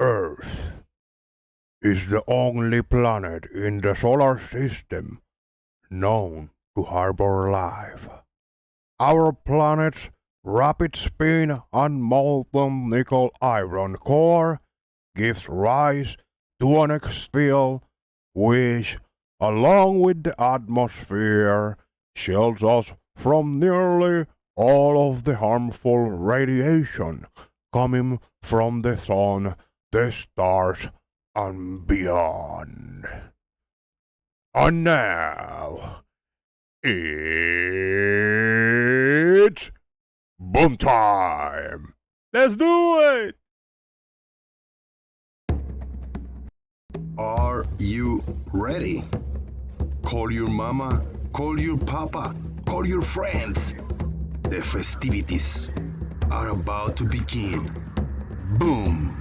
Earth is the only planet in the solar system known to harbor life. Our planet's rapid spin and molten nickel iron core gives rise to an exosphere which, along with the atmosphere, shields us from nearly all of the harmful radiation coming from the sun, the stars, and beyond. And now, it's boom time! Let's do it! Are you ready? Call your mama, call your papa, call your friends. The festivities are about to begin. Boom!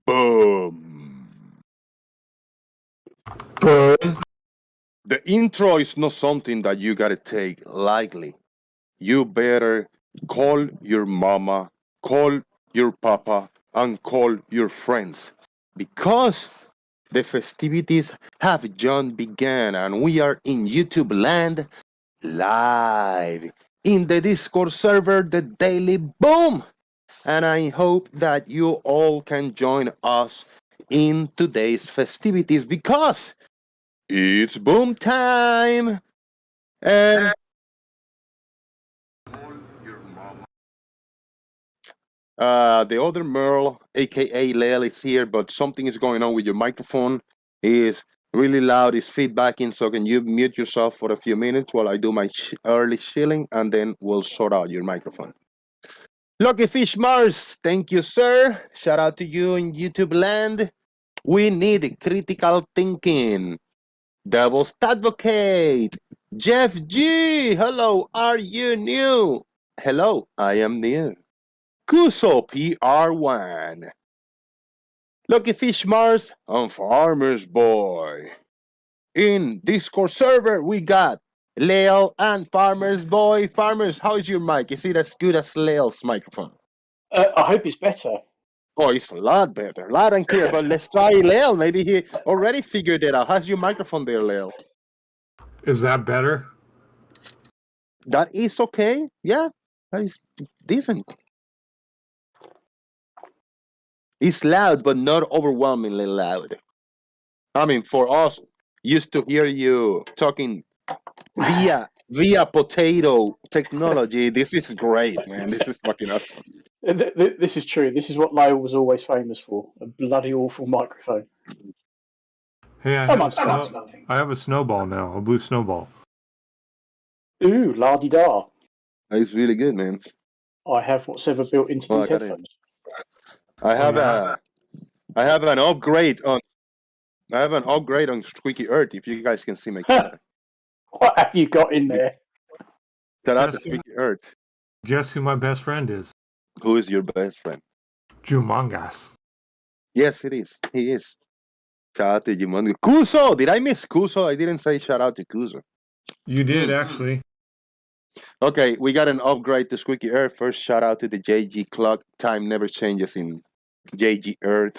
Boom! The intro is not something that you gotta take lightly. You better call your mama, call your papa, and call your friends. Because the festivities have just begun and we are in YouTube land live in the Discord server, the Daily Boom. And I hope that you all can join us in today's festivities because it's boom time. And the other Merle, aka Lel, is here, but something is going on with your microphone. It's really loud, it's feedbacking, so can you mute yourself for a few minutes while I do my early shilling, and then we'll sort out your microphone. Lucky Fish Mars, thank you, sir. Shout out to you in YouTube land. We need critical thinking. Devil's Advocate. Jeff G. Hello, are you new? Hello, I am new. Kuso PR1. Lucky Fish Mars and Farmer's Boy. In Discord server, we got Leo and Farmer's Boy. Farmers, how is your mic? Is it as good as Leo's microphone? I hope it's better. Oh, it's a lot better, loud and clear. But let's try Leo. Maybe he already figured it out. How's your microphone there, Leo? Is that better? That is okay. Yeah, that is decent. It's loud, but not overwhelmingly loud. I mean, for us, used to hear you talking via potato technology. This is great, man. This is fucking awesome. This is true. This is what Lyle was always famous for. A bloody awful microphone. Hey, I have a snowball now, a blue snowball. Ooh, la-di-da. It's really good, man. I have what's ever built into these headphones. I have an upgrade on. I have an upgrade on Squeaky Earth. If you guys can see my camera. What have you got in there? Shout out to Squeaky Earth. Guess who my best friend is? Who is your best friend? Jumangas. Yes, it is. He is. Shout out to Jumangas. Kuso! Did I miss Kuso? I didn't say shout out to Kuso. You did, actually. Okay, we got an upgrade to Squeaky Earth. First, shout out to the JG clock. Time never changes in JG Earth.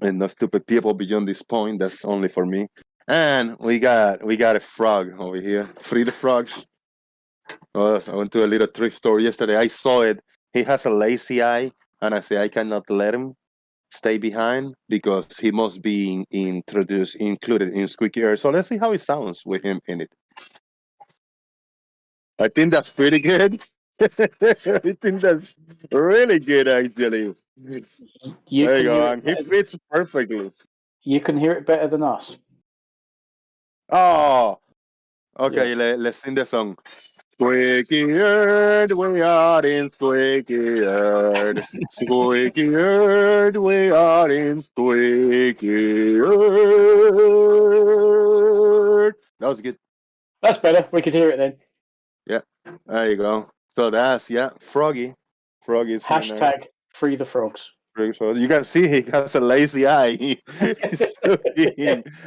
And the stupid people beyond this point, that's only for me. And we got a frog over here. Free the frogs. I went to a little thrift store yesterday. I saw it. He has a lazy eye, and I say I cannot let him. stay behind because he must be included in Squeaky Earth. So let's see how it sounds with him in it. I think that's pretty good. I think that's really good, actually. There you go. And he fits perfectly. You can hear it better than us. Oh, okay. Yes. Let's sing the song. Squeaky Earth, we are in Squeaky Earth. Squeaky Earth, we are in Squeaky Earth. That was good. That's better. We could hear it then. Yeah, there you go. So that's, Froggy. Froggy's Hashtag free the frogs. So you can see he has a lazy eye.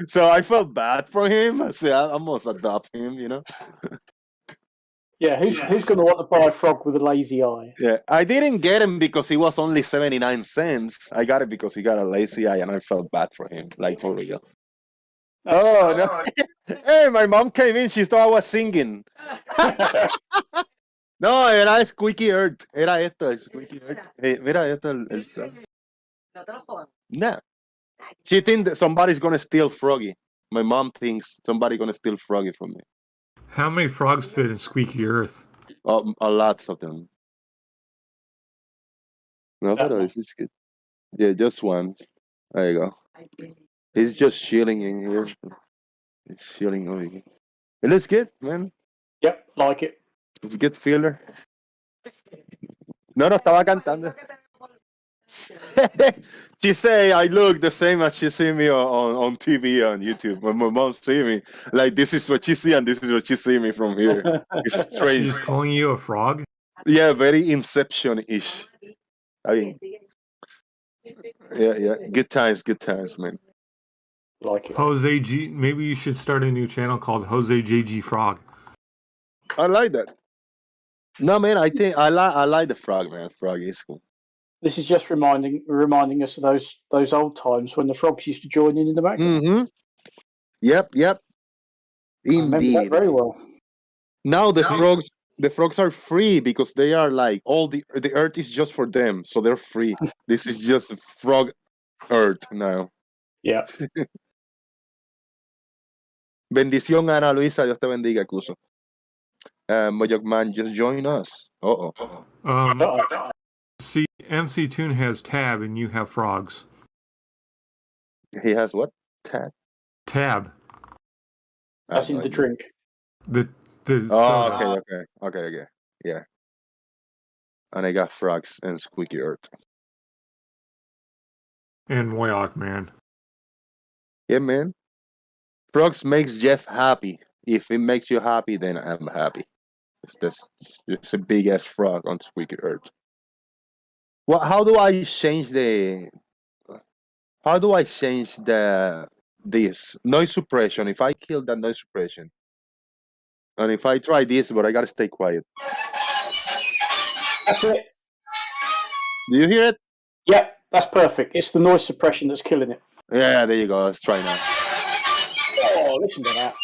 So I felt bad for him. I said, I must adopt him, Yeah, who's going to want to buy a frog with a lazy eye? Yeah, I didn't get him because he was only 79 cents. I got it because he got a lazy eye, and I felt bad for him, like for real. Oh, no. Hey, my mom came in. She thought I was singing. No, era Squeaky Earth. Era esto, Squeaky Earth. Hey, mira esto. No te lo jodan. Nah. She thinks that somebody's going to steal Froggy. My mom thinks somebody's going to steal Froggy from me. How many frogs fit in Squeaky Earth? A lots of them. No, but it's good. Yeah, just one. There you go. He's just chilling in here. He's chilling over here. It looks good, man. Yep, like it. It's a good feeler. No, estaba cantando. She say I look the same as she see me on TV on YouTube. When my mom see me, like this is what she see and this is what she see me from here. It's strange. She's calling you a frog? Yeah, very Inception-ish. I mean, yeah. Good times, man. Like it. Jose G. Maybe you should start a new channel called Jose JG Frog. I like that. No, man, I think I like the frog, man. Frog is cool. This is just reminding us of those old times when the frogs used to join in the background. Mm-hmm. Yep. Indeed. I remember that very well. Now the frogs are free because they are like all the earth is just for them, so they're free. This is just frog earth now. Yeah. Bendición, Ana Luisa. Dios te bendiga, Cuso. Mojok Man just joined us. See, MC Toon has tab and you have frogs. He has what? Tab. That's in the drink. The okay. Yeah. And I got frogs and Squeaky Earth. And Moyoc Man. Yeah, man. Frogs makes Jeff happy. If it makes you happy, then I'm happy. It's a big ass frog on Squeaky Earth. Well, how do I change this noise suppression? If I kill that noise suppression, and if I try this, but I gotta stay quiet. That's it. Do you hear it? Yeah, that's perfect. It's the noise suppression that's killing it. Yeah, there you go. Let's try now. Oh, listen to that.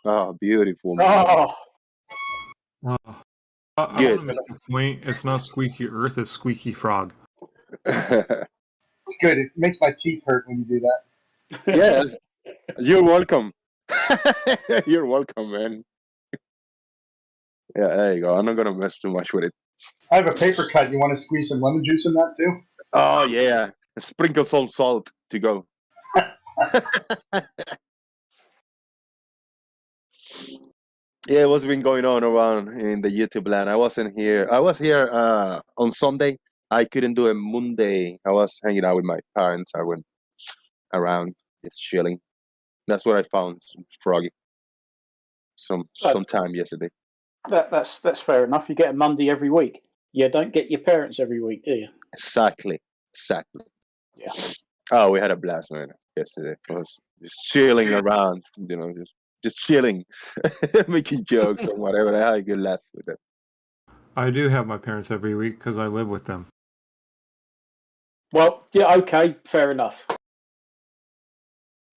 Oh, beautiful. Oh. I want to make a point. It's not Squeaky Earth, it's Squeaky Frog. It's good. It makes my teeth hurt when you do that. Yes. You're welcome. You're welcome, man. Yeah, there you go. I'm not going to mess too much with it. I have a paper cut. You want to squeeze some lemon juice in that too? Oh, yeah. Sprinkle some salt to go. Yeah, what's been going on around in the YouTube land? I wasn't here. I was here on Sunday. I couldn't do it Monday. I was hanging out with my parents. I went around just chilling. That's what I found, Froggy. Some time yesterday. That's fair enough. You get a Monday every week. You don't get your parents every week, do you? Exactly. Yeah. Oh, we had a blast, man, yesterday. I was just chilling around, just chilling, making jokes or whatever. I had a good laugh with them. I do have my parents every week because I live with them. Well, yeah, okay, fair enough.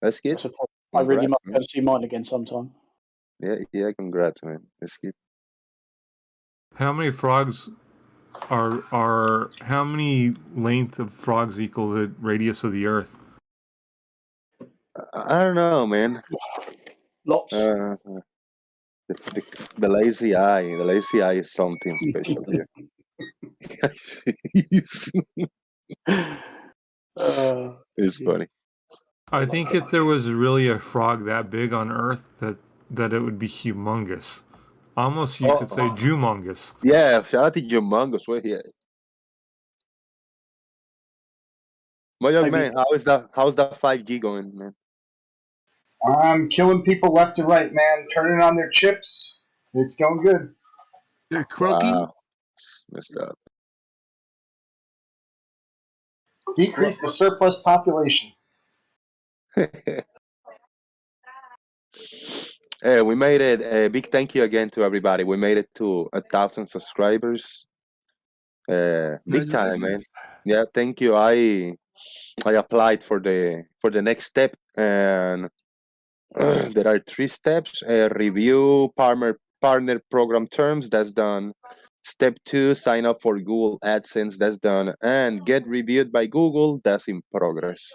That's good. I really might go to see mine again sometime. Yeah, congrats, man. That's good. How many frogs are how many length of frogs equal the radius of the Earth? I don't know, man. Lots. The lazy eye. The lazy eye is something special here. It's funny. I think if there was really a frog that big on Earth, that it would be humongous. Almost, you could say Jumongous. Yeah, shout out to Jumongous. We're here. My young man, how's that 5G going, man? I'm killing people left and right, man. Turning on their chips. It's going good. They're croaking. Wow. Messed up. Decrease the surplus population. Hey, we made it. A big thank you again to everybody. We made it to 1,000 subscribers. Big time, man. Yeah, thank you. I applied for the next step, and there are 3 steps: review partner program terms. That's done. Step 2: sign up for Google AdSense. That's done, and get reviewed by Google. That's in progress.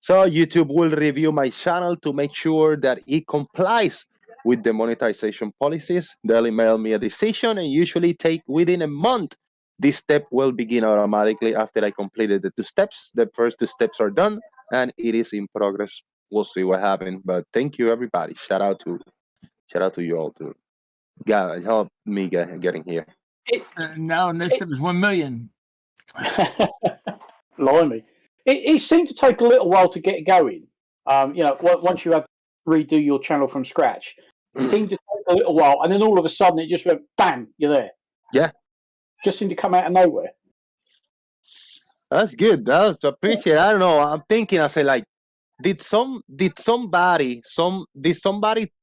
So YouTube will review my channel to make sure that it complies with the monetization policies. They'll email me a decision and usually take within a month. This step will begin automatically after I completed the 2 steps. The first 2 steps are done and it is in progress. We'll see what happens. But thank you, everybody. Shout out to you all to help me getting here. Now next step is 1 million. Blimey. It seemed to take a little while to get going. Once you had to redo your channel from scratch, it seemed to take a little while, and then all of a sudden it just went, bam, you're there. Yeah. Just seemed to come out of nowhere. That's good. That's appreciate. I don't know. I'm thinking. I say like, did somebody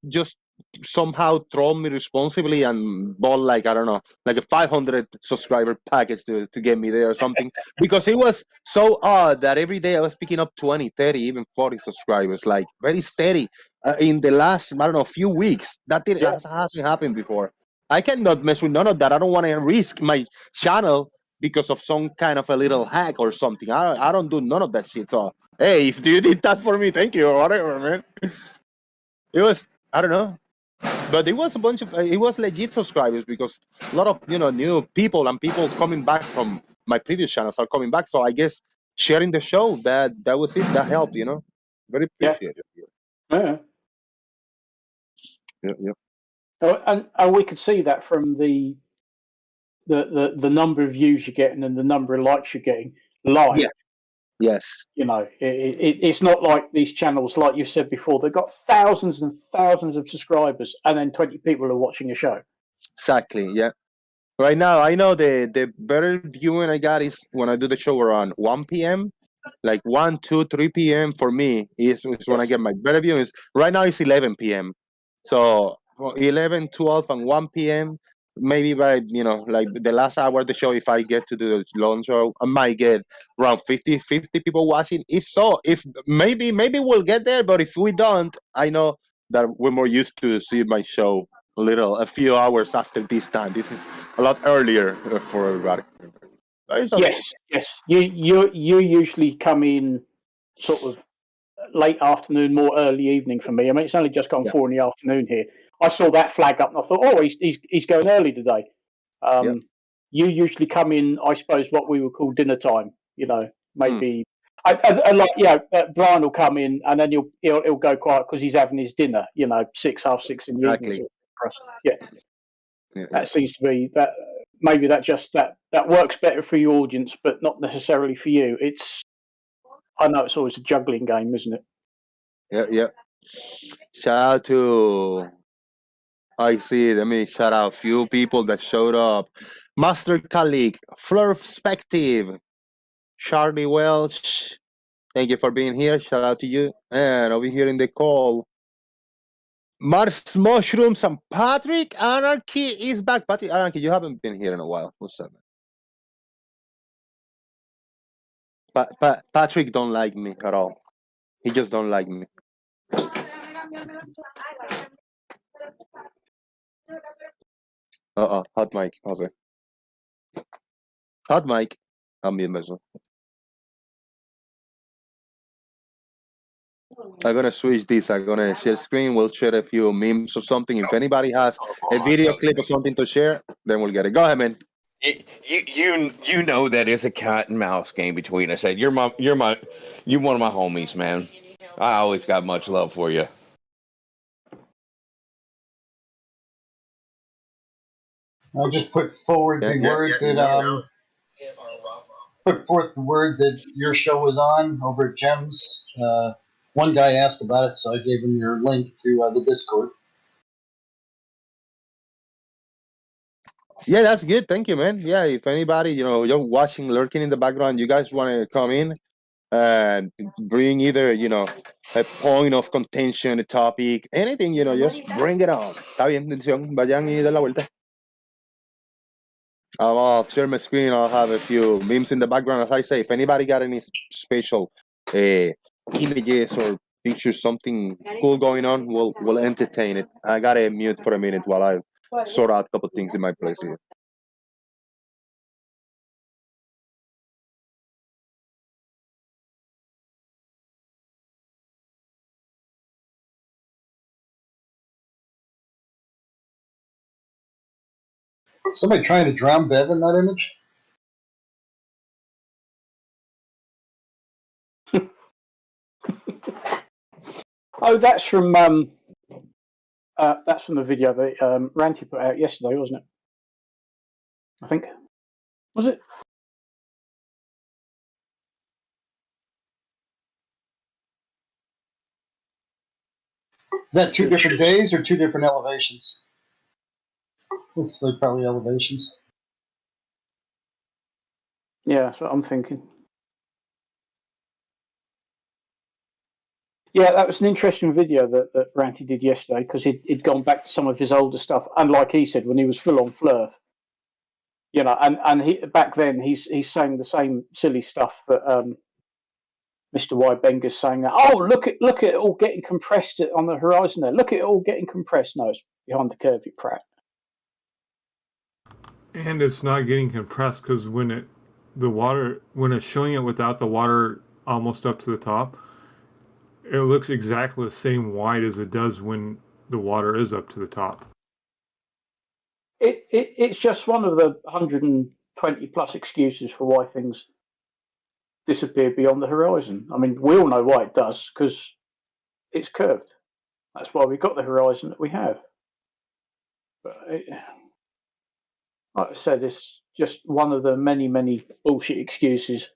just somehow throw me responsibly and bought like, I don't know, like a 500 subscriber package to get me there or something? Because it was so odd that every day I was picking up 20, 30, even 40 subscribers, like very steady in the last, I don't know, few weeks. That hasn't happened before. I cannot mess with none of that. I don't want to risk my channel because of some kind of a little hack or something. I don't do none of that shit. So hey, if you did that for me, thank you or whatever, man. It was, I don't know, but it was it was legit subscribers because a lot of new people and people coming back from my previous channels are coming back. So I guess sharing the show that was it. That helped, very appreciated. Yeah. Yeah. And we could see that from the number of views you're getting and the number of likes you're getting live. Yeah. Yes. It's not like these channels, like you said before, they've got thousands and thousands of subscribers and then 20 people are watching a show. Exactly. Yeah. Right now, I know the better viewing I got is when I do the show around 1 p.m. Like 1, 2, 3 p.m. for me is when I get my better viewings. Right now it's 11 p.m. So 11, 12, and 1 p.m. Maybe by like the last hour of the show, if I get to do the long show, I might get around 50 people watching. If so, if maybe we'll get there, but if we don't, I know that we're more used to see my show a few hours after this time. This is a lot earlier for everybody. Yes. You usually come in sort of late afternoon, more early evening for me. I mean, it's only just gone 4 in the afternoon here. I saw that flag up and I thought, oh, he's going early today. You usually come in, I suppose, what we would call dinner time. Maybe. Brian will come in and then he'll go quiet because he's having his dinner. 6, half 6 in the evening. Yeah. That seems to be that. Maybe that works better for your audience, but not necessarily for you. I know it's always a juggling game, isn't it? Yeah. Shout out to, I see it. Let me shout out a few people that showed up. Master Kalik, Flurspective, Charlie Welsh. Thank you for being here. Shout out to you. And over here in the call, Mars Mushrooms and Patrick Anarchy is back. Patrick Anarchy, you haven't been here in a while. What's up, man? Patrick don't like me at all. He just don't like me. Hot mic. Okay. Hot mic. Unmute myself. I'm gonna switch this. I'm gonna share screen. We'll share a few memes or something. If anybody has a video clip or something to share, then we'll get it. Go ahead, man. You know that it's a cat and mouse game between us. You're one of my homies, man. I always got much love for you. I just put forward the word that put forth the word that your show was on over at Gems. One guy asked about it, so I gave him your link to the Discord. Yeah, that's good. Thank you, man. Yeah, if anybody, you're watching, lurking in the background, you guys want to come in and bring either, a point of contention, a topic, anything, just bring it on. Está bien, atención. Vayan y den la vuelta. I'll share my screen. I'll have a few memes in the background. As I say, if anybody got any special images or pictures, something cool going on, we'll entertain it. I got to mute for a minute while I sort out a couple things in my place here. Somebody trying to drown Bev in that image? Oh, that's from the video that Ranty put out yesterday, wasn't it? I think. Was it? Is that 2 different days or 2 different elevations? Looks like probably elevations. Yeah, that's what I'm thinking. Yeah, that was an interesting video that Ranty did yesterday because he'd gone back to some of his older stuff, and like he said, when he was full on Flurf, and he back then he's saying the same silly stuff that Mr. Y. Benger's saying that. Oh, look at it all getting compressed on the horizon there. Look at it all getting compressed. No, it's behind the curve, you prat. And it's not getting compressed because when it's showing it without the water almost up to the top, it looks exactly the same wide as it does when the water is up to the top. It's just one of the 120 plus excuses for why things disappear beyond the horizon. I mean, we all know why it does, because it's curved. That's why we've got the horizon that we have. But like I said, it's just one of the many, many bullshit excuses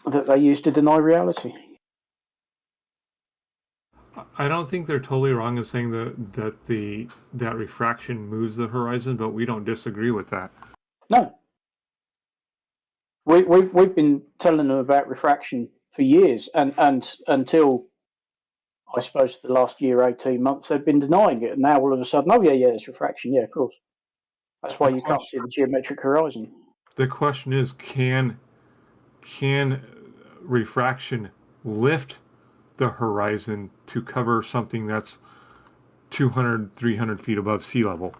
that they use to deny reality. I don't think they're totally wrong in saying that refraction moves the horizon, but we don't disagree with that. No. We've been telling them about refraction for years, and until I suppose the last year, 18 months, they've been denying it. And now all of a sudden, oh yeah, it's refraction. Yeah, of course. That's why you can't see the geometric horizon. The question is, can refraction lift the horizon to cover something that's 200, 300 feet above sea level?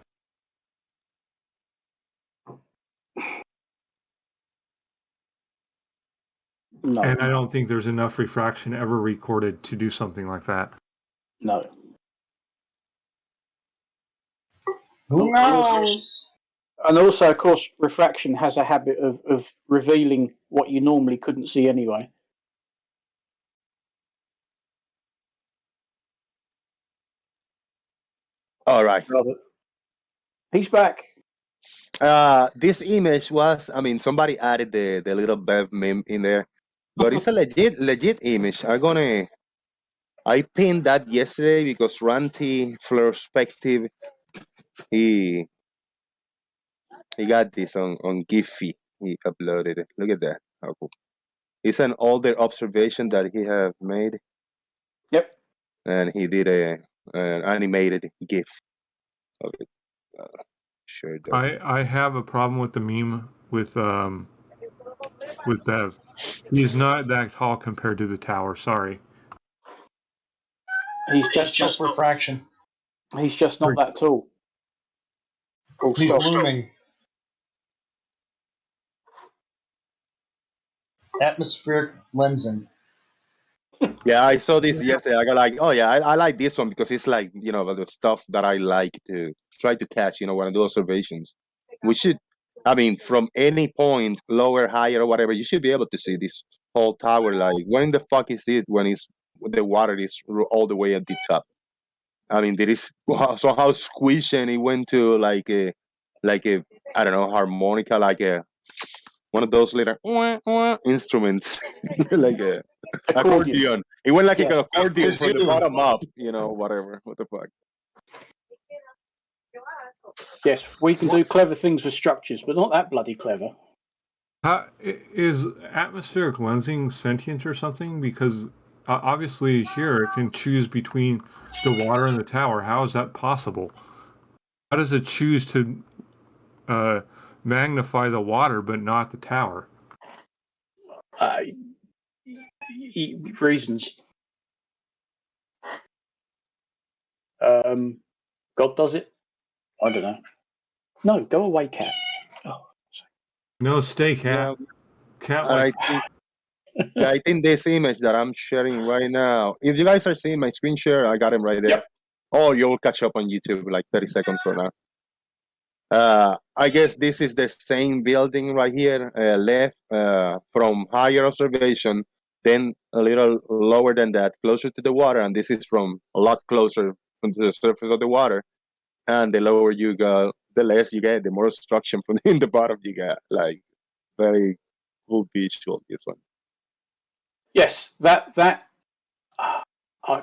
No. And I don't think there's enough refraction ever recorded to do something like that. No. Who knows? And also, of course, refraction has a habit of revealing what you normally couldn't see anyway. All right. He's back. This image was, somebody added the little Bev meme in there, but it's a legit image. I pinned that yesterday because Ranty Flurspective, he got this on Giphy. He uploaded it. Look at that. How cool. It's an older observation that he have made. Yep. And he did an animated GIF of it. Sure does. I have a problem with the meme with Bev. He's not that tall compared to the tower. Sorry. He's just refraction. He's just not that tall. He's looming. Atmospheric lensing. Yeah, I saw this yesterday. I got like, oh yeah, I like this one because it's like, the stuff that I like to try to catch, when I do observations. We should, I mean, from any point, lower, higher, or whatever, you should be able to see this whole tower. Like, when the fuck is it when the water is all the way at the top? I mean, there is somehow squish and it went to like a, I don't know, harmonica, like one of those little instruments, like a accordion. It went like an accordion from the bottom up, whatever. What the fuck? Yes, we can do clever things with structures, but not that bloody clever. Is atmospheric lensing sentient or something? Because obviously here it can choose between the water and the tower. How is that possible? How does it choose to magnify the water but not the tower? Reasons. God does it? I don't know. No, go away, cat. Oh. No, stay, cat. Cat. I think this image that I'm sharing right now, if you guys are seeing my screen share, I got him right there. Yep. Oh, you'll catch up on YouTube like 30 seconds from now. I guess this is the same building right here, left from higher observation, then a little lower than that, closer to the water, and this is from a lot closer to the surface of the water. And the lower you go, the less you get, the more obstruction from in the bottom you get. Like, very cool visual, this one. Yes, that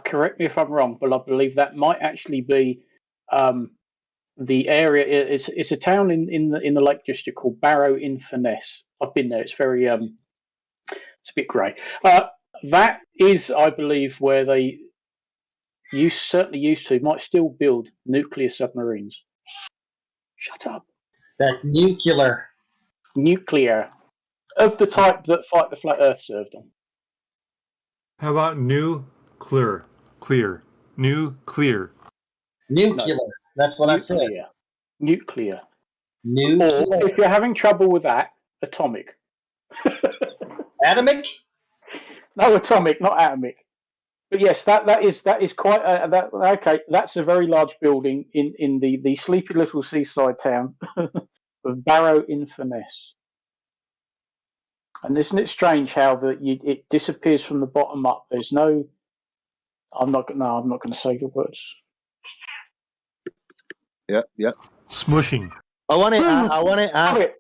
correct me if I'm wrong, but I believe that might actually be the area. It's a town in the Lake District called Barrow-in-Furness. I've been there. It's very it's a bit grey. That is, I believe, where they certainly used to, might still build nuclear submarines. Shut up. That's nuclear. Nuclear. Of the type that Fight the Flat Earth served on. How about nuclear? Nuclear. Nuclear. That's what I said. Nuclear. Or if you're having trouble with that, atomic. Atomic? No, atomic, not atomic. But yes, that is quite okay. That's a very large building in the sleepy little seaside town of Barrow-in-Furness. And isn't it strange how it disappears from the bottom up? There's no. I'm not going to say the words. Yeah. Smushing. I want to ask.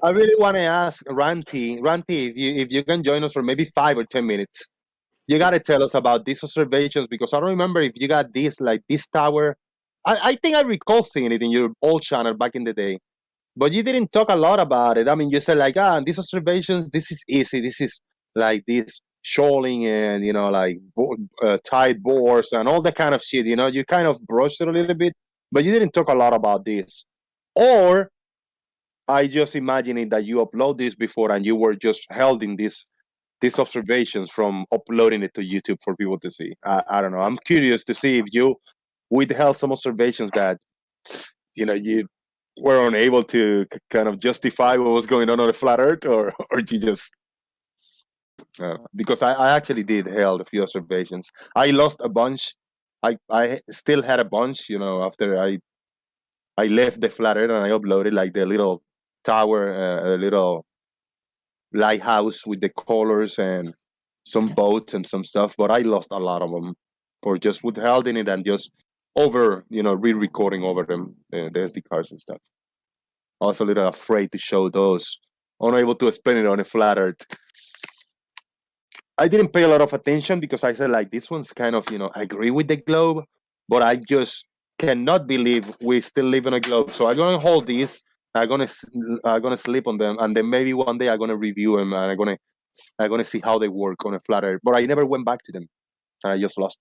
I really want to ask Ranty. Ranty, if you can join us for maybe 5 or 10 minutes, you got to tell us about these observations, because I don't remember if you got this tower. I think I recall seeing it in your old channel back in the day, but you didn't talk a lot about it. I mean, you said like, these observations, this is easy. This is like this shoaling and, like tide bores and all that kind of shit. You kind of brushed it a little bit, but you didn't talk a lot about this. Or I just imagining that you upload this before and you were just holding these observations from uploading it to YouTube for people to see. I don't know. I'm curious to see if you withheld some observations that, you were unable to kind of justify what was going on the flat Earth, or you just... because I actually did held a few observations. I lost a bunch. I still had a bunch, after I left the flat Earth, and I uploaded like the little tower, a little lighthouse with the colors and some boats and some stuff, but I lost a lot of them for just withholding it and just re-recording over them, the SD cards and stuff. I was a little afraid to show those, unable to explain it on a flat Earth. I didn't pay a lot of attention because I said like, this one's kind of, I agree with the globe, but I just cannot believe we still live on a globe. So I'm gonna hold these. I'm gonna sleep on them, and then maybe one day I'm gonna review them, and I'm gonna see how they work on a flat Earth. But I never went back to them, and I just lost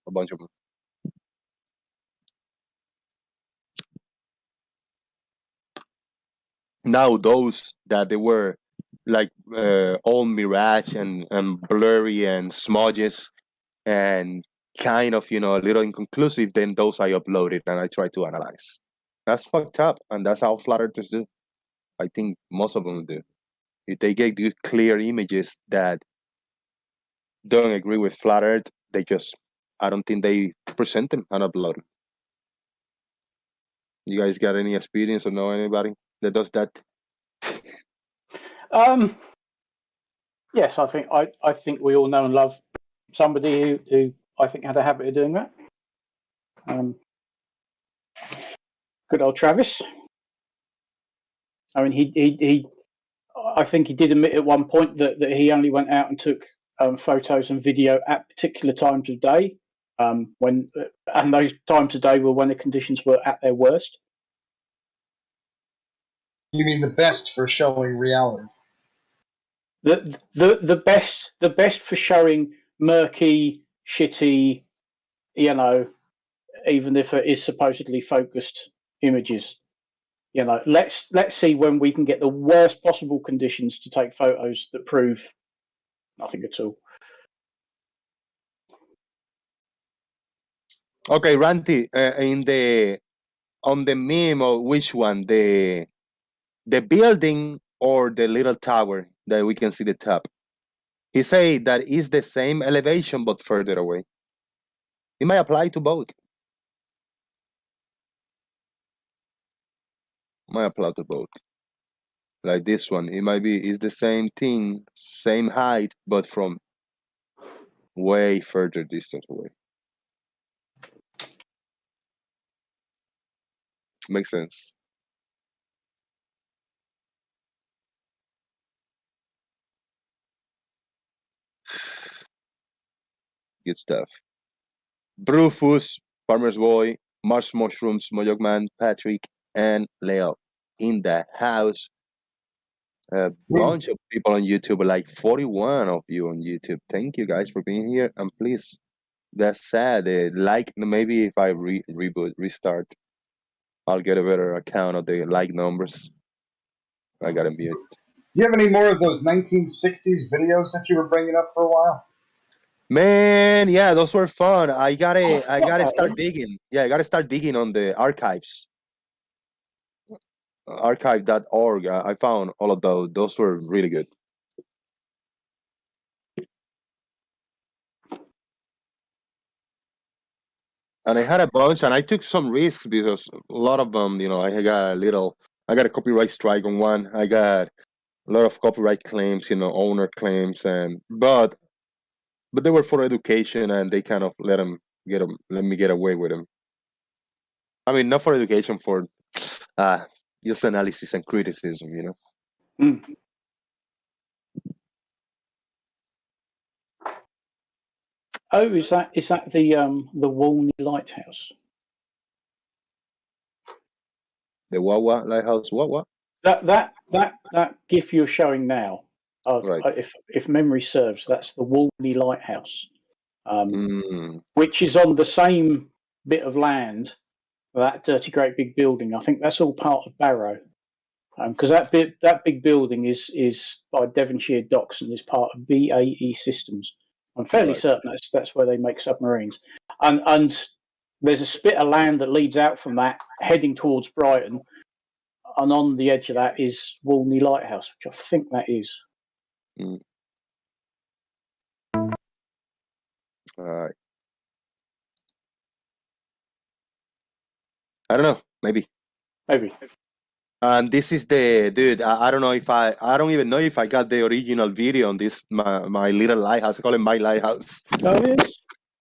a bunch of them. Now those that they were like all mirage and blurry and smudges and kind of, a little inconclusive, then those I uploaded and I tried to analyze. That's fucked up, and that's how flat earthers do. I think most of them do. If they get good, clear images that don't agree with flat Earth, I don't think they present them and upload them. You guys got any experience or know anybody that does that? Yes, I think we all know and love somebody who I think had a habit of doing that. Good old Travis. I mean, he I think he did admit at one point that he only went out and took photos and video at particular times of day, and those times of day were when the conditions were at their worst. You mean the best for showing reality? The best for showing murky, shitty, even if it is supposedly focused images. Let's see when we can get the worst possible conditions to take photos that prove nothing at all. Okay, Randy, on the meme, or which one, the building or the little tower that we can see the top? He say that is the same elevation but further away. It might apply to both. Like this one, it might be is the same thing, same height, but from way further distance away. Makes sense. Good stuff. Brufus, Farmer's Boy, Mars Mushrooms, Mojogman, Patrick, and Leo in the house. A bunch of people on YouTube, like 41 of you on YouTube. Thank you guys for being here. And please, that's sad. Maybe if I restart, I'll get a better account of the like numbers. I gotta mute. Do you have any more of those 1960s videos that you were bringing up for a while? Man, yeah, those were fun. I gotta start digging. Yeah, I gotta start digging on the archives. Archive.org. I found all of those. Those were really good. And I had a bunch, and I took some risks because a lot of them, I got a copyright strike on one. I got a lot of copyright claims, owner claims, but they were for education, and they kind of let me get away with them. I mean, not for education, for just analysis and criticism, Oh, is that the Walney Lighthouse? The what lighthouse? What? That GIF you're showing now. Right. If memory serves, that's the Walney Lighthouse, which is on the same bit of land. That dirty great big building. I think that's all part of Barrow, because that big building is by Devonshire Docks and is part of BAE Systems. I'm fairly certain that's where they make submarines. And there's a spit of land that leads out from that, heading towards Brighton, and on the edge of that is Walney Lighthouse, which I think that is. All right. I don't know. Maybe. And this is the dude. I don't know if I don't even know if I got the original video on this my little lighthouse. I call it my lighthouse. Oh, yes.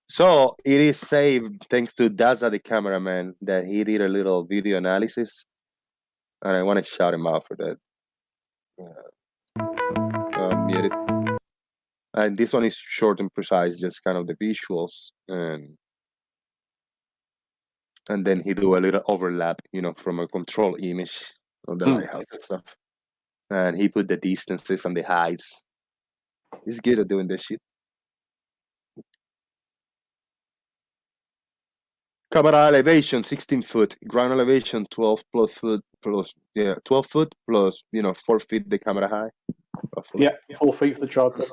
So it is saved thanks to Daza, the cameraman, that he did a little video analysis, and I want to shout him out for that. Mute it. And this one is short and precise, just kind of the visuals, and then he do a little overlap, from a control image of the lighthouse and stuff. And he put the distances and the heights. He's good at doing this shit. Camera elevation 16 foot, ground elevation 12 foot plus 4 feet the camera high. Roughly. Yeah, 4 feet for the tripod.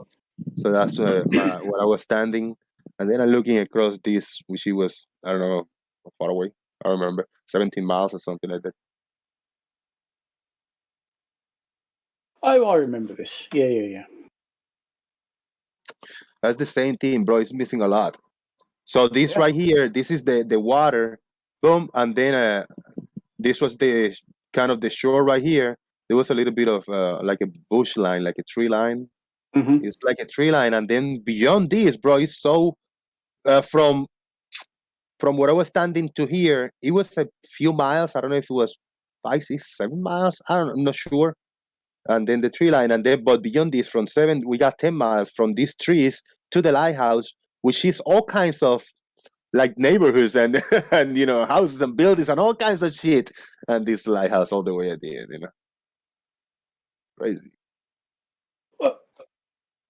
So that's where I was standing, and then I'm looking across this, which it was, I don't know how far away. I remember 17 miles or something like that. Oh, I remember this. Yeah. That's the same thing, bro. It's missing a lot. So this right here, this is the water, boom, and then this was the kind of the shore right here. There was a little bit of like a bush line, like a tree line. Hmm. It's like a tree line, and then beyond this, bro, it's so from where I was standing to here, it was a few miles. I don't know if it was 5, 6, 7 miles. I'm not sure. And then the tree line, and then but beyond this, from 7, we got 10 miles from these trees to the lighthouse, which is all kinds of like neighborhoods and and houses and buildings and all kinds of shit. And this lighthouse all the way at the end, crazy. Well,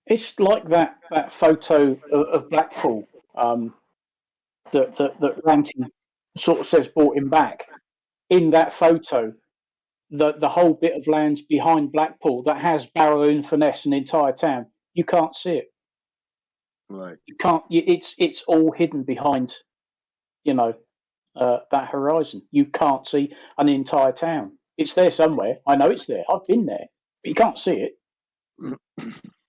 it's like that photo of Blackpool that Ranty sort of says brought him back. In that photo, the whole bit of land behind Blackpool that has Barrow-in-Furness, an entire town, you can't see it. Right. You can't. It's all hidden behind, that horizon. You can't see an entire town. It's there somewhere. I know it's there. I've been there, but you can't see it.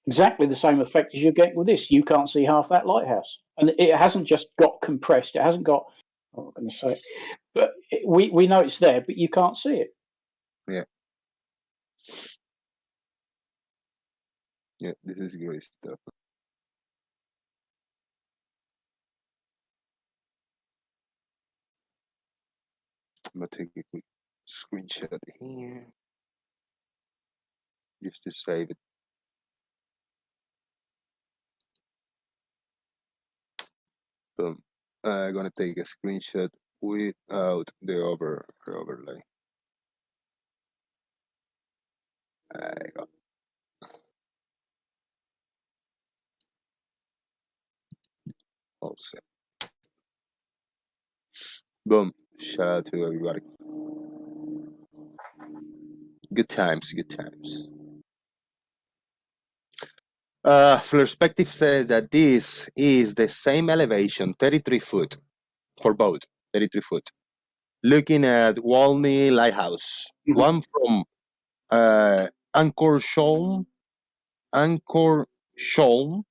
Exactly the same effect as you're getting with this. You can't see half that lighthouse, and it hasn't just got compressed. It hasn't got. I'm not going to say it, but we know it's there, but you can't see it. Yeah. Yeah, this is great stuff. I'm gonna take a quick screenshot here just to save it. Boom. I'm gonna take a screenshot without the overlay. There you go. All set. Boom. Shout out to everybody. Good times, good times. Perspective says that this is the same elevation, 33 foot for both, 33 foot. Looking at Walney Lighthouse, one from Anchor Shoal,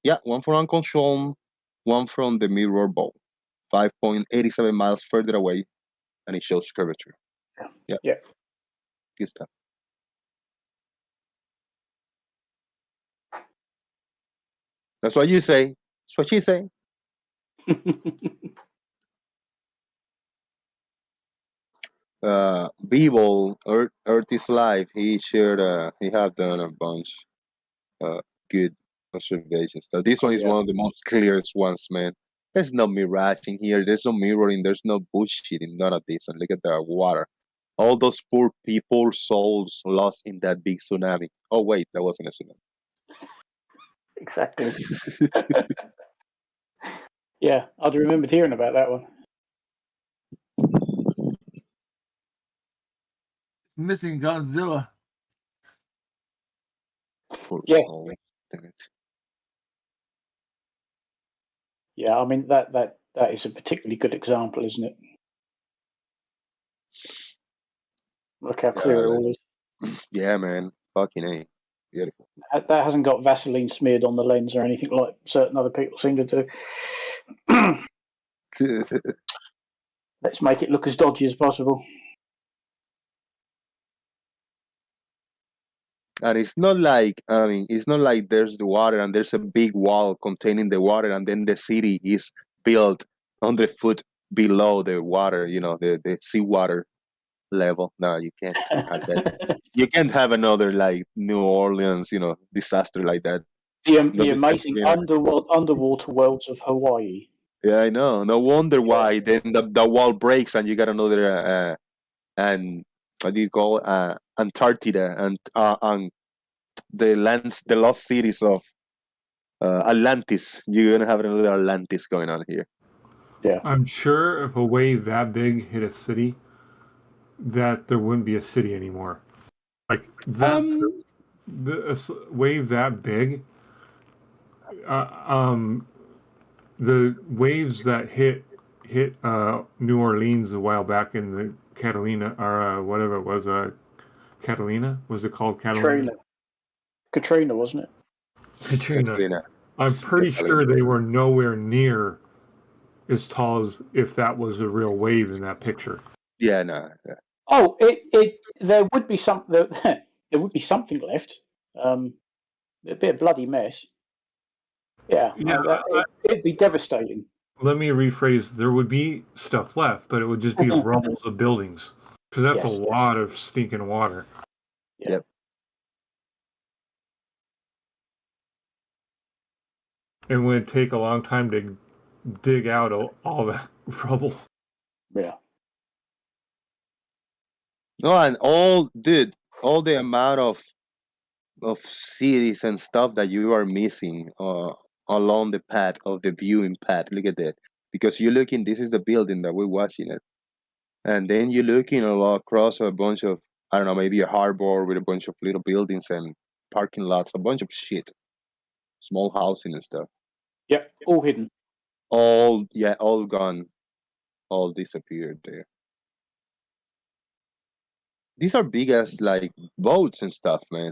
yeah, one from Anchor Shoal, one from the Mirror Bowl, 5.87 miles further away, and it shows curvature. Yeah. Good stuff. That's what you say. That's what you say. Beeble, Earth is Life, he shared, he have done a bunch good observations. So this one is one of the most clearest ones, man. There's no mirage in here. There's no mirroring. There's no bullshit in none of this. And look at the water. All those poor people, souls lost in that big tsunami. Oh, wait, that wasn't a tsunami. Exactly. Yeah, I'd remembered hearing about that one. It's missing Godzilla. Poor soul. Yeah, I mean that is a particularly good example, isn't it? Look how clear it all is. Yeah, man. Fucking A. Beautiful. That hasn't got Vaseline smeared on the lens or anything like certain other people seem to do. Let's make it look as dodgy as possible. And it's not like, it's not like there's the water and there's a big wall containing the water and then the city is built 100 foot below the water, the seawater level. No, you can't have that. You can't have another like New Orleans, disaster like that. The amazing underwater worlds of Hawaii. Yeah, I know. No wonder why then the wall breaks and you got another and what do you call Antarctica and the lost cities of Atlantis. You're gonna have another Atlantis going on here. Yeah, I'm sure if a wave that big hit a city, that there wouldn't be a city anymore. Like that, a wave that big. The waves that hit New Orleans a while back in the Catalina or whatever it was, Catalina, was it called Catalina? Katrina, wasn't it? Katrina. I'm pretty sure they were nowhere near as tall as if that was a real wave in that picture. Yeah, no. Yeah. Oh, there would be some there would be something left. It'd be a bloody mess. Yeah, it'd be devastating. Let me rephrase. There would be stuff left, but it would just be rubbles of buildings. Because that's a lot of stinking water. Yeah. Yep. It would take a long time to dig out all that rubble. Yeah. No, and all the amount of cities and stuff that you are missing along the path of the viewing path. Look at that. Because you're looking, this is the building that we're watching it. And then you're looking across a bunch of, I don't know, maybe a harbor with a bunch of little buildings and parking lots, a bunch of shit. Small housing and stuff. Yep, all hidden. All gone. All disappeared there. These are big as like boats and stuff, man.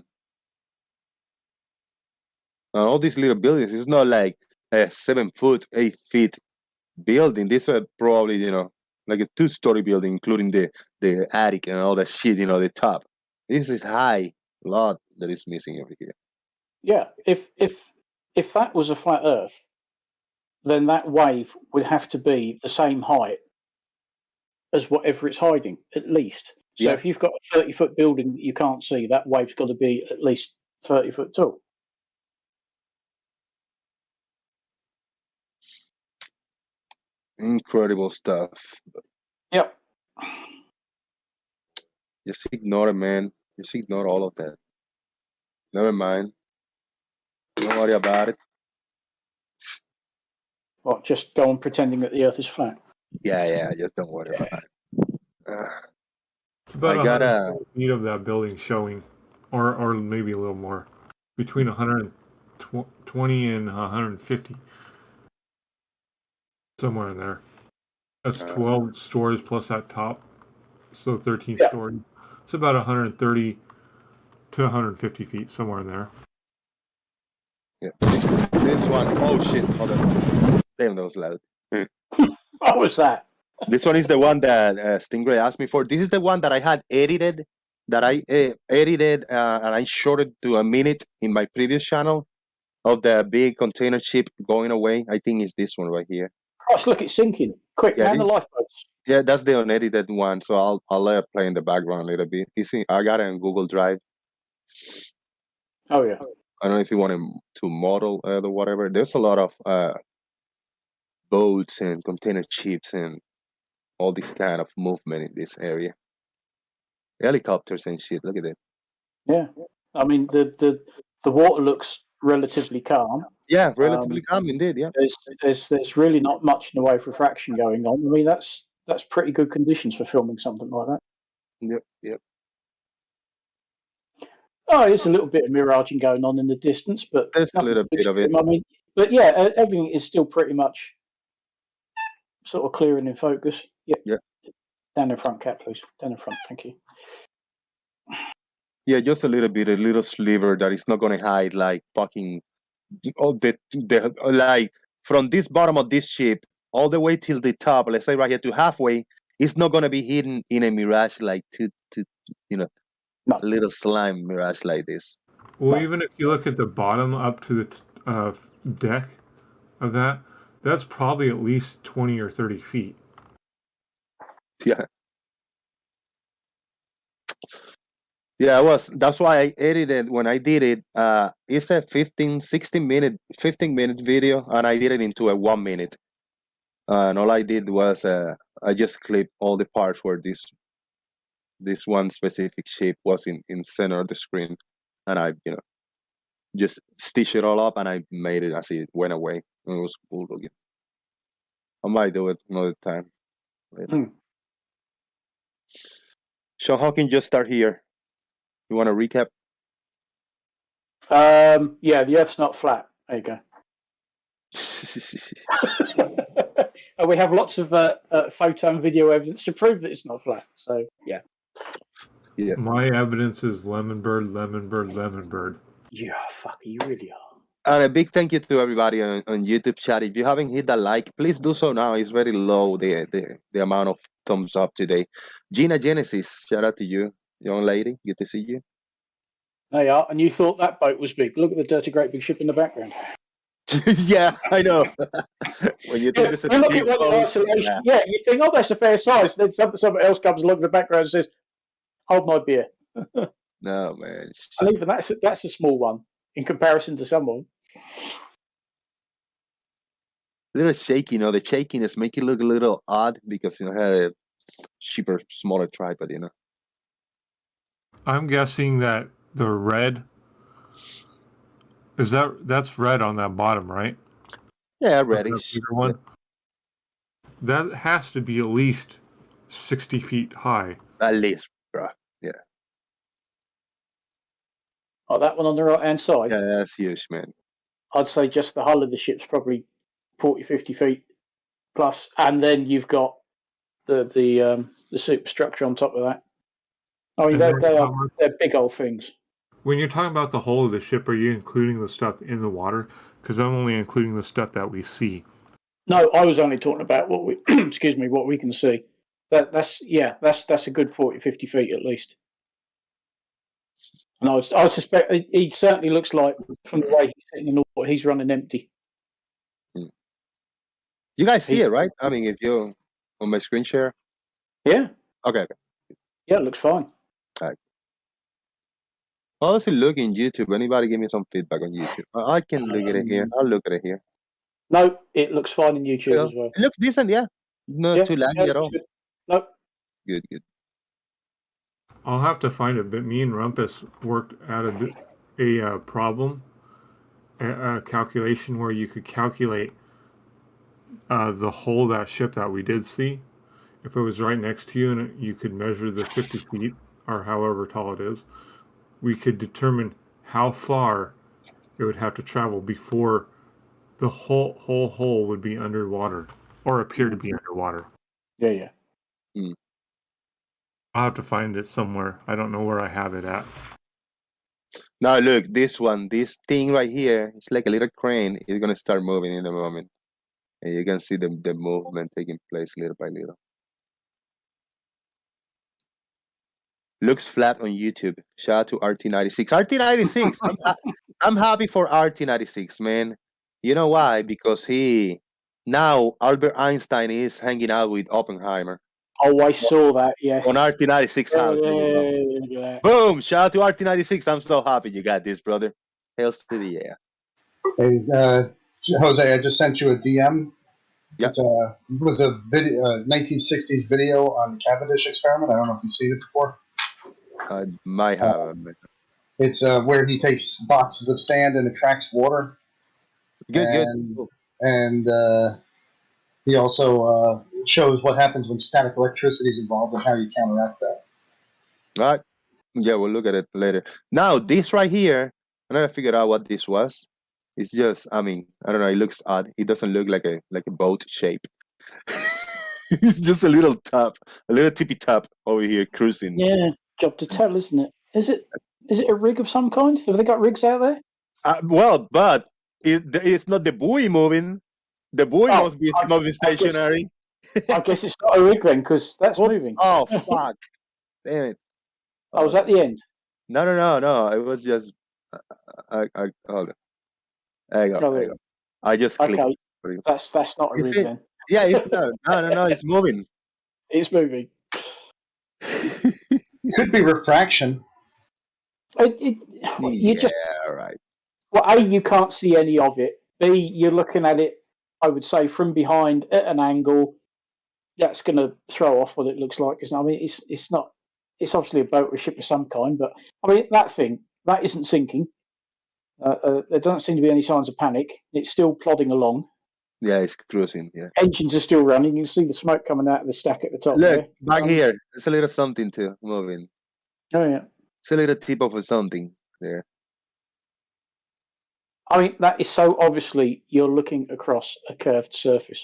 And all these little buildings, it's not like a 7 foot, 8 feet building. These are probably, like a 2-story building, including the attic and all that shit, the top. This is high lot that is missing over here. Yeah, if that was a flat Earth, then that wave would have to be the same height as whatever it's hiding, at least. So if you've got a 30-foot building that you can't see, that wave's got to be at least 30 foot tall. Incredible stuff. Yep. Just ignore it, man. Just ignore all of that. Never mind. Don't worry about it. Well, just go on pretending that the Earth is flat. Yeah. Just don't worry about it. It's about 100 feet of that building showing, or maybe a little more, between 120 and 150, somewhere in there. That's 12 stories plus that top, so 13 stories. It's about 130 to 150 feet, somewhere in there. Yeah. This one, oh shit, hold on. Damn, that was loud. What was that? This one is the one that Stingray asked me for. This is the one that I had edited, and I short it to a minute in my previous channel of the big container ship going away. I think it's this one right here. Gosh, look, it's sinking. Quick, man, the lifeboats. Yeah, that's the unedited one, so I'll let it play in the background a little bit. You see, I got it in Google Drive. Oh, yeah. I don't know if you want to model or whatever. There's a lot of boats and container ships and all this kind of movement in this area. Helicopters and shit. Look at it. Yeah, I mean the water looks relatively calm. Yeah, relatively calm indeed. Yeah. There's really not much in the way of refraction going on. I mean that's pretty good conditions for filming something like that. Yep. Oh, there's a little bit of miraging going on in the distance, but there's a little bit of it. I mean, but yeah, everything is still pretty much sort of clear and in focus. Yeah. Down in front, Cat, please. Down in front, thank you. Yeah, just a little sliver that is not going to hide like fucking all the like from this bottom of this ship all the way till the top. Let's say right here to halfway, it's not going to be hidden in a mirage like a little slime mirage like this. Well, even if you look at the bottom up to the deck of that, that's probably at least 20 or 30 feet. Yeah. Yeah, that's why I edited when I did it. It's a 15 minute video, and I did it into a 1 minute. And all I did was I just clipped all the parts where this one specific shape was in center of the screen, and I just stitched it all up, and I made it as it went away. And it was cool looking. I might do it another time. Sean Hawking just start here. You want to recap? Yeah, the Earth's not flat. There you go. And we have lots of photo and video evidence to prove that it's not flat. So, yeah. Yeah. My evidence is lemon bird. You are fucker, you really are. And a big thank you to everybody on YouTube chat. If you haven't hit that like, please do so now. It's very low, the amount of thumbs up today. Gina Genesis, shout out to you, young lady. Good to see you. There you are. And you thought that boat was big. Look at the dirty, great big ship in the background. Yeah, I know. When you think this is you a look big at one in boat, isolation. Yeah, you think, oh, that's a fair size. Then somebody else comes along in the background and says, hold my beer. no, man. And even that's a small one in comparison to someone. A little shaky, the shakiness make it look a little odd because, it had a cheaper, smaller tripod, I'm guessing that the red that's red on that bottom, right? Yeah, That reddish. bigger one. That has to be at least 60 feet high. At least, bro. Yeah. Oh, that one on the right-hand side? Yeah, that's huge, man. I'd say just the hull of the ship's probably 40, 50 feet plus. And then you've got the superstructure on top of that. I mean, they're big old things. When you're talking about the hull of the ship, are you including the stuff in the water? Because I'm only including the stuff that we see. No, I was only talking about what we what we can see. That's a good 40, 50 feet at least. And I suspect he certainly looks like, from the way he's sitting in the water, he's running empty. You guys see it, right? I mean, if you're on my screen share. Yeah. Okay. Yeah, it looks fine. All right. How does it look in YouTube? Anybody give me some feedback on YouTube? I can look at it here. I'll look at it here. No, it looks fine in YouTube as well. It looks decent, yeah. Not too laggy at all. Good. No. Good. I'll have to find it, but me and Rumpus worked out a problem, a calculation where you could calculate the hull of that ship that we did see. If it was right next to you and you could measure the 50 feet or however tall it is, we could determine how far it would have to travel before the whole hull would be underwater or appear to be underwater. Yeah. I'll have to find it somewhere. I don't know where I have it at. Now look, this thing right here, it's like a little crane. It's gonna start moving in a moment. And you can see the movement taking place little by little. Looks flat on YouTube. Shout out to RT96. RT96! I'm happy for RT96, man. You know why? Because now Albert Einstein is hanging out with Oppenheimer. Oh, I saw that, yes. On RT96 house. Yeah. Boom! Shout out to RT96. I'm so happy you got this, brother. Hails to the yeah. Hey, Jose, I just sent you a DM. Yeah. It was a video, 1960s video on the Cavendish experiment. I don't know if you've seen it before. I might have. It's where he takes boxes of sand and attracts water. Good. And he also shows what happens when static electricity is involved and how you counteract that. All right. Yeah, we'll look at it later. Now, this right here, I never figured out what this was. It's just, I mean, I don't know. It looks odd. It doesn't look like a boat shape. It's just a little top, a little tippy top over here cruising. Yeah, job to tell, isn't it? Is it a rig of some kind? Have they got rigs out there? Well, but it's not the buoy moving. The buoy must be stationary. I guess it's not a rig then, because that's moving. Oh, fuck. Damn it. Oh, was that the end? No. It was just. I hold on. There you go. I just clicked. Okay. That's not a rig then. Yeah, it's no. It's moving. It's moving. It could be refraction. Right. Well, A, you can't see any of it. B, you're looking at it, I would say, from behind at an angle. That's going to throw off what it looks like. I mean, it's not. It's obviously a boat or a ship of some kind, but I mean that isn't sinking. There doesn't seem to be any signs of panic. It's still plodding along. Yeah, it's cruising. Yeah. Engines are still running. You can see the smoke coming out of the stack at the top. Look, there. back here. It's a little something too moving. Oh yeah. It's a little tip of something there. I mean, that is so obviously you're looking across a curved surface.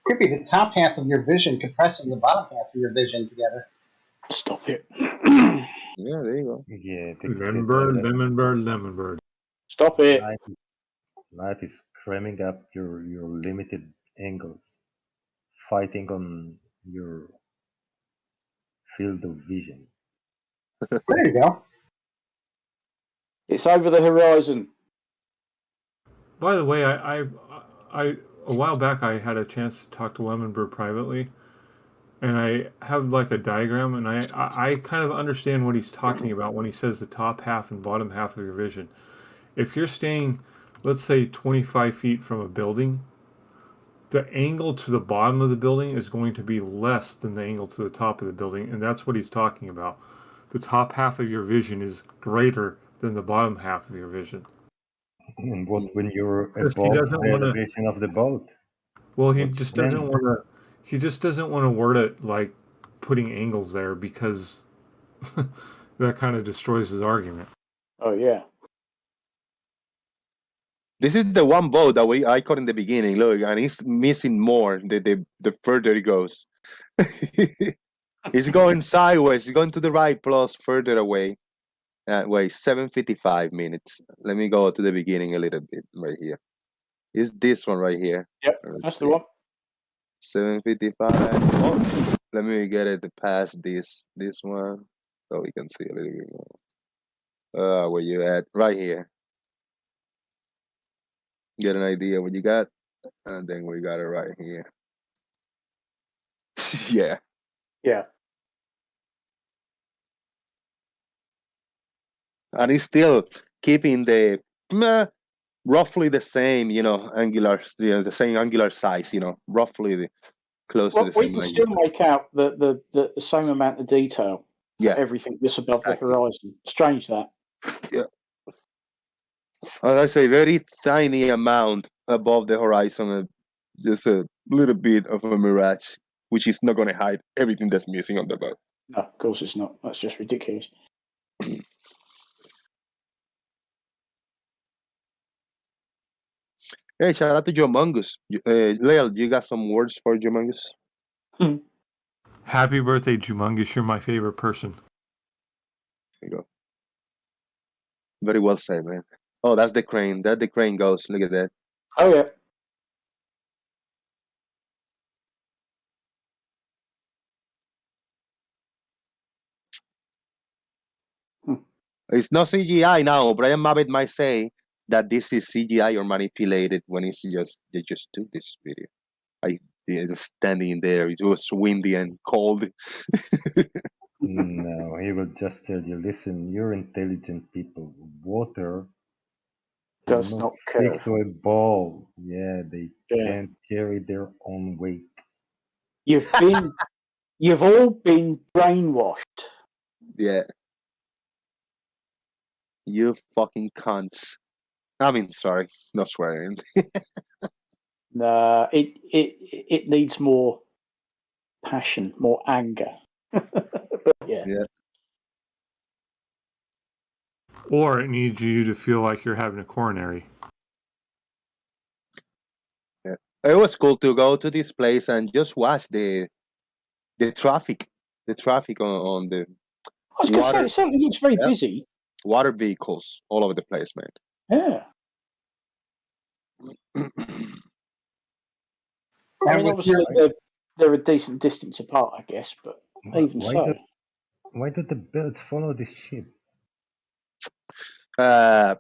Could be the top half of your vision compressing the bottom half of your vision together. Stop it. Yeah, there you go. Yeah, Lemon bird, lemon bird, lemon bird. Stop it. light is cramming up your limited angles, fighting on your field of vision. There you go. It's over the horizon. By the way, I a while back I had a chance to talk to Lemon Bird privately, and I have like a diagram, and I kind of understand what he's talking about when he says the top half and bottom half of your vision. If you're staying, let's say, 25 feet from a building, the angle to the bottom of the building is going to be less than the angle to the top of the building, and that's what he's talking about. The top half of your vision is greater than the bottom half of your vision. And what when you're Because he above doesn't the wanna- elevation of the boat? Well, he What's just then? doesn't want to. He just doesn't want to word it like putting angles there because that kind of destroys his argument. Oh, yeah. This is the one boat that I caught in the beginning. Look, and it's missing more the further it goes. It's going sideways. It's going to the right plus further away. Wait, 7:55 minutes. Let me go to the beginning a little bit right here. Is this one right here? Yep, Let's that's see. the one. 7:55. Oh, let me get it past this one so we can see a little bit more. Where you at? Right here. Get an idea what you got, and then we got it right here. Yeah. Yeah. And it's still keeping the roughly the same, angular, the same angular size, roughly close to Well, the same. we can angular. still make out the same amount of detail Yeah, for everything that's above exactly. the horizon. Strange that. Yeah. As I say, very tiny amount above the horizon, just a little bit of a mirage, which is not going to hide everything that's missing on the boat. No, of course it's not. That's just ridiculous. Hey, shout out to Jumungus. Leil, you got some words for Jumungus? Happy birthday, Jumungus. You're my favorite person. There you go. Very well said, man. Oh, that's the crane. That the crane goes. Look at that. Oh, yeah. It's not CGI now. Brian Mabbott might say that this is CGI or manipulated when it's just they just do this video. They're standing there. It was windy and cold. No, he will just tell you, listen, you're intelligent people. Water Does not stick curve. to a ball. Yeah, they Yeah. can't carry their own weight. You've all been brainwashed. Yeah. You fucking cunts. I mean, sorry, no swearing. Nah, it needs more passion, more anger. But yeah. Yeah. Or it needs you to feel like you're having a coronary. It was cool to go to this place and just watch the traffic. The traffic on the I was going to say, water. it certainly looks very Yeah. busy. Water vehicles all over the place, man. Yeah. I mean, obviously, they're a decent distance apart, I guess, but even so. Why did the birds follow the ship? I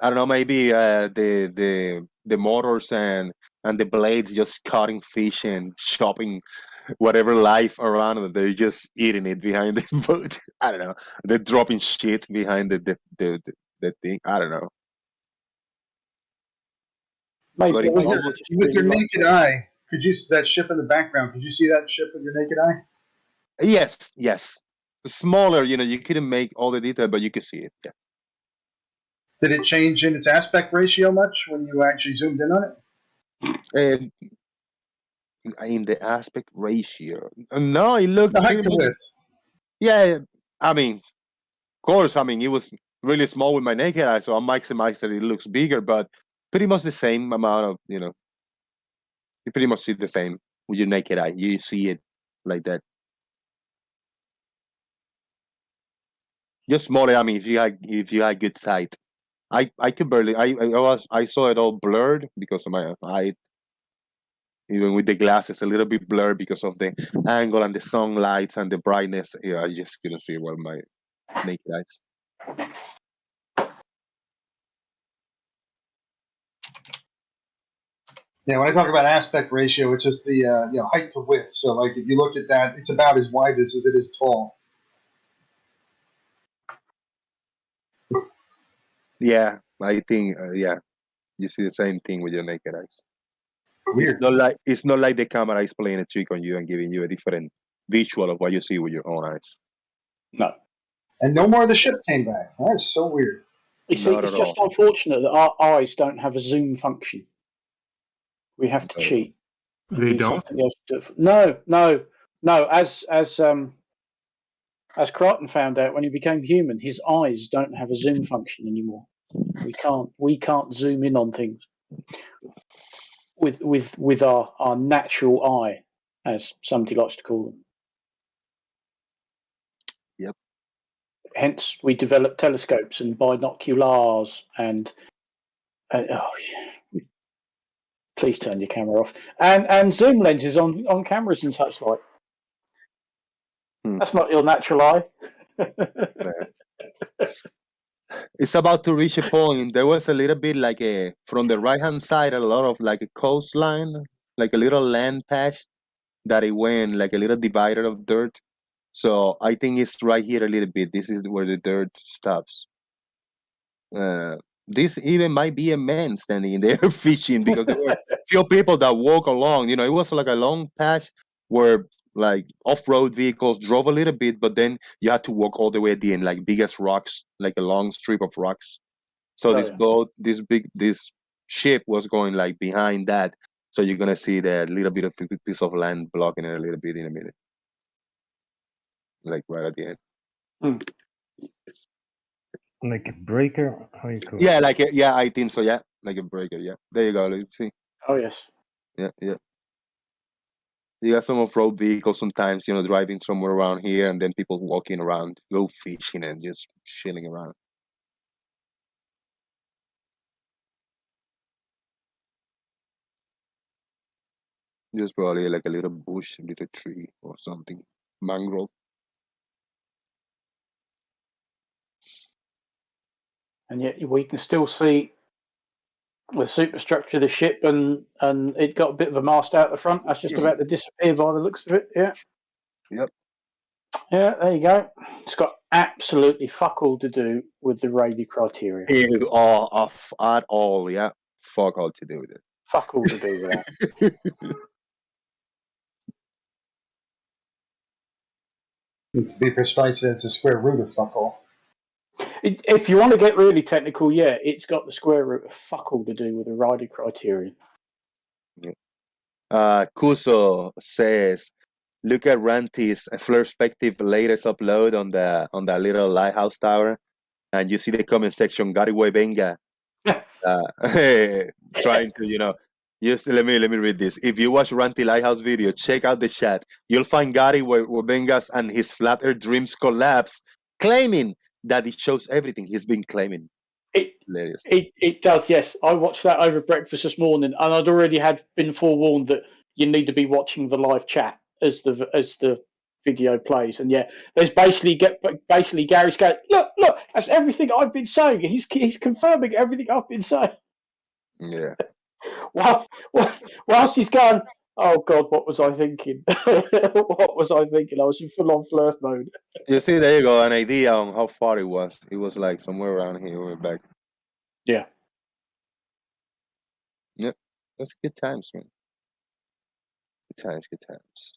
don't know, maybe the motors and the blades just cutting fish and chopping whatever life around them. They're just eating it behind the boat. I don't know. They're dropping shit behind the thing. I don't know. Maybe But it it was almost- just With your really naked eye, could you see that ship in the background? Could you see that ship with your naked eye? Yes. Smaller, you couldn't make all the detail, but you could see it. Yeah. Did it change in its aspect ratio much when you actually zoomed in on it? And in the aspect ratio, no, it looked The height pretty to much. width. Yeah, I mean, of course, it was really small with my naked eye, so I maximized that it looks bigger, but pretty much the same amount of, you pretty much see the same with your naked eye. You see it like that. Just smaller. I mean, if you had good sight. I could barely. I saw it all blurred because of my eye. Even with the glasses, a little bit blurred because of the angle and the sunlights and the brightness. Yeah, I just couldn't see with my naked eyes. Yeah, when I talk about aspect ratio, it's just the height to width. So, like, if you look at that, it's about as wide as it is tall. Yeah, I think yeah, you see the same thing with your naked eyes. Weird. It's not like the camera is playing a trick on you and giving you a different visual of what you see with your own eyes. No. And no more of the ship came back. That is so weird. You see, Not it's at just all. unfortunate that our eyes don't have a zoom function. We have to Okay. cheat. and They do don't? something else No. As Crichton found out when he became human, his eyes don't have a zoom function anymore. We can't zoom in on things with our natural eye, as somebody likes to call them. Yep. Hence, we developed telescopes and binoculars and please turn your camera off and zoom lenses on cameras and such like. That's not your natural eye. It's about to reach a point. There was a little bit like from the right hand side, a lot of like a coastline, like a little land patch that it went like a little divider of dirt. So I think it's right here a little bit. This is where the dirt stops. This even might be a man standing in there fishing because there were few people that walk along. It was like a long patch where like off-road vehicles drove a little bit, but then you had to walk all the way at the end, like biggest rocks, like a long strip of rocks. So this ship was going like behind that. So you're gonna see that little bit of piece of land blocking it a little bit in a minute, like right at the end. Like a breaker? How you call Yeah, it? I think so. Yeah, like a breaker. Yeah, there you go. Let's see. Oh yes. Yeah. You got some off-road vehicles sometimes, driving somewhere around here, and then people walking around, go fishing and just chilling around. There's probably like a little bush, a little tree or something, mangrove. And yet we can still see the superstructure of the ship, and it got a bit of a mast out the front. That's just about to disappear by the looks of it. Yeah. Yep. Yeah, there you go. It's got absolutely fuck all to do with the Rayleigh criteria. At all, yeah. Fuck all to do with it. Fuck all to do with that. To be precise, it's a square root of fuck all. If you want to get really technical, yeah, it's got the square root of fuck all to do with the Rayleigh criterion. Kuso says, look at Ranty's Flirtspective latest upload on the little lighthouse tower, and you see the comment section, Gary Webenga, trying to, just let me read this. If you watch Ranty Lighthouse video, check out the chat. You'll find Gary Webenga's and his Flat Earth Dreams collapse, claiming that it shows everything he's been claiming. It does, yes. I watched that over breakfast this morning, and I'd already been forewarned that you need to be watching the live chat as the video plays. And yeah, there's basically Gary's going, look, that's everything I've been saying. He's confirming everything I've been saying. Yeah. Whilst he's going, oh God, what was I thinking? What was I thinking? I was in full on flirt mode. You see, there you go, an idea on how far it was. It was like somewhere around here. We're back. Yeah. Yep. That's good times, man. Good times.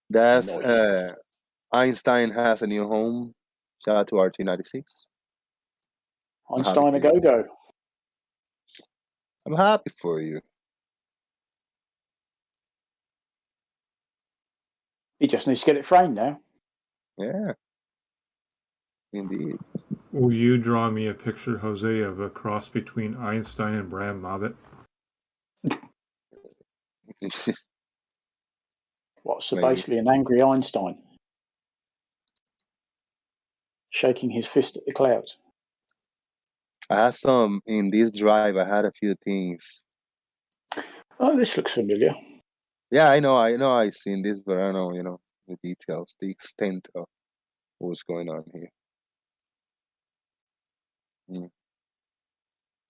That's Einstein has a new home. Shout out to RT96. Einstein a go-go. I'm happy for you. He just needs to get it framed now. Yeah. Indeed. Will you draw me a picture, Jose, of a cross between Einstein and Bram Mabbitt? What? So Maybe. basically, an angry Einstein shaking his fist at the clouds. I had some in this drive. I had a few things. Oh, this looks familiar. Yeah, I know. I've seen this, but I don't know, the details, the extent of what's going on here.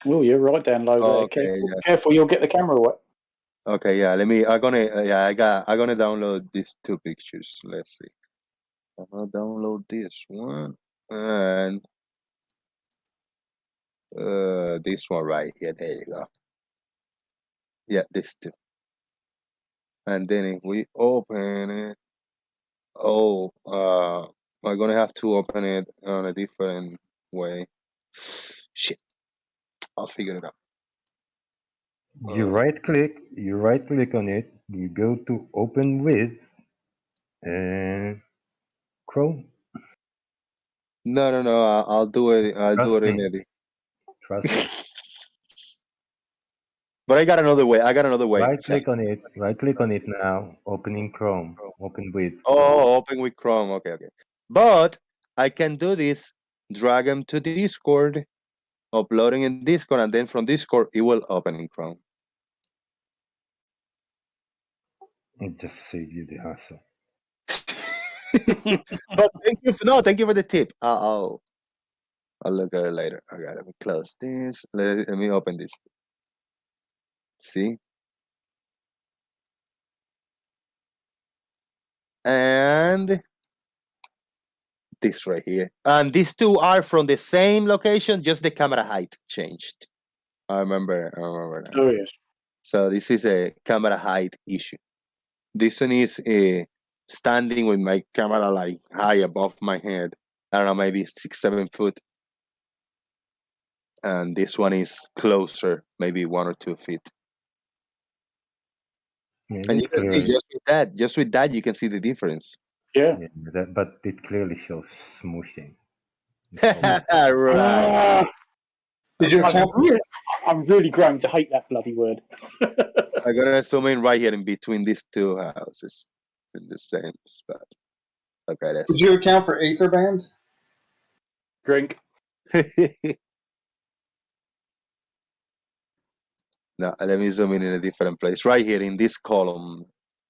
Oh, you're right down low there. Okay, Careful, yeah. careful, you'll get the camera wet. Okay, yeah. I'm gonna download these two pictures. Let's see. I'm gonna download this one and this one right here. There you go. Yeah, this two. And then if we open it, I'm gonna have to open it on a different way. Shit, I'll figure it out. You right click on it, you go to open with and Chrome. No. I'll do it. I'll do it in me. edit. Trust me. But I got another way. Right click on it now, opening Chrome, open with. Oh, open with Chrome. Okay. But I can do this, drag them to Discord, uploading in Discord, and then from Discord, it will open in Chrome. It just saved you the hassle. But thank you for the tip. I'll look at it later. Okay, let me close this. Let me open this. See? And this right here. And these two are from the same location, just the camera height changed. I remember that. Oh, yes. So this is a camera height issue. This one is standing with my camera like high above my head. I don't know, maybe 6-7 foot. And this one is closer, maybe 1 or 2 feet. Yeah, And you that can see clearly, just with that, you can see the difference. Yeah. but it clearly shows smooshing. Right. Did you account for I'm really growing to hate that bloody word. I'm gonna zoom in right here in between these two houses in the same spot. Okay, Did you account for Aetherband? Drink. Now let me zoom in a different place. Right here in this column,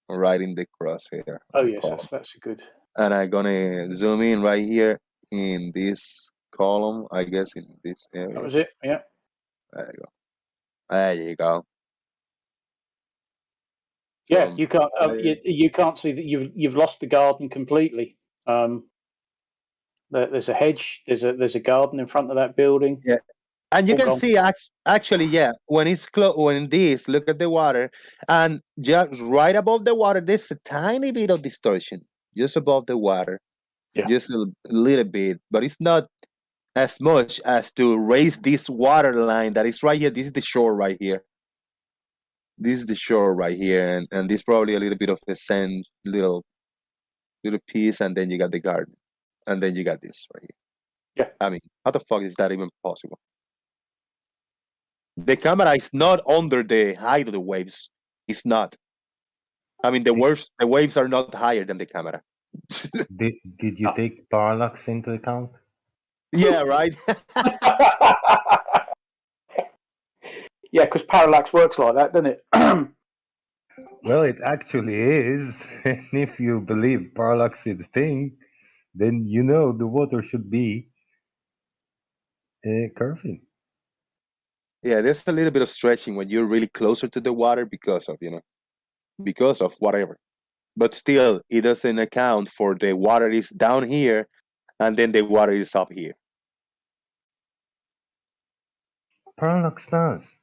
right in the crosshair. Oh, yes, that's a good. And I'm gonna zoom in right here in this column, I guess in this area. That was it. Yeah. There you go. There you go. Yeah, you can't. You can't see that you've lost the garden completely. There's a hedge. There's a garden in front of that building. Yeah, and you All can gone. see actually, yeah, when it's when this, look at the water, and just right above the water, there's a tiny bit of distortion just above the water, Yeah. just a little bit, but it's not as much as to raise this water line that is right here. This is the shore right here. This is the shore right here, and this probably a little bit of a sand, little piece, and then you got the garden, and then you got this right here. Yeah. I mean, how the fuck is that even possible? The camera is not under the height of the waves. It's not. I mean, the waves are not higher than the camera. Did you take parallax into account? Yeah, right. Yeah, because parallax works like that, doesn't it? Well, it actually is. And if you believe parallax is a thing, then you know the water should be curving. Yeah, there's a little bit of stretching when you're really closer to the water because of whatever. But still, it doesn't account for the water is down here, and then the water is up here. Parallax does.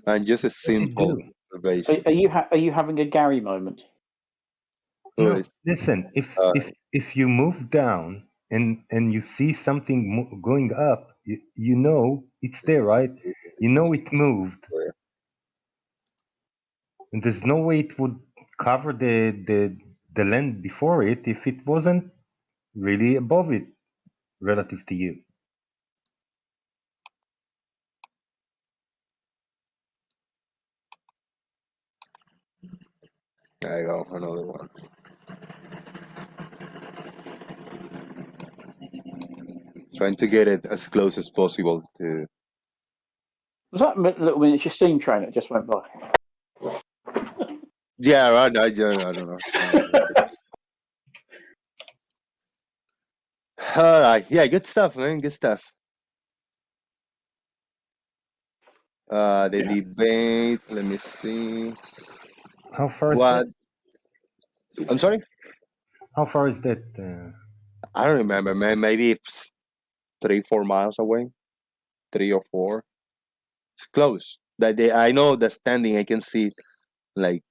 And just a simple observation. Are you having a Gary moment? No, listen. If you move down and you see something going up, you know it's there, right? You know it moved, and there's no way it would cover the land before it if it wasn't really above it relative to you. There you go, another one. Trying to get it as close as possible to. Was that little miniature steam train that just went by? Yeah, I don't know. All right, yeah, good stuff, man. Good stuff. The debate. Let me see. How far is What? that? I'm sorry. How far is that? I don't remember, man. Maybe it's 3-4 miles away. 3 or 4. It's close. I know the standing. I can see, like,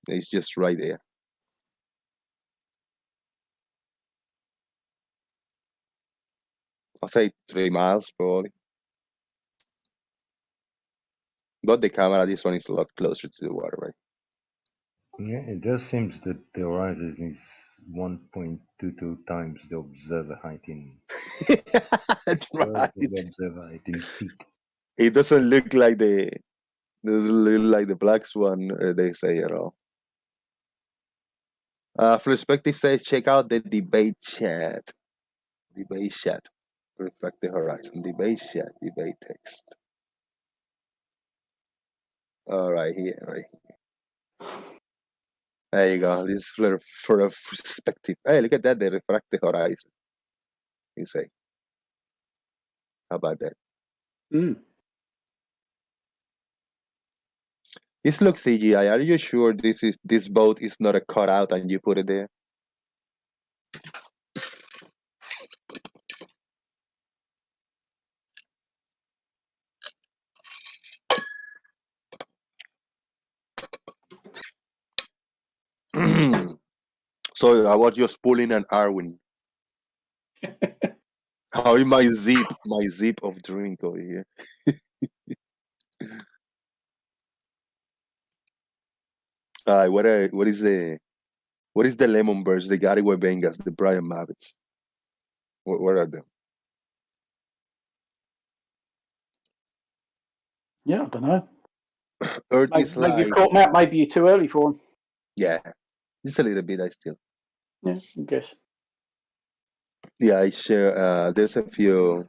it's just right there. I'll say 3 miles probably. But the camera, this one is a lot closer to the water, right? Yeah, it just seems that the horizon is 1.22 times the observer height in. That's right. The observer height in feet. It doesn't look like the black swan they say at all. Perspective says check out the debate chat. Debate chat. Reflect the horizon. Debate chat. Debate text. All right, here, right here. There you go. This is for a perspective. Hey, look at that. They refract the horizon. You say. How about that? This looks CGI. Are you sure this boat is not a cutout and you put it there? So I was just pulling an Arwin. How in my zip of drink over here. What is the Lemon Birds, the Gary Bengas, the Brian Mabbits? What are them? Yeah, I don't know. Earth is Maybe like. you caught Matt. Maybe you're too early for him. Yeah, just a little bit. I still. Yeah, I guess. Yeah, I share. There's a few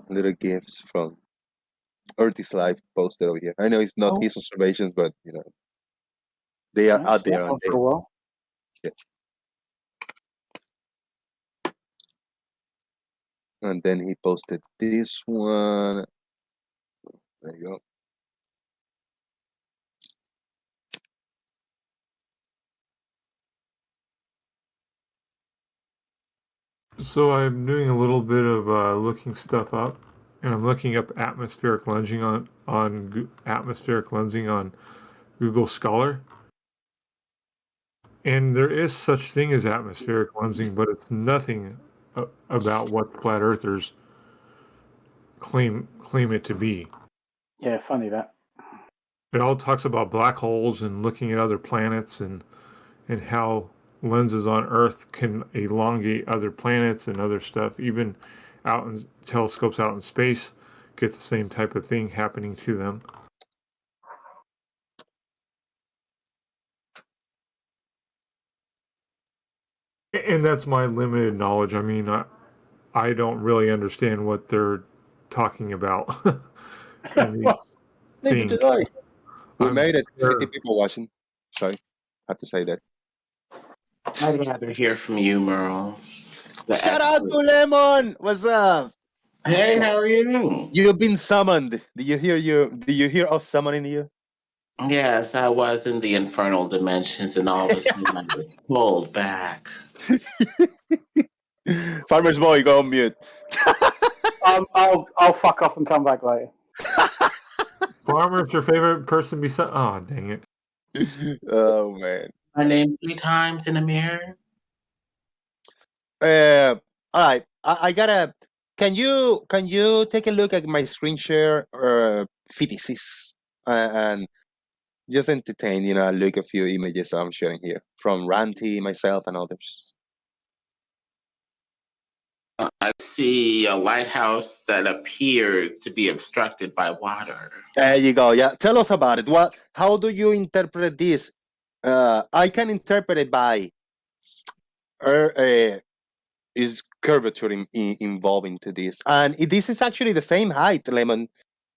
little gifts from Earth is Life posted over here. I know it's not his observations, but you know, they are out there. For a while. Yeah. And then he posted this one. There you go. So I'm doing a little bit of looking stuff up, and I'm looking up atmospheric lensing on atmospheric lensing on Google Scholar. And there is such thing as atmospheric lensing, but it's nothing about what flat earthers claim it to be. Yeah, funny that. It all talks about black holes and looking at other planets and how lenses on Earth can elongate other planets and other stuff. Even out in telescopes out in space get the same type of thing happening to them. And that's my limited knowledge. I mean, I don't really understand what they're talking about. Neither did I. We made it. 50 people watching. Sorry, I have to say that. I'd rather hear from you, Merle. Shout out to Lemon. What's up? Hey, how are you? You've been summoned. Do you hear us summoning you? Yes, I was in the infernal dimensions, and all of a sudden I was pulled back. Farmer's boy, go on mute. I'll fuck off and come back later. Farmer's your favorite person beside? Oh, dang it! Oh man. My name 3 times in a mirror. All right. I gotta. Can you take a look at my screen share fetishes and just entertain? You know, look a few images I'm sharing here from Ranty, myself, and others. I see a lighthouse that appears to be obstructed by water. There you go. Yeah, tell us about it. How do you interpret this? I can interpret it by is curvature involved into this, and this is actually the same height, Lemon,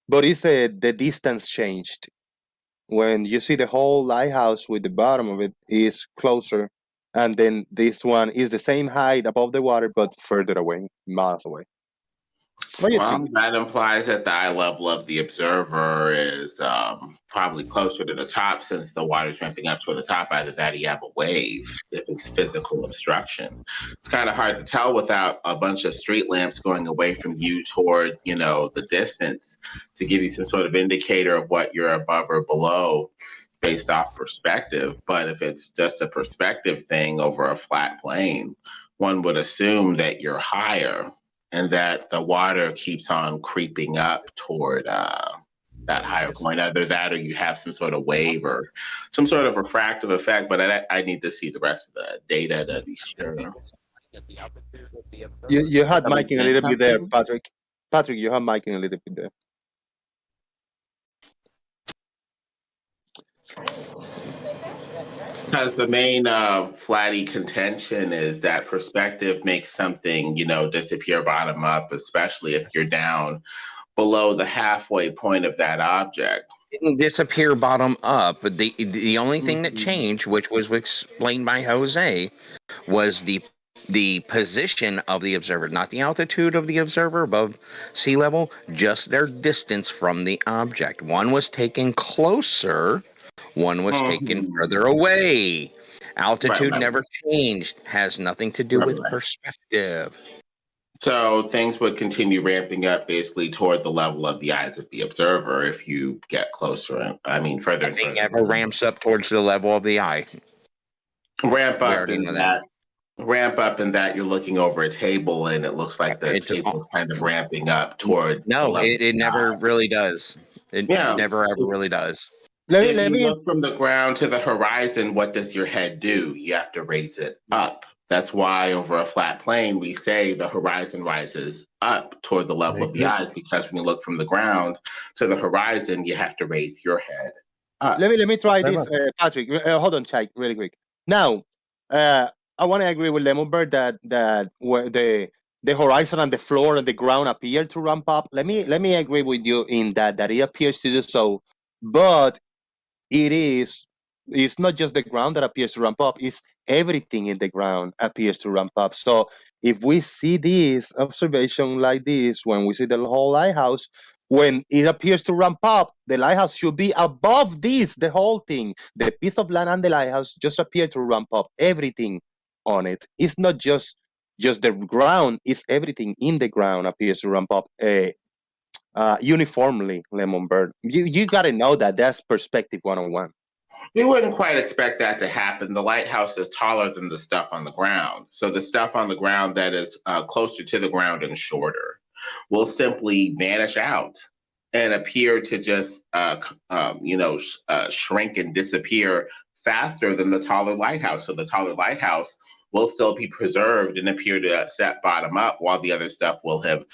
but it's the distance changed. When you see the whole lighthouse with the bottom of it is closer, and then this one is the same height above the water but further away, miles away. What do you think? That implies that the eye level of the observer is probably closer to the top, since the water's ramping up toward the top. Either that or you have a wave, if it's physical obstruction. It's kind of hard to tell without a bunch of street lamps going away from you toward, the distance, to give you some sort of indicator of what you're above or below based off perspective. But if it's just a perspective thing over a flat plane, one would assume that you're higher, and that the water keeps on creeping up toward that higher point. Either that or you have some sort of wave or some sort of refractive effect, but I need to see the rest of the data to be sure. You had miking a little bit there, Patrick. Patrick, you have miking a little bit there. Because the main flatty contention is that perspective makes something, disappear bottom up, especially if you're down below the halfway point of that object. Didn't disappear bottom up. The only thing that changed, which was explained by Jose, was the position of the observer, not the altitude of the observer above sea level, just their distance from the object. One was taken closer. One was taken further away. Altitude never changed. Has nothing to do with perspective. So things would continue ramping up basically toward the level of the eyes of the observer if you get closer. I mean, further and further. Nothing ever ramps up towards the level of the eye. Ramp up in that you're looking over a table and it looks like the table's kind of ramping up toward. No, it never really does. It never ever really does. Let me look from the ground to the horizon. What does your head do? You have to raise it up. That's why over a flat plane, we say the horizon rises up toward the level of the eyes, because when you look from the ground to the horizon, you have to raise your head up. Let me try this, Patrick. Hold on, Chai, really quick. Now, I want to agree with Lemonbird that where the horizon and the floor and the ground appear to ramp up. Let me agree with you in that it appears to do so, but it's not just the ground that appears to ramp up, it's everything in the ground appears to ramp up. So if we see this observation like this, when we see the whole lighthouse, when it appears to ramp up, the lighthouse should be above this, the whole thing. The piece of land and the lighthouse just appear to ramp up, everything on it. It's not just the ground, it's everything in the ground appears to ramp up uniformly, Lemonbird. You got to know that's perspective 101. You wouldn't quite expect that to happen. The lighthouse is taller than the stuff on the ground. So the stuff on the ground that is closer to the ground and shorter will simply vanish out and appear to just, shrink and disappear faster than the taller lighthouse. So the taller lighthouse will still be preserved and appear to set bottom up, while the other stuff will have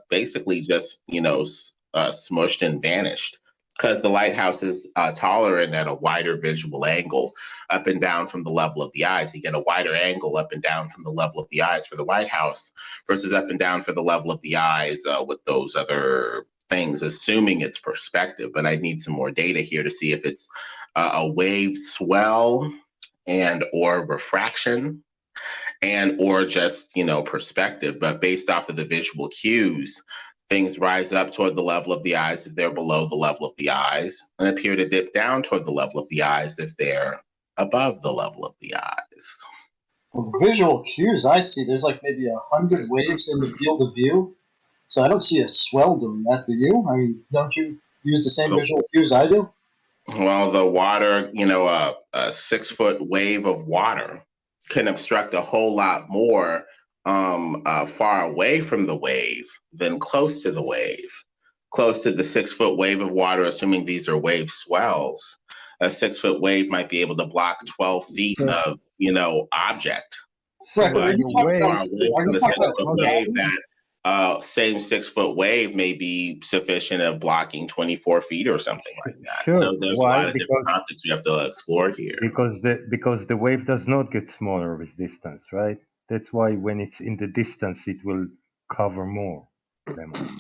basically just, smushed and vanished. Because the lighthouse is taller and at a wider visual angle up and down from the level of the eyes. You get a wider angle up and down from the level of the eyes for the lighthouse versus up and down for the level of the eyes with those other things, assuming it's perspective. But I need some more data here to see if it's a wave swell and or refraction and or just, perspective. But based off of the visual cues, things rise up toward the level of the eyes if they're below the level of the eyes, and appear to dip down toward the level of the eyes if they're above the level of the eyes. Well, visual cues I see, there's like maybe 100 waves in the field of view. So I don't see a swell doing that, do you? I mean, don't you use the same visual cues I do? Well, the water, a 6-foot wave of water can obstruct a whole lot more far away from the wave than close to the wave. Close to the 6-foot wave of water, assuming these are wave swells, a 6-foot wave might be able to block 12 feet of, object. Right, but far away from the 6-foot wave that same 6 foot wave may be sufficient of blocking 24 feet or something like that. Sure. So there's Why? a lot of different optics we have to explore here. Because the wave does not get smaller with distance, right? That's why when it's in the distance, it will cover more.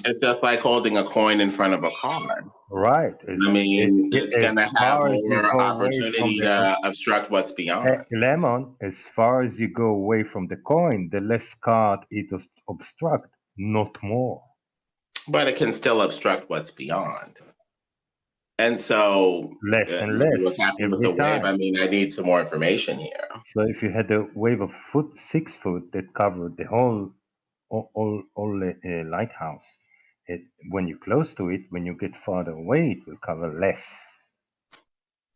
It's just like holding a coin in front of a car. Right. It's going to have more opportunity to obstruct what's beyond. Lemon, as far as you go away from the coin, the less card it obstruct, not more. But it can still obstruct what's beyond. And so, less and less. What's happening with the wave? I mean, I need some more information here. So if you had a wave of 6 foot that covered the whole lighthouse, when you're close to it, when you get farther away, it will cover less.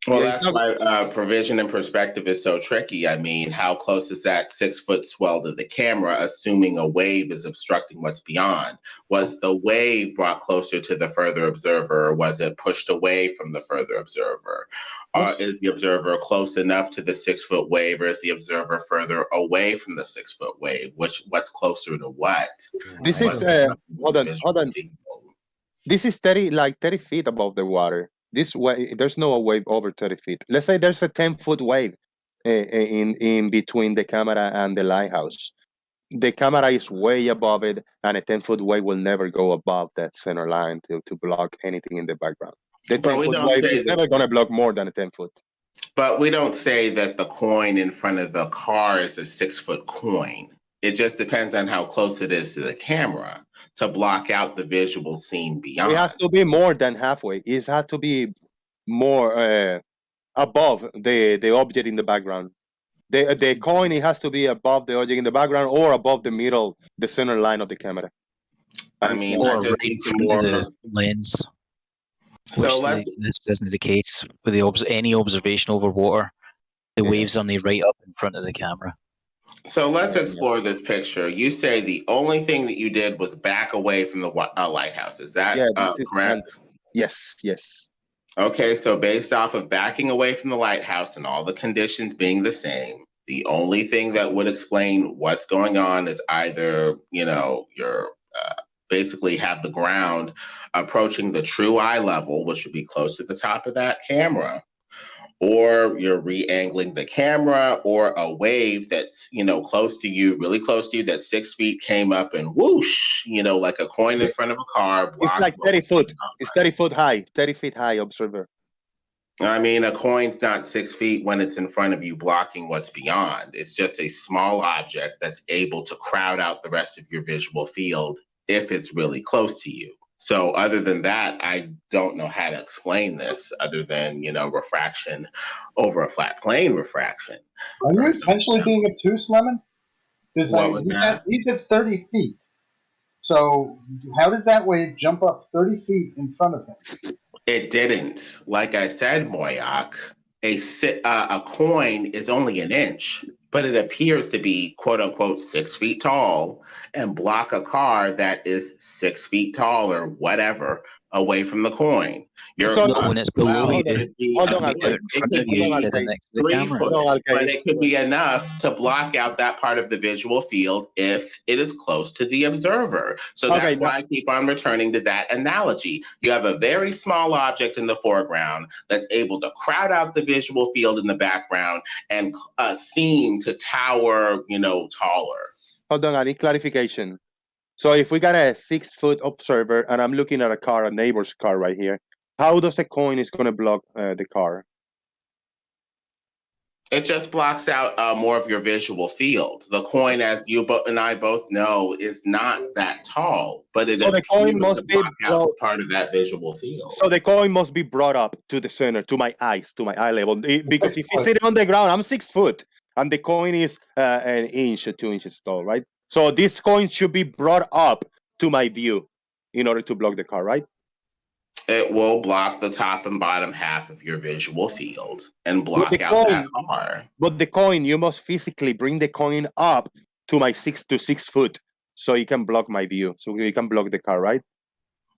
Well, that's why provision and perspective is so tricky. I mean, how close is that 6 foot swell to the camera, assuming a wave is obstructing what's beyond? Was the wave brought closer to the further observer, or was it pushed away from the further observer? Is the observer close enough to the 6 foot wave, or is the observer further away from the 6 foot wave? What's closer to what? This is hold on. This is 30 feet above the water. This way, there's no wave over 30 feet. Let's say there's a 10-foot wave in between the camera and the lighthouse. The camera is way above it, and a 10-foot wave will never go above that center line to block anything in the background. The 10-foot wave is never going to block more than a 10-foot. But we don't say that the coin in front of the car is a 6 foot coin. It just depends on how close it is to the camera to block out the visual scene beyond. It has to be more than halfway. It has to be more above the object in the background. The coin, it has to be above the object in the background or above the middle, the center line of the camera. I mean, or right through the lens. So this isn't the case with any observation over water. The wave's only right up in front of the camera. So let's explore this picture. You say the only thing that you did was back away from the lighthouse. Is that correct? Yes. Okay, so based off of backing away from the lighthouse and all the conditions being the same, the only thing that would explain what's going on is either, you're basically have the ground approaching the true eye level, which would be close to the top of that camera, or you're re-angling the camera, or a wave that's, close to you, really close to you, that 6 feet came up and whoosh, like a coin in front of a car. It's like 30 foot. It's 30 foot high, 30 feet high, observer. I mean, a coin's not 6 feet when it's in front of you blocking what's beyond. It's just a small object that's able to crowd out the rest of your visual field if it's really close to you. So other than that, I don't know how to explain this other than, refraction over a flat plane refraction. Are you essentially being obtuse, Lemon? He's at 30 feet. So how did that wave jump up 30 feet in front of him? It didn't. Like I said, Moyak, a coin is only an inch, but it appears to be, quote unquote, 6 feet tall and block a car that is 6 feet tall or whatever away from the coin. When it's below you, but it could be enough to block out that part of the visual field if it is close to the observer. So that's why I keep on returning to that analogy. You have a very small object in the foreground that's able to crowd out the visual field in the background and seem to tower, taller. Hold on, I need clarification. So if we got a 6 foot observer and I'm looking at a neighbor's car right here, how does the coin is going to block the car? It just blocks out more of your visual field. The coin, as you and I both know, is not that tall, but it the coin must be part of that visual field. So the coin must be brought up to the center, to my eyes, to my eye level. Because if you sit on the ground, I'm 6 foot, and the coin is an inch or 2 inches tall, right? So this coin should be brought up to my view in order to block the car, right? It will block the top and bottom half of your visual field and block out that car. But the coin, you must physically bring the coin up to my 6 foot so you can block my view. So you can block the car, right?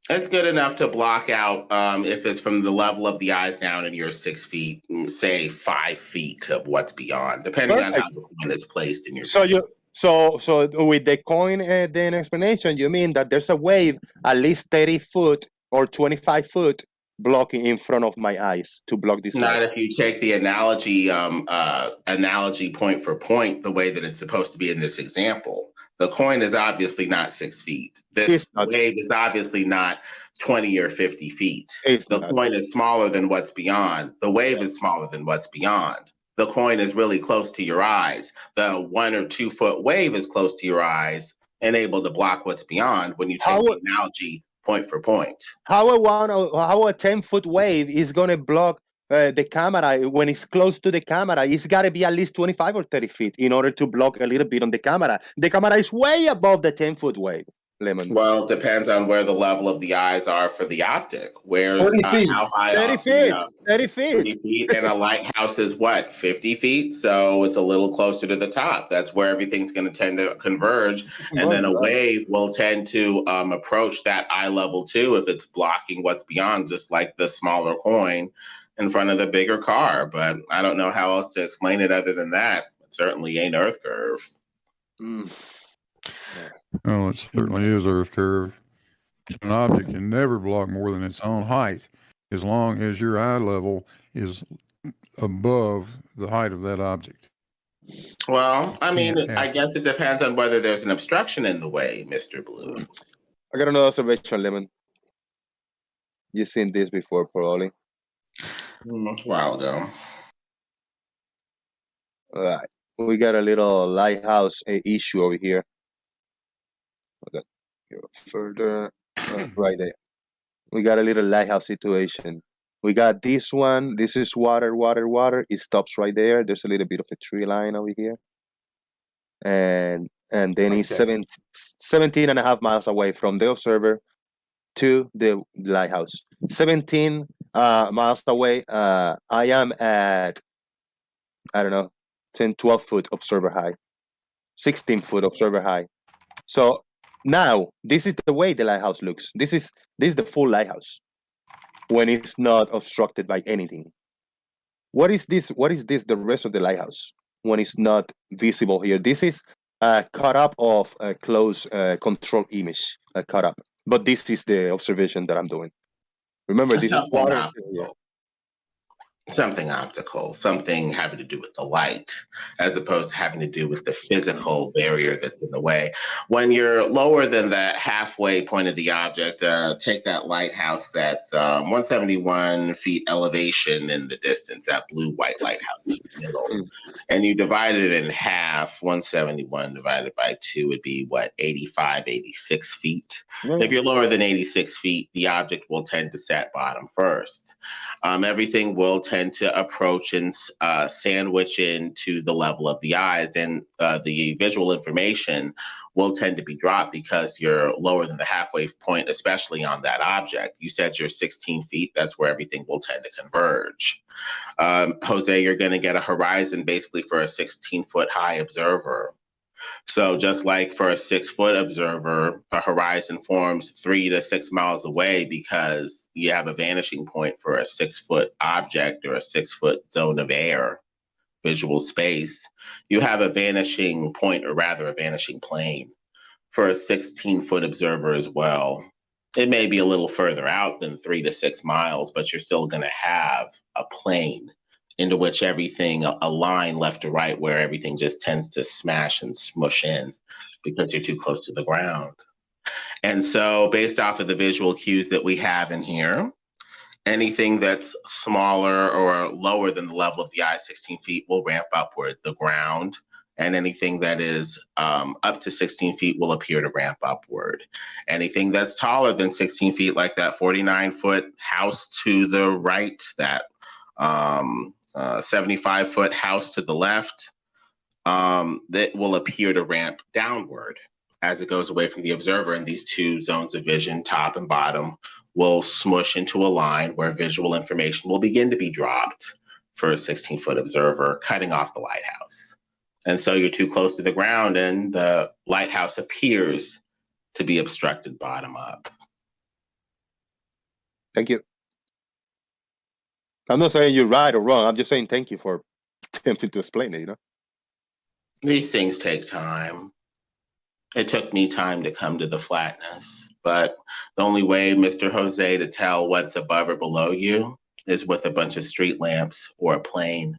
It's good enough to block out if it's from the level of the eyes down and you're 6 feet, say 5 feet of what's beyond, depending on how the coin is placed in your So with the coin then explanation, you mean that there's a wave at least 30 foot or 25 foot blocking in front of my eyes to block this Not light. if you take the analogy point for point, the way that it's supposed to be in this example. The coin is obviously not 6 feet. This wave is obviously not 20 or 50 feet. The coin is smaller than what's beyond. The wave is smaller than what's beyond. The coin is really close to your eyes. The 1 or 2 foot wave is close to your eyes and able to block what's beyond when you take the analogy point for point. How a 10-foot wave is going to block the camera when it's close to the camera? It's got to be at least 25 or 30 feet in order to block a little bit on the camera. The camera is way above the 10-foot wave. Lemon. Well, it depends on where the level of the eyes are for the optic. Where 30 feet. How high 30 off, feet. 30 feet. 30 feet, and a lighthouse is what, 50 feet? So it's a little closer to the top. That's where everything's going to tend to converge, and then a wave will tend to approach that eye level too if it's blocking what's beyond, just like the smaller coin in front of the bigger car. But I don't know how else to explain it other than that. It certainly ain't Earth curve. Well, it certainly is Earth curve. An object can never block more than its own height as long as your eye level is above the height of that object. Well, I mean, I guess it depends on whether there's an obstruction in the way, Mr. Blue. I got another observation, Lemon. You've seen this before, probably. A while ago. All right. We got a little lighthouse issue over here. Okay. Go further. Right there. We got a little lighthouse situation. We got this one. This is water. It stops right there. There's a little bit of a tree line over here. And then it's 17 and a half miles away from the observer to the lighthouse. 17 miles away. I am at, I don't know, 10, 12 foot observer high. 16 foot observer high. So now this is the way the lighthouse looks. This is the full lighthouse when it's not obstructed by anything. What is this? What is this? The rest of the lighthouse when it's not visible here. This is a cut up of a close control image, a cut up. But this is the observation that I'm doing. Remember, this is water. Something optical, something having to do with the light, as opposed to having to do with the physical barrier that's in the way. When you're lower than the halfway point of the object, take that lighthouse that's 171 feet elevation in the distance, that blue-white lighthouse in the middle, and you divide it in half. 171 divided by 2 would be, what, 85, 86 feet? If you're lower than 86 feet, the object will tend to set bottom first. Everything will tend to approach and sandwich into the level of the eyes, and the visual information will tend to be dropped because you're lower than the halfway point, especially on that object. You said you're 16 feet. That's where everything will tend to converge. Jose, you're going to get a horizon basically for a 16-foot high observer. So just like for a 6-foot observer, a horizon forms 3 to 6 miles away because you have a vanishing point for a 6-foot object or a 6-foot zone of air, visual space. You have a vanishing point, or rather a vanishing plane, for a 16-foot observer as well. It may be a little further out than 3 to 6 miles, but you're still going to have a plane into which everything, a line left to right where everything just tends to smash and smush in because you're too close to the ground. And so based off of the visual cues that we have in here, anything that's smaller or lower than the level of the eye, 16 feet, will ramp upward. The ground and anything that is up to 16 feet will appear to ramp upward. Anything that's taller than 16 feet, like that 49-foot house to the right, that 75-foot house to the left, that will appear to ramp downward as it goes away from the observer. And these two zones of vision, top and bottom, will smush into a line where visual information will begin to be dropped for a 16-foot observer, cutting off the lighthouse. And so you're too close to the ground and the lighthouse appears to be obstructed bottom up. Thank you. I'm not saying you're right or wrong. I'm just saying thank you for attempting to explain it, you know? These things take time. It took me time to come to the flatness, but the only way, Mr. Jose, to tell what's above or below you is with a bunch of street lamps or a plane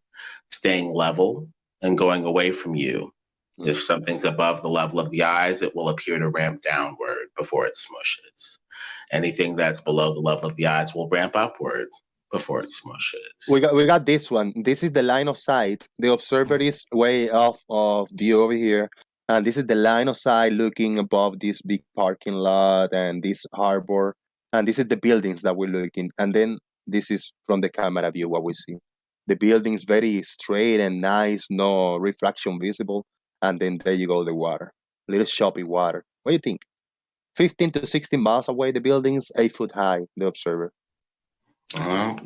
staying level and going away from you. If something's above the level of the eyes, it will appear to ramp downward before it smushes. Anything that's below the level of the eyes will ramp upward before it smushes. We got this one. This is the line of sight. The observer is way off of view over here. And this is the line of sight looking above this big parking lot and this harbor. And this is the buildings that we're looking. And then this is from the camera view what we see. The building is very straight and nice, no reflection visible. And then there you go, the water. Little choppy water. What do you think? 15 to 16 miles away, the building's 8 foot high, the observer.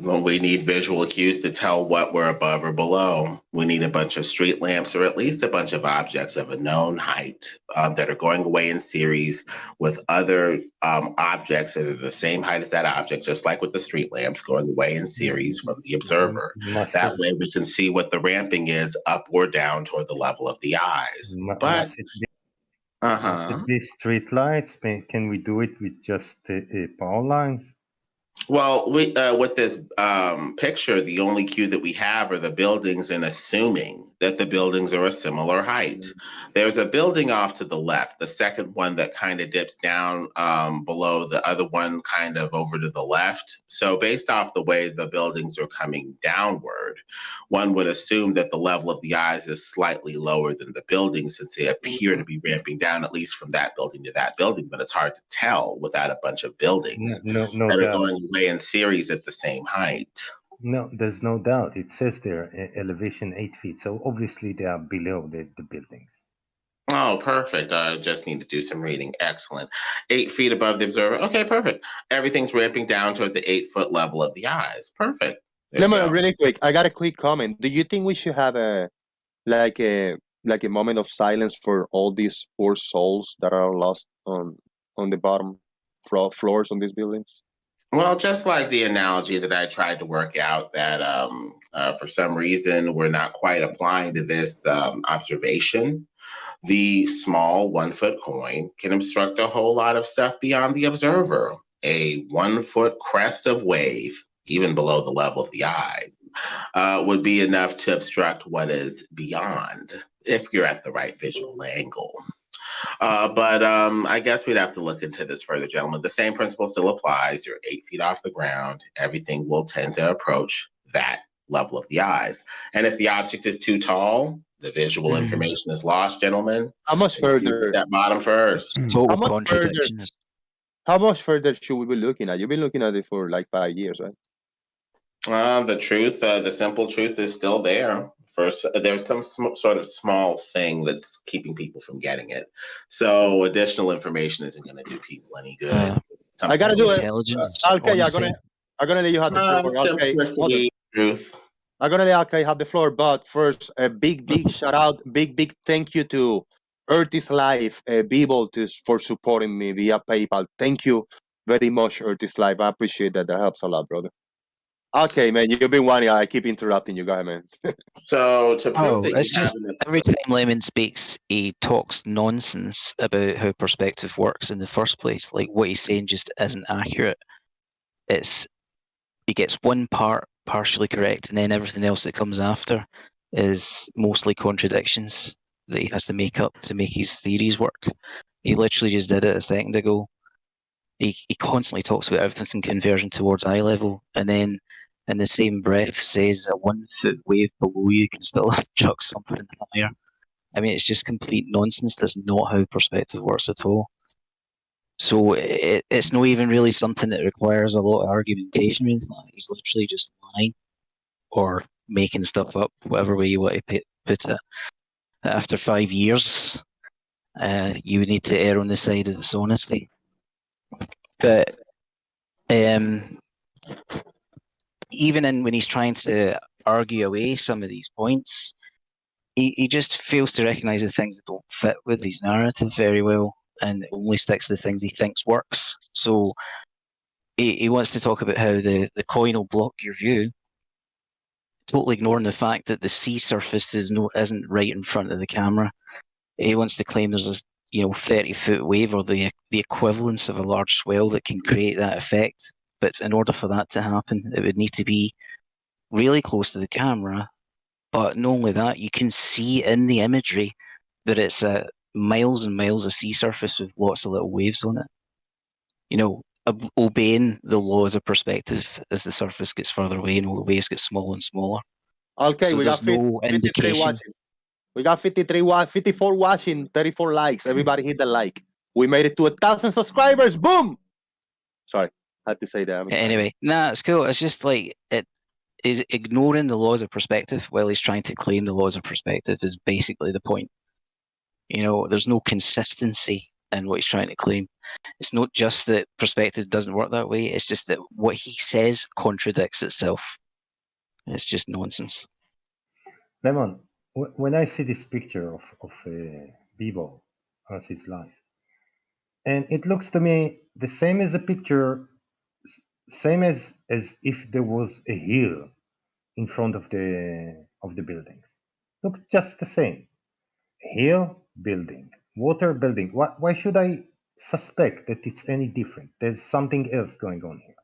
Well, we need visual cues to tell what we're above or below. We need a bunch of street lamps or at least a bunch of objects of a known height that are going away in series with other objects that are the same height as that object, just like with the street lamps going away in series from the observer. That way we can see what the ramping is up or down toward the level of the eyes. But these street lights, can we do it with just power lines? Well, we with this picture, the only cue that we have are the buildings and assuming that the buildings are a similar height. There's a building off to the left, the second one that kind of dips down below the other one kind of over to the left. So based off the way the buildings are coming downward, one would assume that the level of the eyes is slightly lower than the buildings since they appear to be ramping down at least from that building to that building, but it's hard to tell without a bunch of buildings that are going away in series at the same height. No, there's no doubt. It says there elevation 8 feet. So obviously they are below the buildings. Oh, perfect. I just need to do some reading. Excellent. 8 feet above the observer. Okay, perfect. Everything's ramping down toward the 8 foot level of the eyes. Perfect. Really quick. I got a quick comment. Do you think we should have a moment of silence for all these poor souls that are lost on the bottom floors on these buildings? Well, just like the analogy that I tried to work out that for some reason we're not quite applying to this observation, the small 1 foot coin can obstruct a whole lot of stuff beyond the observer. A 1 foot crest of wave, even below the level of the eye, would be enough to obstruct what is beyond if you're at the right visual angle. But I guess we'd have to look into this further, gentlemen. The same principle still applies. You're 8 feet off the ground. Everything will tend to approach that level of the eyes. And if the object is too tall, the visual information is lost, gentlemen. How much further? That bottom first. Total contradictions. How much further should we be looking at? You've been looking at it for like 5 years, right? The truth, the simple truth is still there. First, there's some sort of small thing that's keeping people from getting it. So additional information isn't going to do people any good. I got to do it. Okay, I'm gonna let you have the floor. Simplicity, truth. I'm gonna let Alkay have the floor, but first, a big shout out, big thank you to Earthis Life, Beeble, for supporting me via PayPal. Thank you very much, Earthis Life. I appreciate that. That helps a lot, brother. Okay, man, you've been one. I keep interrupting you. Go ahead, man. So to prove that it's just every time Lemon speaks, he talks nonsense about how perspective works in the first place. Like what he's saying just isn't accurate. He gets one part partially correct, and then everything else that comes after is mostly contradictions that he has to make up to make his theories work. He literally just did it a second ago. He constantly talks about everything converging towards eye level, and then in the same breath says a 1 foot wave below you can still chuck something higher. I mean, it's just complete nonsense. That's not how perspective works at all. So it's not even really something that requires a lot of argumentation. He's literally just lying or making stuff up, whatever way you want to put it. After 5 years, you would need to err on the side of dishonesty. But even when he's trying to argue away some of these points, he just fails to recognize the things that don't fit with his narrative very well, and only sticks to the things he thinks works. So he wants to talk about how the coin will block your view, totally ignoring the fact that the sea surface isn't right in front of the camera. He wants to claim there's a 30-foot wave or the equivalence of a large swell that can create that effect. But in order for that to happen, it would need to be really close to the camera. But not only that, you can see in the imagery that it's miles and miles of sea surface with lots of little waves on it. Obeying the laws of perspective as the surface gets further away and all the waves get smaller and smaller. Okay, so we got 53 watching. We got 54 watching, 34 likes. Everybody hit the like. We made it to 1,000 subscribers. Boom! Sorry, I had to say that. Anyway, it's cool. It's just like it is ignoring the laws of perspective while he's trying to claim the laws of perspective is basically the point. There's no consistency in what he's trying to claim. It's not just that perspective doesn't work that way. It's just that what he says contradicts itself. It's just nonsense. Lemon, when I see this picture of Bebo as his life, and it looks to me the same as a picture, same as if there was a hill in front of the buildings. Looks just the same. Hill, building, water, building. Why should I suspect that it's any different? There's something else going on here.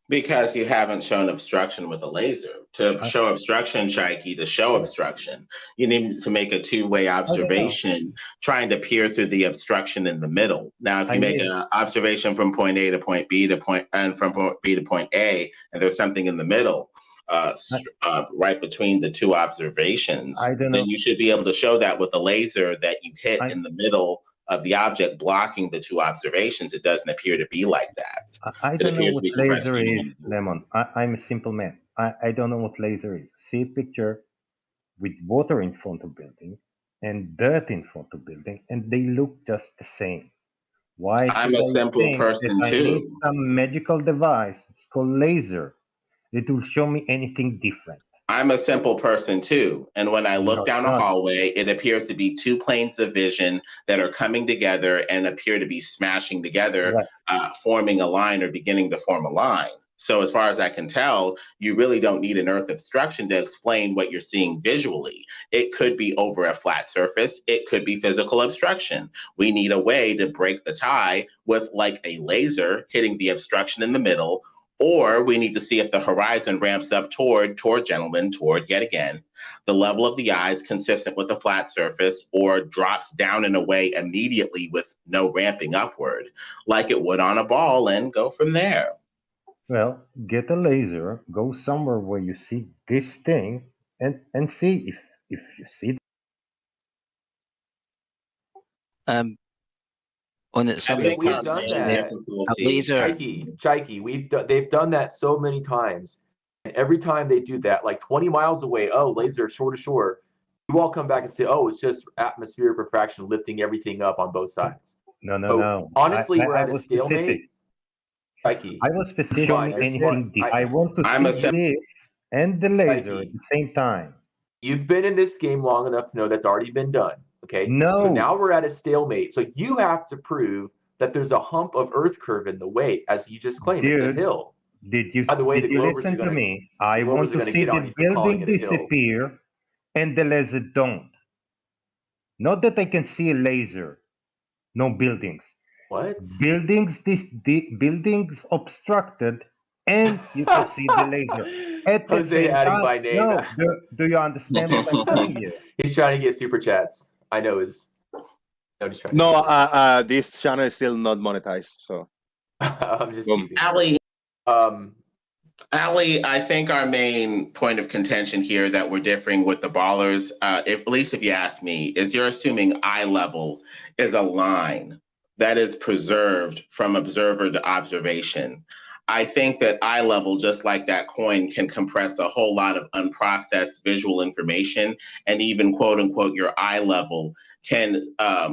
Because you haven't shown obstruction with a laser. To show obstruction, Shaiki, to show obstruction, you need to make a two-way observation trying to peer through the obstruction in the middle. Now, if you make an observation from point A to point B and from point B to point A, and there's something in the middle, right between the two observations, then you should be able to show that with a laser that you hit in the middle of the object blocking the two observations. It doesn't appear to be like that. I don't know what laser is, Lemon. I'm a simple man. I don't know what laser is. See a picture with water in front of building and dirt in front of building, and they look just the same. Why? I'm a simple person too. I need some magical device. It's called laser. It will show me anything different. I'm a simple person too. And when I look down a hallway, it appears to be two planes of vision that are coming together and appear to be smashing together, forming a line or beginning to form a line. So as far as I can tell, you really don't need an earth obstruction to explain what you're seeing visually. It could be over a flat surface. It could be physical obstruction. We need a way to break the tie with like a laser hitting the obstruction in the middle, or we need to see if the horizon ramps up toward yet again, the level of the eye is consistent with a flat surface or drops down in a way immediately with no ramping upward, like it would on a ball, and go from there. Well, get a laser, go somewhere where you see this thing, and see if you see. On it, we've done that. A laser. Chaiki, they've done that so many times, and every time they do that, like 20 miles away, laser shore to shore, you all come back and say, it's just atmospheric refraction lifting everything up on both sides. No. Honestly, we're at a stalemate. Chaiki, I was specific. I want to see this and the laser at the same time. You've been in this game long enough to know that's already been done. Okay. No. So now we're at a stalemate. So you have to prove that there's a hump of Earth curve in the way, as you just claimed. It's a hill. Did you listen to me? I want to see the building disappear and the laser don't. Not that I can see a laser. No buildings. What? Buildings buildings obstructed, and you can see the laser. At the Jose same adding time, my name. No, do you understand what I'm telling you? He's trying to get super chats. I know his. This channel is still not monetized, so I'm just teasing. Ali, I think our main point of contention here that we're differing with the ballers, at least if you ask me, is you're assuming eye level is a line that is preserved from observer to observation. I think that eye level, just like that coin, can compress a whole lot of unprocessed visual information, and even quote unquote your eye level can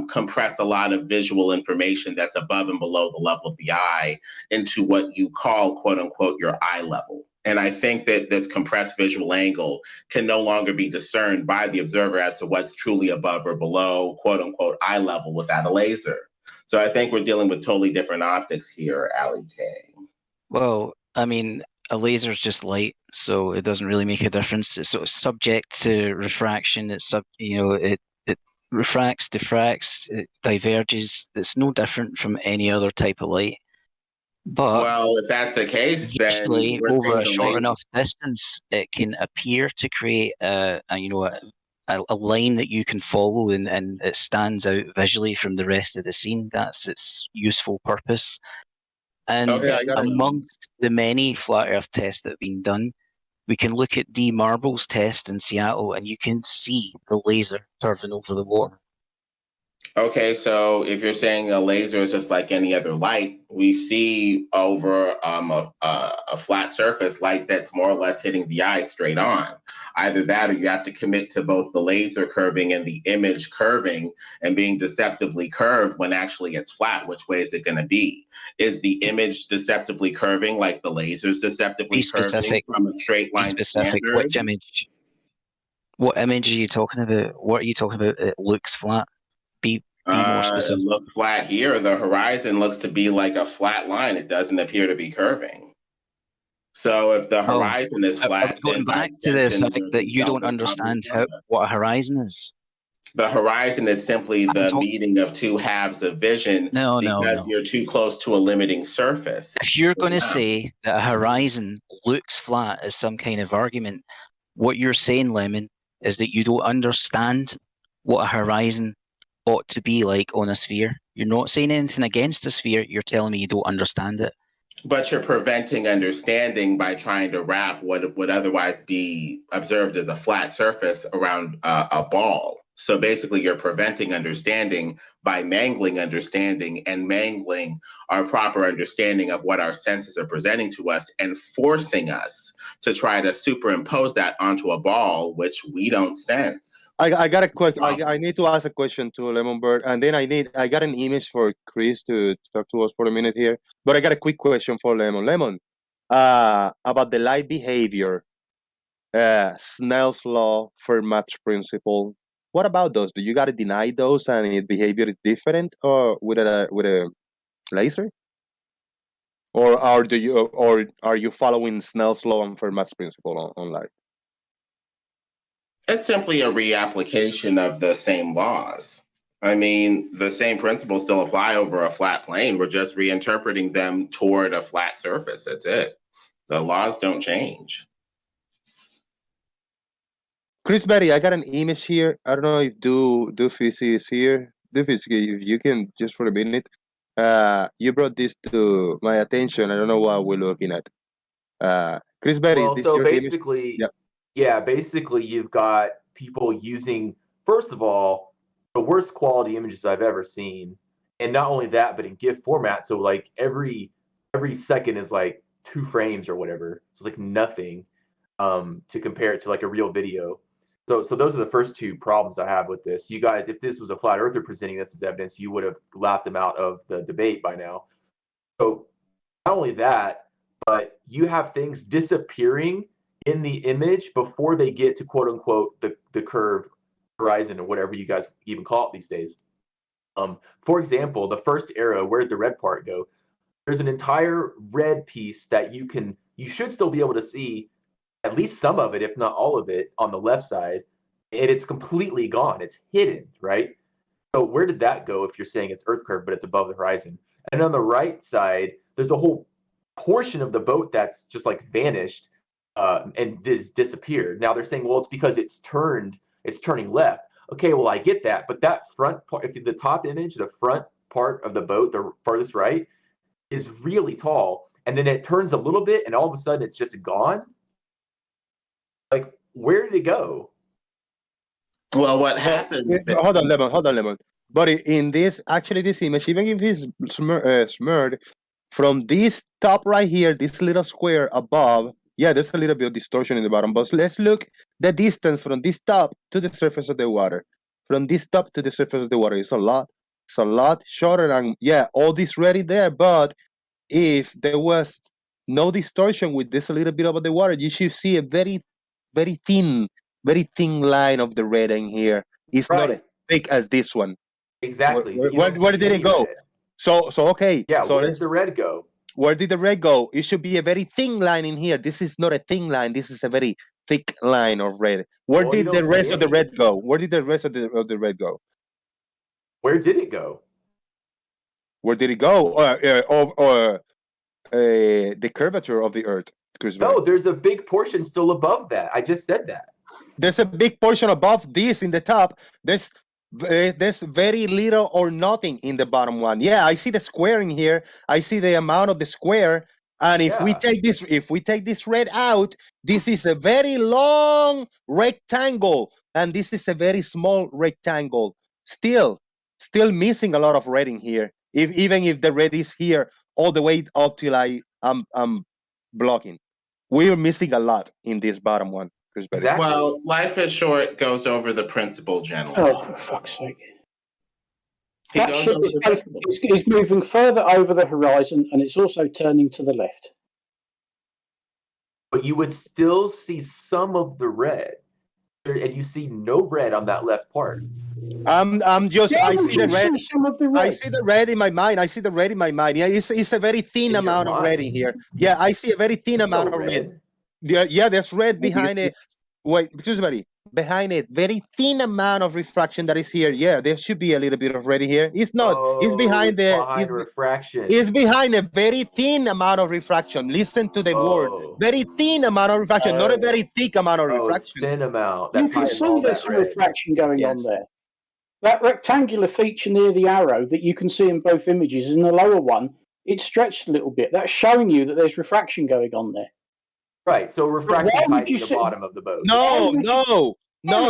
compress a lot of visual information that's above and below the level of the eye into what you call quote unquote your eye level. And I think that this compressed visual angle can no longer be discerned by the observer as to what's truly above or below quote unquote eye level without a laser. So I think we're dealing with totally different optics here, Ali K. Well, I mean, a laser is just light, so it doesn't really make a difference. It's sort of subject to refraction. It refracts, diffracts, it diverges. It's no different from any other type of light. But well, if that's the case, usually then we're over seeing a the short laser. enough distance, it can appear to create a line that you can follow, and it stands out visually from the rest of the scene. That's its useful purpose. And Okay, amongst the many flat Earth tests that have been done, we can look at D. Marble's test in Seattle, and you can see the laser curving over the water. Okay, so if you're saying a laser is just like any other light, we see over a flat surface light that's more or less hitting the eye straight on. Either that, or you have to commit to both the laser curving and the image curving and being deceptively curved when actually it's flat. Which way is it going to be? Is the image deceptively curving like the laser's deceptively curving from a straight line standard? Which image? What image are you talking about? What are you talking about? It looks flat. Be more specific. It looks flat here. The horizon looks to be like a flat line. It doesn't appear to be curving. So if the horizon is flat, going back to the fact that you don't understand what a horizon is. The horizon is simply the meeting of two halves of vision because you're too close to a limiting surface. If you're going to say that a horizon looks flat as some kind of argument, what you're saying, Lemon, is that you don't understand what a horizon ought to be like on a sphere. You're not saying anything against a sphere. You're telling me you don't understand it. But you're preventing understanding by trying to wrap what would otherwise be observed as a flat surface around a ball. So basically, you're preventing understanding by mangling understanding and mangling our proper understanding of what our senses are presenting to us and forcing us to try to superimpose that onto a ball, which we don't sense. I got a question. I need to ask a question to Lemon Bird, and then I got an image for Chris to talk to us for a minute here. But I got a quick question for Lemon. Lemon, about the light behavior, Snell's law, Fermat's principle. What about those? Do you gotta deny those and its behavior is different, or with a laser? Or are you following Snell's law and Fermat's principle on light? It's simply a reapplication of the same laws. I mean, the same principles still apply over a flat plane. We're just reinterpreting them toward a flat surface. That's it. The laws don't change. Chris Berry, I got an image here. I don't know if Doofy is here. Doofy, if you can just for a minute. You brought this to my attention. I don't know what we're looking at. Chris Berry, is this so your basically, image? yeah, basically you've got people using, first of all, the worst quality images I've ever seen. And not only that, but in GIF format. So like every second is like 2 frames or whatever. So it's like nothing to compare it to like a real video. So those are the first 2 problems I have with this. You guys, if this was a flat earther presenting this as evidence, you would have laughed them out of the debate by now. So not only that, but you have things disappearing in the image before they get to quote unquote the curve horizon or whatever you guys even call it these days. For example, the first arrow, where did the red part go? There's an entire red piece that you should still be able to see at least some of it, if not all of it, on the left side, and it's completely gone. It's hidden, right? So where did that go if you're saying it's Earth curve, but it's above the horizon? And on the right side, there's a whole portion of the boat that's just like vanished and disappeared. Now they're saying, well, it's because it's turning left. Okay, well, I get that, but that front part, if the top image, the front part of the boat, the farthest right, is really tall, and then it turns a little bit, and all of a sudden it's just gone. Like, where did it go? Well, what happened? Hold on, Lemon. But in this image, even if it's smeared, from this top right here, this little square above, yeah, there's a little bit of distortion in the bottom. But let's look the distance from this top to the surface of the water. From this top to the surface of the water, it's a lot shorter. And yeah, all this ready there. But if there was no distortion with this a little bit over the water, you should see a very thin line of the red in here. It's not as thick as this one. Exactly. Where did it go? So okay. Yeah, so where does the red go? Where did the red go? It should be a very thin line in here. This is not a thin line. This is a very thick line of red. Where Well, you did the don't rest see of the any. red go? Where did the rest of the red go? Where did it go? Where did it go? The curvature of the Earth, Chris Berry. No, there's a big portion still above that. I just said that. There's a big portion above this in the top. There's very little or nothing in the bottom one. Yeah, I see the square in here. I see the amount of the square. And if we take this red out, this is a very long rectangle, and this is a very small rectangle. Still missing a lot of red in here. Even if the red is here all the way up till I'm blocking, we're missing a lot in this bottom one. Exactly. Well, life is short goes over the principle, gentlemen. Oh, for fuck's sake. He That goes ship over is, the both, principle. is moving further over the horizon, and it's also turning to the left. But you would still see some of the red, and you see no red on that left part. I'm just Yeah, I you see the can red. see some of the red. I see the red in my mind. I see the red in my mind. Yeah, it's a very thin In your amount of red in mind? here. Yeah, I see a very thin There's no amount of red. red. Yeah, there's red behind it. Wait, excuse me. Behind it, very thin amount of refraction that is here. Yeah, there should be a little bit of red in here. It's not. It's behind behind refraction. It's behind a very thin amount of refraction. Listen to the word. Very thin amount of refraction, not a very thick amount of It's refraction. thin amount. You That's can hiding see all there's that some red. refraction going on Yes. there. That rectangular feature near the arrow that you can see in both images, in the lower one, it's stretched a little bit. That's showing you that there's refraction going on there. Right. So refraction's why would hiding you the say- bottom of the boat. No,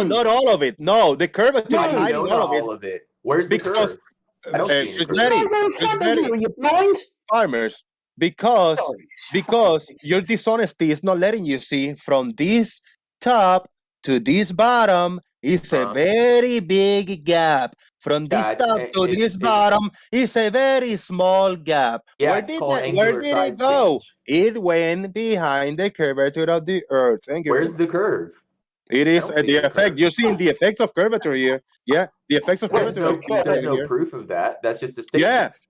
not all of it. No, the curvature How is do you hiding know all not of it. all of it? Where's the Because curve? I don't see any Chris curve. Berry, What's going Chris on Berry, here? Are you blind? farmers, because your dishonesty is not letting you see from this top to this bottom is a very big gap. From this Yeah, it's- top to it's- this it's- bottom is a very small gap. Yeah, where it's did called where angular did size it go? change. It went behind the curvature of the Earth. Thank you. Where's the curve? It is don't see the the effect. curve. You're seeing the effects of curvature here. Yeah, the effects of There's curvature. no, are here. proof of that. That's just a statement.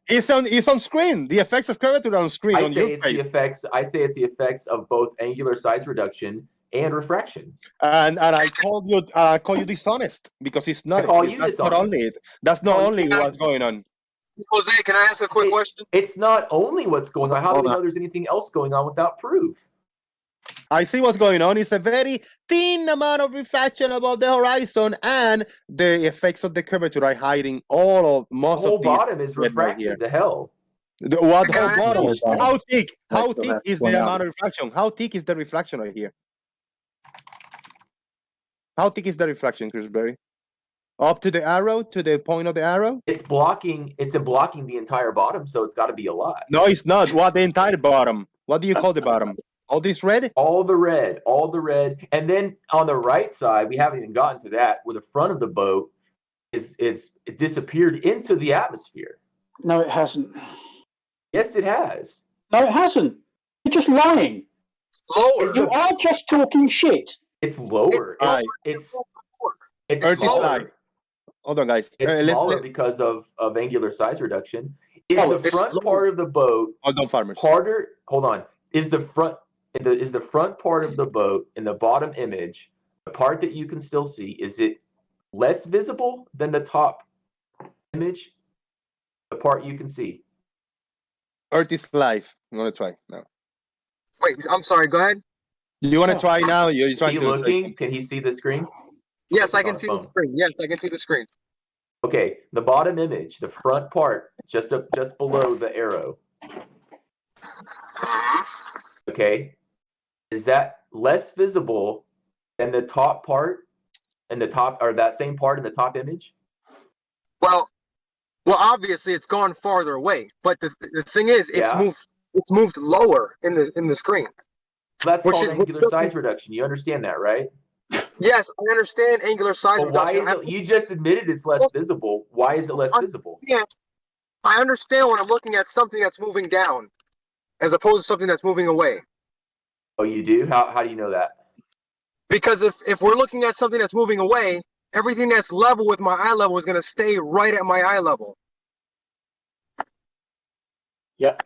Yeah, it's on screen. The effects of curvature are on screen I on say your it's face. the effects. I say it's the effects of both angular size reduction and refraction. And I call you dishonest because it's not. call you That's not dishonest. only it. That's not Oh, only yeah. what's going on. Jose, can I ask a quick question? It's not only what's going on. How do Hold we on. know there's anything else going on without proof? I see what's going on. It's a very thin amount of refraction above the horizon, and the effects of the curvature are hiding most The whole of these bottom is red right refracted here. to hell. The whole Okay. bottom. How thick? How Let's go thick back is one the out. amount of refraction? How thick is the refraction right here? How thick is the refraction, Chris Berry? Up to the arrow, to the point of the arrow? It's blocking the entire bottom, so it's got to be a lot. No, it's not. What the entire bottom? What do you call the bottom? All this red? All the red, and then on the right side, we haven't even gotten to that, where the front of the boat it disappeared into the atmosphere. No, it hasn't. Yes, it has. No, it hasn't. You're just lying. Lower. You are just talking shit. It's lower. All right. It's Earth is smaller. light. Hold on, guys. It's smaller Let's because of angular size reduction. Is Oh, the it's front lower. part of the boat hold on, farmers. harder? Hold on. Is the front part of the boat in the bottom image, the part that you can still see, is it less visible than the top image? The part you can see. Earth is live. I'm gonna try now. Wait, I'm sorry. Go ahead. You wanna try now? You're Is trying he to looking? Can he see the screen? Yes, I It's can on see the phone. screen. Yes, I can see the screen. Okay, the bottom image, the front part, just below the arrow. Okay, is that less visible than the top part and the top, or that same part in the top image? Well, obviously it's gone farther away, but the thing is, Yeah. it's moved lower in the screen. That's Which called is- angular size reduction. You understand that, right? Yes, I understand angular size But why reduction. is it? You just admitted it's less visible. Why is it less visible? I understand when I'm looking at something that's moving down, as opposed to something that's moving away. Oh, you do? How do you know that? Because if we're looking at something that's moving away, everything that's level with my eye level is going to stay right at my eye level. Yeah.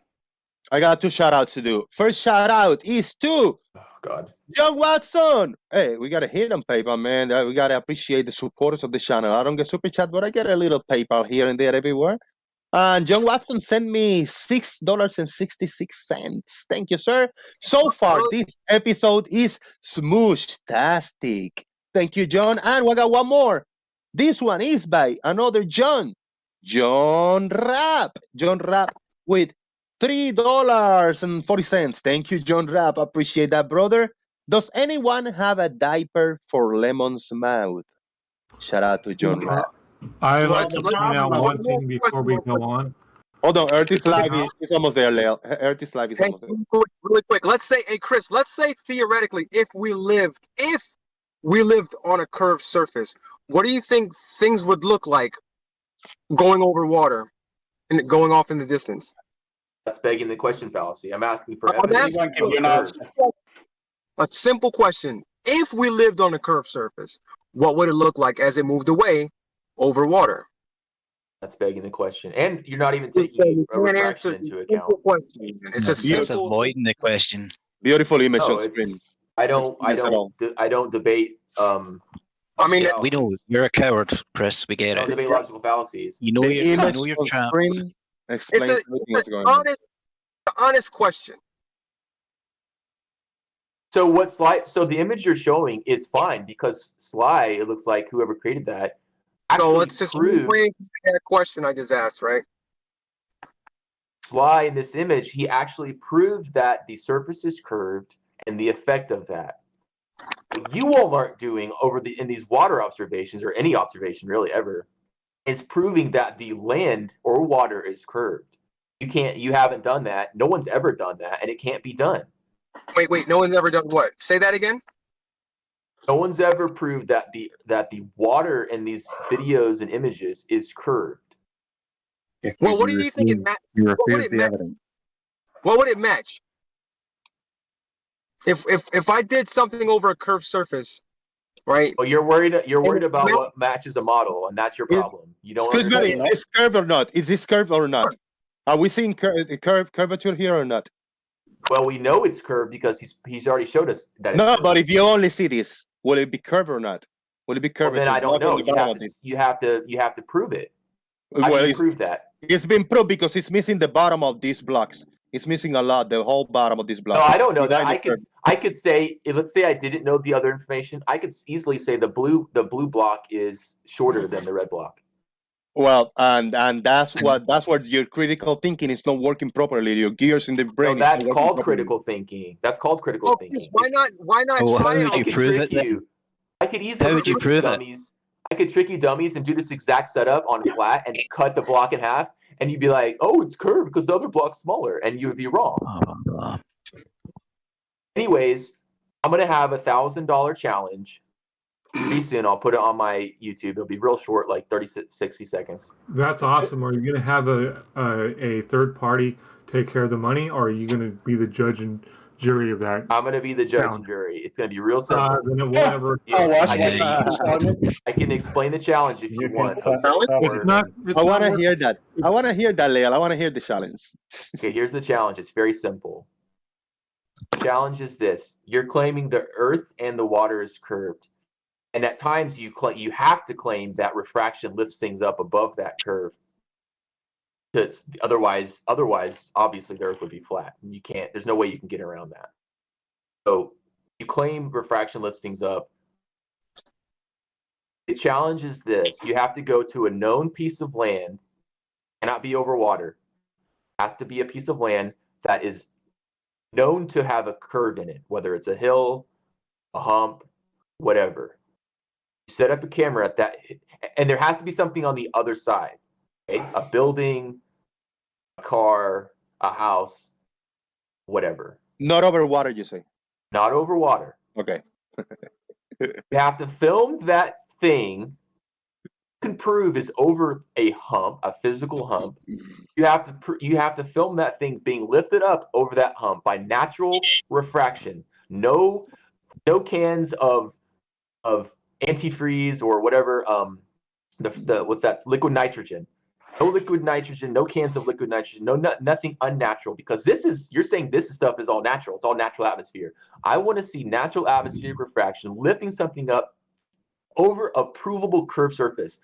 I got 2 shout outs to do. First shout out is to God. John Watson. Hey, we got to hit on PayPal, man. We got to appreciate the supporters of the channel. I don't get super chat, but I get a little PayPal here and there everywhere. And John Watson sent me $6.66. Thank you, sir. So far, this episode is smoosh-tastic. Thank you, John. And we got one more. This one is by another John. John Rapp. John Rapp with $3.40. Thank you, John Rapp. Appreciate that, brother. Does anyone have a diaper for Lemon's mouth? Shout out to John Rapp. I'd like to point out one thing before we go on. Hold on, Earth is live is almost there, Leo. Earth is live is almost there. Really quick. Let's say, hey Chris, let's say theoretically, if we lived on a curved surface, what do you think things would look like going over water and going off in the distance? That's begging the question fallacy. I'm asking for I'm evidence. asking a simple question. If we lived on a curved surface, what would it look like as it moved away over water? That's begging the question. And you're not even taking refraction into account. It's a That's avoiding the question. Beautiful image No, on screen. I don't debate. I mean, we know you're a coward, Chris. We get I don't it. debate logical fallacies. You know you're trapped. Explains everything that's going on. Honest question. So the image you're showing is fine because Sly, it looks like whoever created that. So let's just rephrase that question I just asked, right? Sly in this image, he actually proved that the surface is curved and the effect of that. What you all aren't doing in these water observations, or any observation really ever, is proving that the land or water is curved. You haven't done that. No one's ever done that, and it can't be done. Wait, no one's ever done what? Say that again? No one's ever proved that the water in these videos and images is curved. Well, what do you think it matches? What would it match? If I did something over a curved surface, right? Well, you're worried about what matches a model, and that's your problem. You don't. Is this curved or not? Is this curved or not? Are we seeing curvature here or not? Well, we know it's curved because he's already showed us that. No, but if you only see this, will it be curved or not? Will it be curved? Well, then I don't know. You have to prove it. How do you prove that? It's been proved because it's missing the bottom of these blocks. It's missing a lot, the whole bottom of this block. No, I don't know that. I could say, let's say I didn't know the other information. I could easily say the blue block is shorter than the red block. Well, and that's what your critical thinking is not working properly. Your gears in the brain. No, that's called critical thinking. That's called critical thinking. Why not try it? How would you prove it? I could easily. How would you prove it? I could trick you dummies and do this exact setup on flat and cut the block in half, and you'd be like, "Oh, it's curved because the other block's smaller," and you would be wrong. Oh, anyways, I'm gonna have $1,000 challenge. Pretty soon, I'll put it on my YouTube. It'll be real short, like 60 seconds. That's awesome. Are you going to have a third party take care of the money, or are you going to be the judge and jury of that? I'm going to be the judge and jury. It's going to be real simple. Then it won't ever. I can explain the challenge if you want. I want to hear that. I want to hear that, Leal. I want to hear the challenge. Okay, here's the challenge. It's very simple. The challenge is this: you're claiming the earth and the water is curved. And at times you have to claim that refraction lifts things up above that curve. Otherwise, obviously the Earth would be flat. You can't. There's no way you can get around that. So you claim refraction lifts things up. The challenge is this: you have to go to a known piece of land, cannot be over water. It has to be a piece of land that is known to have a curve in it, whether it's a hill, a hump, whatever. Set up a camera at that, and there has to be something on the other side, okay? A building, a car, a house, whatever. Not over water, you say? Not over water. Okay. You have to film that thing. You can prove is over a hump, a physical hump. You have to film that thing being lifted up over that hump by natural refraction. No cans of antifreeze or whatever, what's that, liquid nitrogen. No liquid nitrogen, no cans of liquid nitrogen, nothing unnatural, because you're saying this stuff is all natural. It's all natural atmosphere. I want to see natural atmospheric refraction lifting something up over a provable curved surface.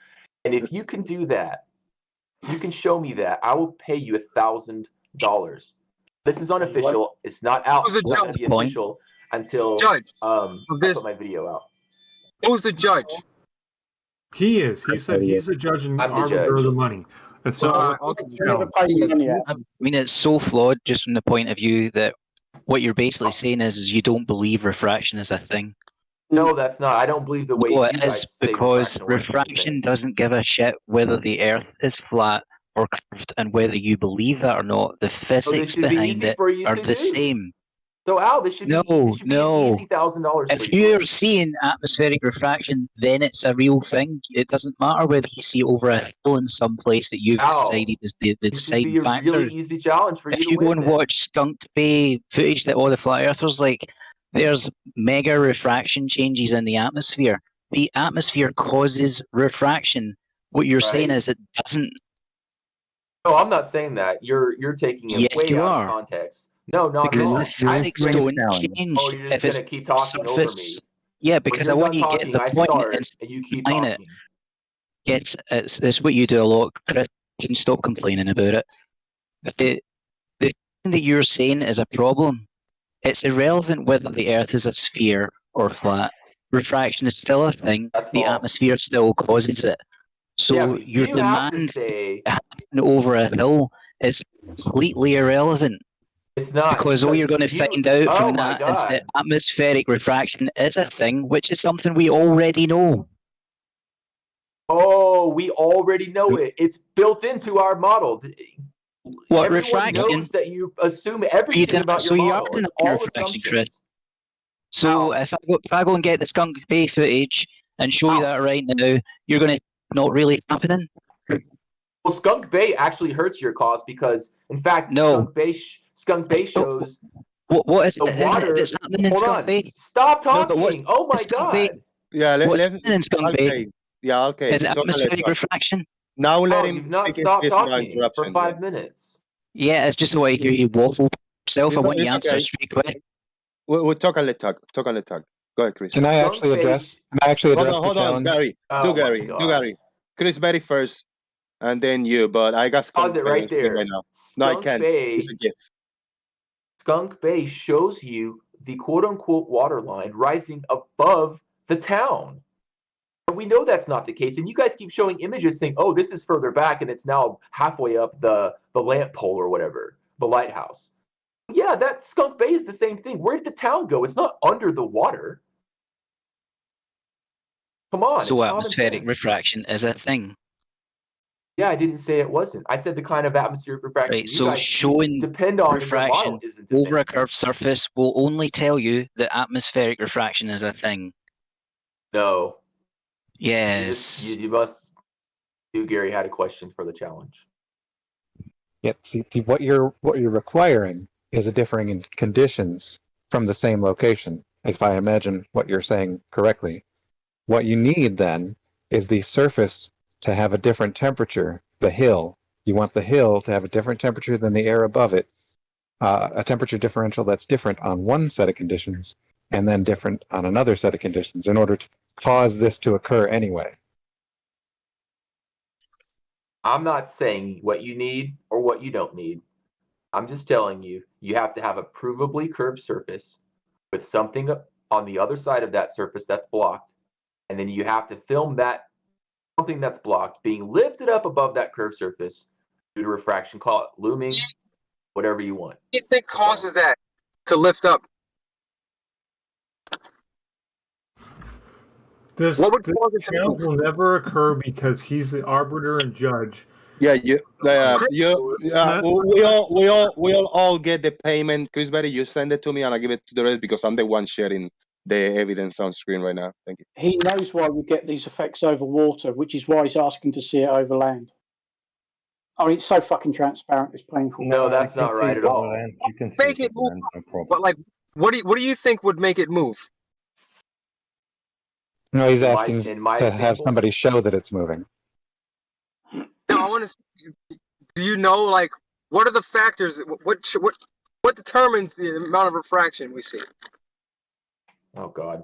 And if you can do that, you can show me that, I will pay you $1,000. This is unofficial. It's not out. It's not going to be official until Judge, I put my video out. Who's the judge? He is. He said he's the judge and I'm the arbiter of judge. the money. That's not what I mean, it's so flawed just from the point of view that what you're basically saying is you don't believe refraction is a thing. No, that's not. I don't believe the way No, you it guys is, say because refraction works is a refraction thing. doesn't give a shit whether the Earth is flat or curved, and whether you believe that or not. The So this physics should be behind easy it for you are to the do. same. So Al, this should be an easy $1,000 for If you. you're seeing atmospheric refraction, then it's a real thing. It doesn't matter whether you see it over a hill in some place that you've Al, decided is the This should be deciding a factor. really easy challenge for you If to you go win. and Then. watch Skunk Bay footage that all the flat earthers like, there's mega refraction changes in the atmosphere. The atmosphere causes refraction. What you're saying Right. is it doesn't. No, I'm not saying that. You're taking it Yes, way you out are. of context. No, not Because at all. the physics don't change Oh, you're if just it's gonna keep talking over me. surface. Yeah, When because you're I want done you to talking, get the I point start, and and you keep define it. talking. It's what you do a lot, Chris. You can stop complaining about it. The thing that you're saying is a problem. It's irrelevant whether the Earth is a sphere or flat. Refraction is still a thing. The atmosphere still causes it. So Yeah, but your you have to demand say over a hill is completely irrelevant. it's not Because all you're going to you- find out oh from my that is God. that atmospheric refraction is a thing, which is something we already know. Oh, we already know it. It's built into our model. What, Everyone refraction? knows that you assume everything about So your you are model. denying It's all refraction, assumptions. Chris. So if I go and get the Skunk Bay footage and show you that right now, you're going to not really happening. Well, Skunk Bay actually hurts your cause because, in fact, No. Skunk Bay shows What is the it water. that's happening in Hold Skunk on. Bay? Stop No, talking. but what's Oh my Skunk Bay? God. Yeah, What's happening in Skunk Bay? okay. Yeah, okay. Is it Talk and let atmospheric talk. refraction? Now let Oh, him you've not speak his stopped piece without talking for interruption. 5 minutes. Yeah, it's just the way you hear you waffle yourself. I It's- want you to it's answer okay. a straight question. We'll talk and let talk. Talk and let talk. Go ahead, Chris. Can I actually address? Can I actually address Hold the on, challenge? Gary. Oh Do my Gary. God. Do Gary. Chris Berry first, and then you. But I got Skunk Pause it Bay right on screen there. right now. No, I Skunk can't. Bay. It's a gift. Skunk Bay shows you the quote-unquote water line rising above the town. And we know that's not the case. And you guys keep showing images saying, oh, this is further back and it's now halfway up the lamp pole or whatever, the lighthouse. Yeah, that Skunk Bay is the same thing. Where did the town go? It's not under the water. Come on. So it's common atmospheric sense. refraction is a thing. Yeah, I didn't say it wasn't. I said the kind of atmospheric refraction Right, you so guys showing depend on in your refraction model isn't a over thing. a curved surface will only tell you that atmospheric refraction is a thing. No. Yes. You must. You, Gary, had a question for the challenge. Yep. See, what you're requiring is a differing in conditions from the same location. If I imagine what you're saying correctly, what you need then is the surface to have a different temperature. The hill. You want the hill to have a different temperature than the air above it. A temperature differential that's different on one set of conditions, and then different on another set of conditions, in order to cause this to occur anyway. I'm not saying what you need or what you don't need. I'm just telling you, you have to have a provably curved surface with something on the other side of that surface that's blocked. And then you have to film that something that's blocked being lifted up above that curved surface due to refraction. Call it looming, whatever you want. What do you think causes that to lift up? This What would cause it to challenge will never occur because he's the arbiter and judge. Yeah, we all get the payment. Chris Berry, you send it to me and I give it to the rest because I'm the one sharing the evidence on screen right now. Thank you. He knows why we get these effects over water, which is why he's asking to see it over land. I mean, it's so fucking transparent. It's painful. No, that's not right at all. You can see Make it it move. over land, no problem. But like, what do you think would make it move? No, he's In my- asking in my to have example? somebody show that it's moving. No, I want to to? Do you know, like, what are the factors? What determines the amount of refraction we see? Oh God.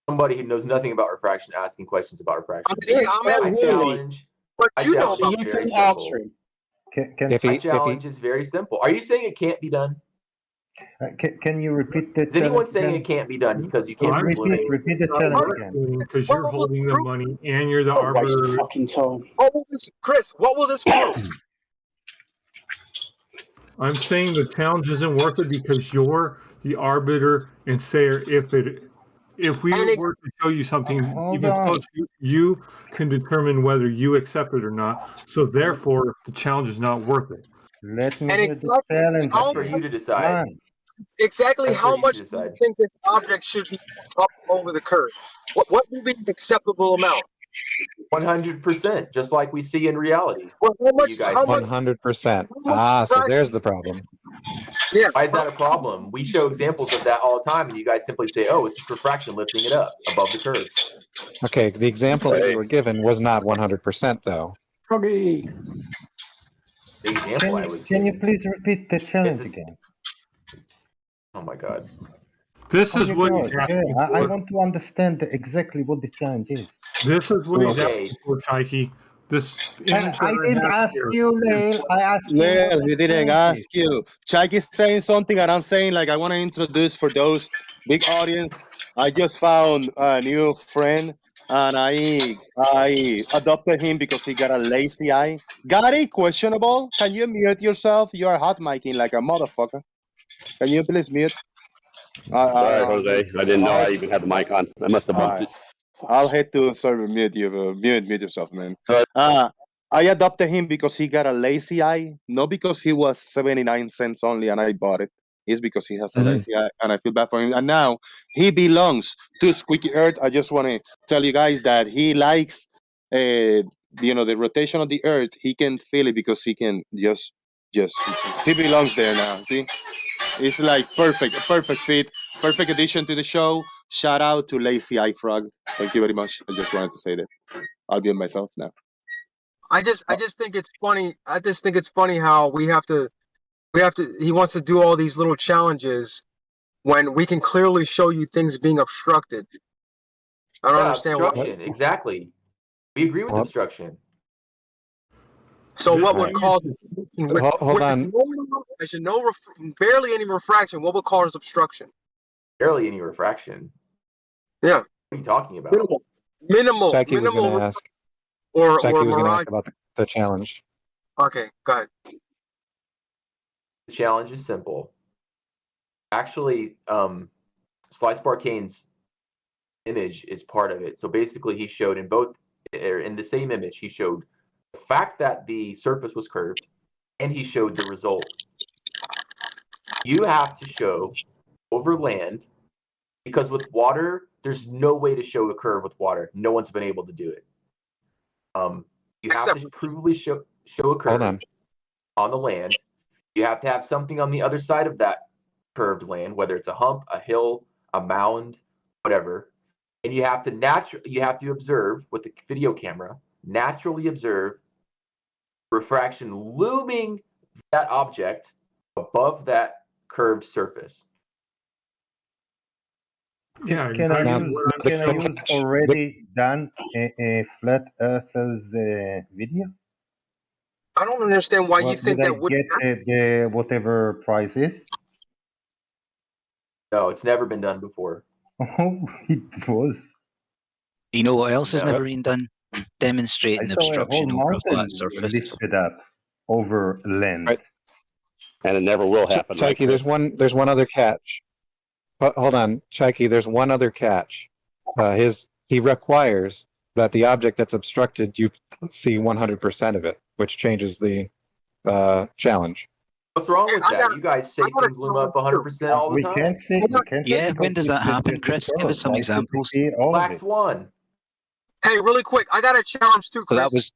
Somebody who knows nothing about refraction asking questions about refraction. I'm challenge. But I you know challenge about is very can simple. answer him. I challenge is very simple. Are you saying it can't be done? Can you repeat that? Is anyone saying it can't be done because you can't repeat the challenge again? Because you're holding the money and you're the Don't waste arbiter. fucking time. Chris, what will this prove? I'm saying the challenge isn't worth it because you're the arbiter and sayer. If we were to show you something even close, you can determine whether you accept it or not. So therefore, the challenge is not worth it. Let me And hear the challenge. That's for you to decide. Exactly That's how for you much to do you decide. think this object should be up over the curve? What would be an acceptable amount? 100%, just like we see in reality. Well, You guys, 100%. Ah, so there's the problem. Yeah. Why is that a problem? We show examples of that all the time, and you guys simply say, "Oh, it's just refraction lifting it up above the curve." Okay, the example that you were given was not 100% though. Froggy. The example I was Can you giving. please repeat the challenge again? Oh my God. This is what God, he's asking I for. want to understand exactly what the challenge is. This is what he's Okay. asking for, Taiki. This image I that didn't have ask here you, Neil. I asked you. Well, he didn't ask you. Chike is saying something, and I'm saying, like, I want to introduce for those big audience. I just found a new friend, and I adopted him because he got a lazy eye. Gary, questionable. Can you mute yourself? You are hot micing like a motherfucker. Can you please mute? Sorry, Jose. I didn't know I even had the mic on. I must have bumped it. I'll head to server mute you. Mute yourself, man. I adopted him because he got a lazy eye, not because he was 79 cents only and I bought it. It's because he has a lazy eye, and I feel bad for him. And now he belongs to Squeaky Earth. I just want to tell you guys that he likes, the rotation of the Earth. He can feel it because he can just he belongs there now. See, it's like perfect fit, perfect addition to the show. Shout out to Lazy Eye Frog. Thank you very much. I just wanted to say that. I'll be on myself now. I just think it's funny. I just think it's funny how he wants to do all these little challenges when we can clearly show you things being obstructed. I don't understand obstruction. Exactly. We agree with obstruction. So what would cause Hold on. I should know barely any refraction. What would cause obstruction? Barely any refraction. Yeah. What are you talking about? Minimal. Jackie was minimal. going to ask. Or Jackie was going to mirage. ask about the challenge. Okay, go ahead. The challenge is simple. Actually, Slice Barkane's image is part of it. So basically, he showed in the same image, he showed the fact that the surface was curved, and he showed the result. You have to show over land, because with water, there's no way to show a curve with water. No one's been able to do it. You have to provably show a curve on the land. You have to have something on the other side of that curved land, whether it's a hump, a hill, a mound, whatever. And you have to observe with the video camera, naturally observe refraction looming that object above that curved surface. Yeah, Can I use already done a flat earthers video? I don't understand why you think that would get the whatever price is. No, it's never been done before. Oh, it was. You know what else has No. never been done? Demonstrating I saw a obstruction whole over a mountain flat surface. lifted up over land. Right. And it never will happen. right, Chaiki, there's one other catch. Hold on, Chaiki, there's one other catch. He requires that the object that's obstructed, you see 100% of it, which changes the challenge. What's wrong with that? You guys say things loom up 100% all the We time. can't see. Yeah, when does that happen, Chris? Give us some examples. Black Swan. Hey, really quick, I got a challenge too, So Chris.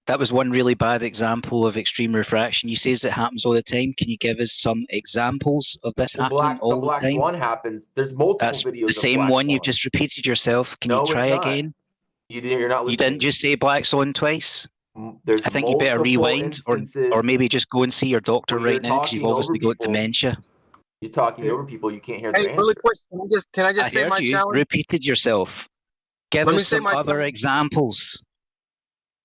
that was one really bad example of extreme refraction. You say it happens all the time. Can you give us some examples of this happening all the Black time? Swan happens. There's multiple That's videos. the same of Black one Swan. you've just repeated yourself. Can No, you it's try not. again? You're not listening. You didn't just say Black Swan twice. there's I think you better multiple rewind, or instances maybe just go and see your doctor where you're right now because you've talking over obviously got people. dementia. You're talking over people. You can't hear Hey, their really answer. quick, can I just I say heard my you. challenge? Repeated yourself. Give Let me us say some my other challenge. examples.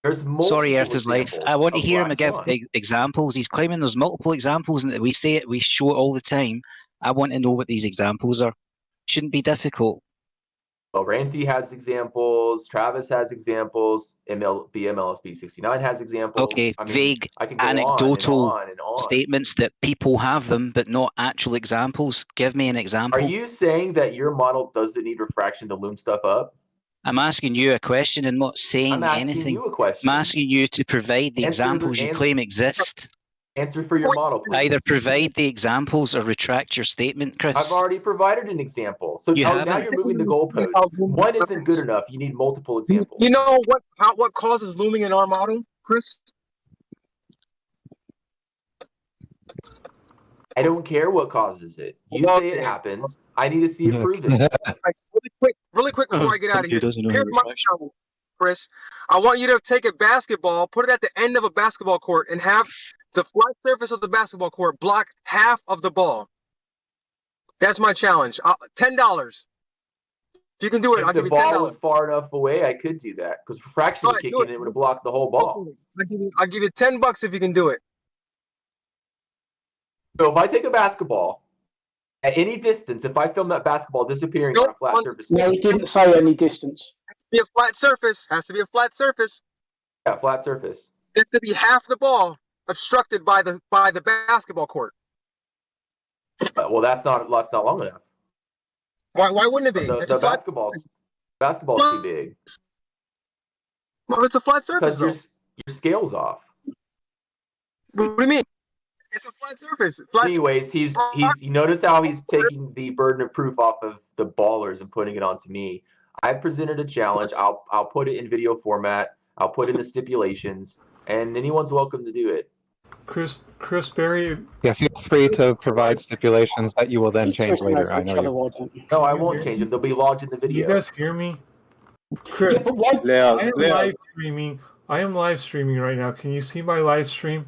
There's multiple Sorry, Earth is Life. I examples want to of hear him Black give Swan. examples. He's claiming there's multiple examples, and we say it, we show it all the time. I want to know what these examples are. Shouldn't be difficult. Well, Randy has examples. Travis has examples. BMLSB 69 has examples. Okay, I mean, vague, I can go anecdotal on and on and on. statements that people have them, but not actual examples. Give me an example. Are you saying that your model doesn't need refraction to loom stuff up? I'm asking you a question and not saying I'm asking anything. you a question. I'm asking you to provide the examples you claim exist. Answer for your model, please. Either provide the examples or retract your statement, Chris. I've already provided an example. So You now haven't. you're moving the goalposts. One isn't good enough. You need multiple examples. You know what causes looming in our model, Chris? I don't care what causes it. You say it happens. I need to see it proven. Really quick before I get out of here. Computers know Here's my challenge, Chris. I want you to take a basketball, put it at the end of a basketball court, and have the flat surface of the basketball court block half of the ball. That's my challenge. $10. If you can do it, If I'll the give you ball $10. was far enough away, I could do that because refraction would kick in and it would have blocked the whole ball. I'll give you $10 if you can do it. So if I take a basketball at any distance, if I film that basketball disappearing on a flat surface, No, he didn't say any distance. Be a flat surface. Has to be a flat surface. yeah, flat surface. It's to be half the ball obstructed by the basketball court. Well, that's not long enough. Why wouldn't it be? The It's a flat. basketball's too big. Well, it's a flat surface. Because your scale's off. What do you mean? It's a flat surface. Flat Anyways, you notice how he's taking the burden of proof off of the ballers and putting it onto me. I presented a challenge. I'll put it in video format. I'll put in the stipulations, and anyone's welcome to do it. Chris Berry. Yeah, feel free to provide stipulations that you will then change later. I know you. No, I won't change them. They'll be logged in the video. You guys hear me? Chris, I am live streaming right now. Can you see my live stream?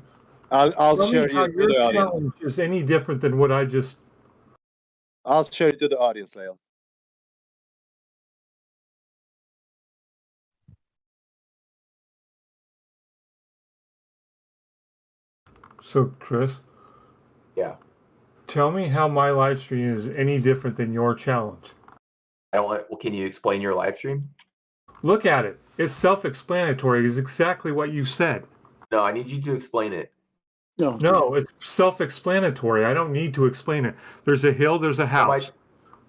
I'll Tell share me how you to your the audience. challenge is any different than what I just. I'll share it to the audience, Leo. So, Chris. Yeah. Tell me how my live stream is any different than your challenge. Well, can you explain your live stream? Look at it. It's self-explanatory. It's exactly what you said. No, I need you to explain it. No, it's self-explanatory. I don't need to explain it. There's a hill, there's a house.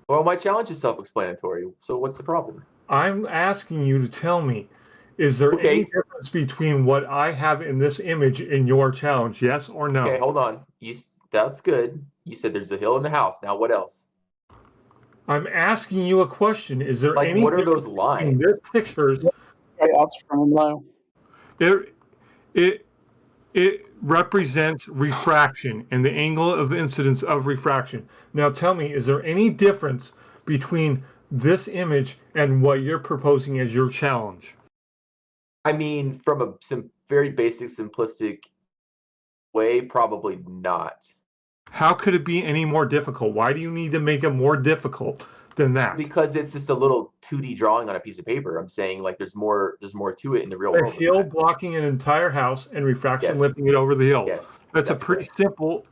Well, my challenge is self-explanatory. So what's the problem? I'm asking you to tell me, is there any difference between what I have in this image in your challenge? Yes or no? Okay, hold on. That's good. You said there's a hill in the house. Now what else? I'm asking you a question. Is there any what are those difference lines? in this pictures? It represents refraction and the angle of incidence of refraction. Now tell me, is there any difference between this image and what you're proposing as your challenge? I mean, from some very basic, simplistic way, probably not. How could it be any more difficult? Why do you need to make it more difficult than that? Because it's just a little 2D drawing on a piece of paper. I'm saying like there's more to it in the real A world. hill blocking an entire house and refraction Yes. lifting it over the hill. Yes, That's a that's pretty simple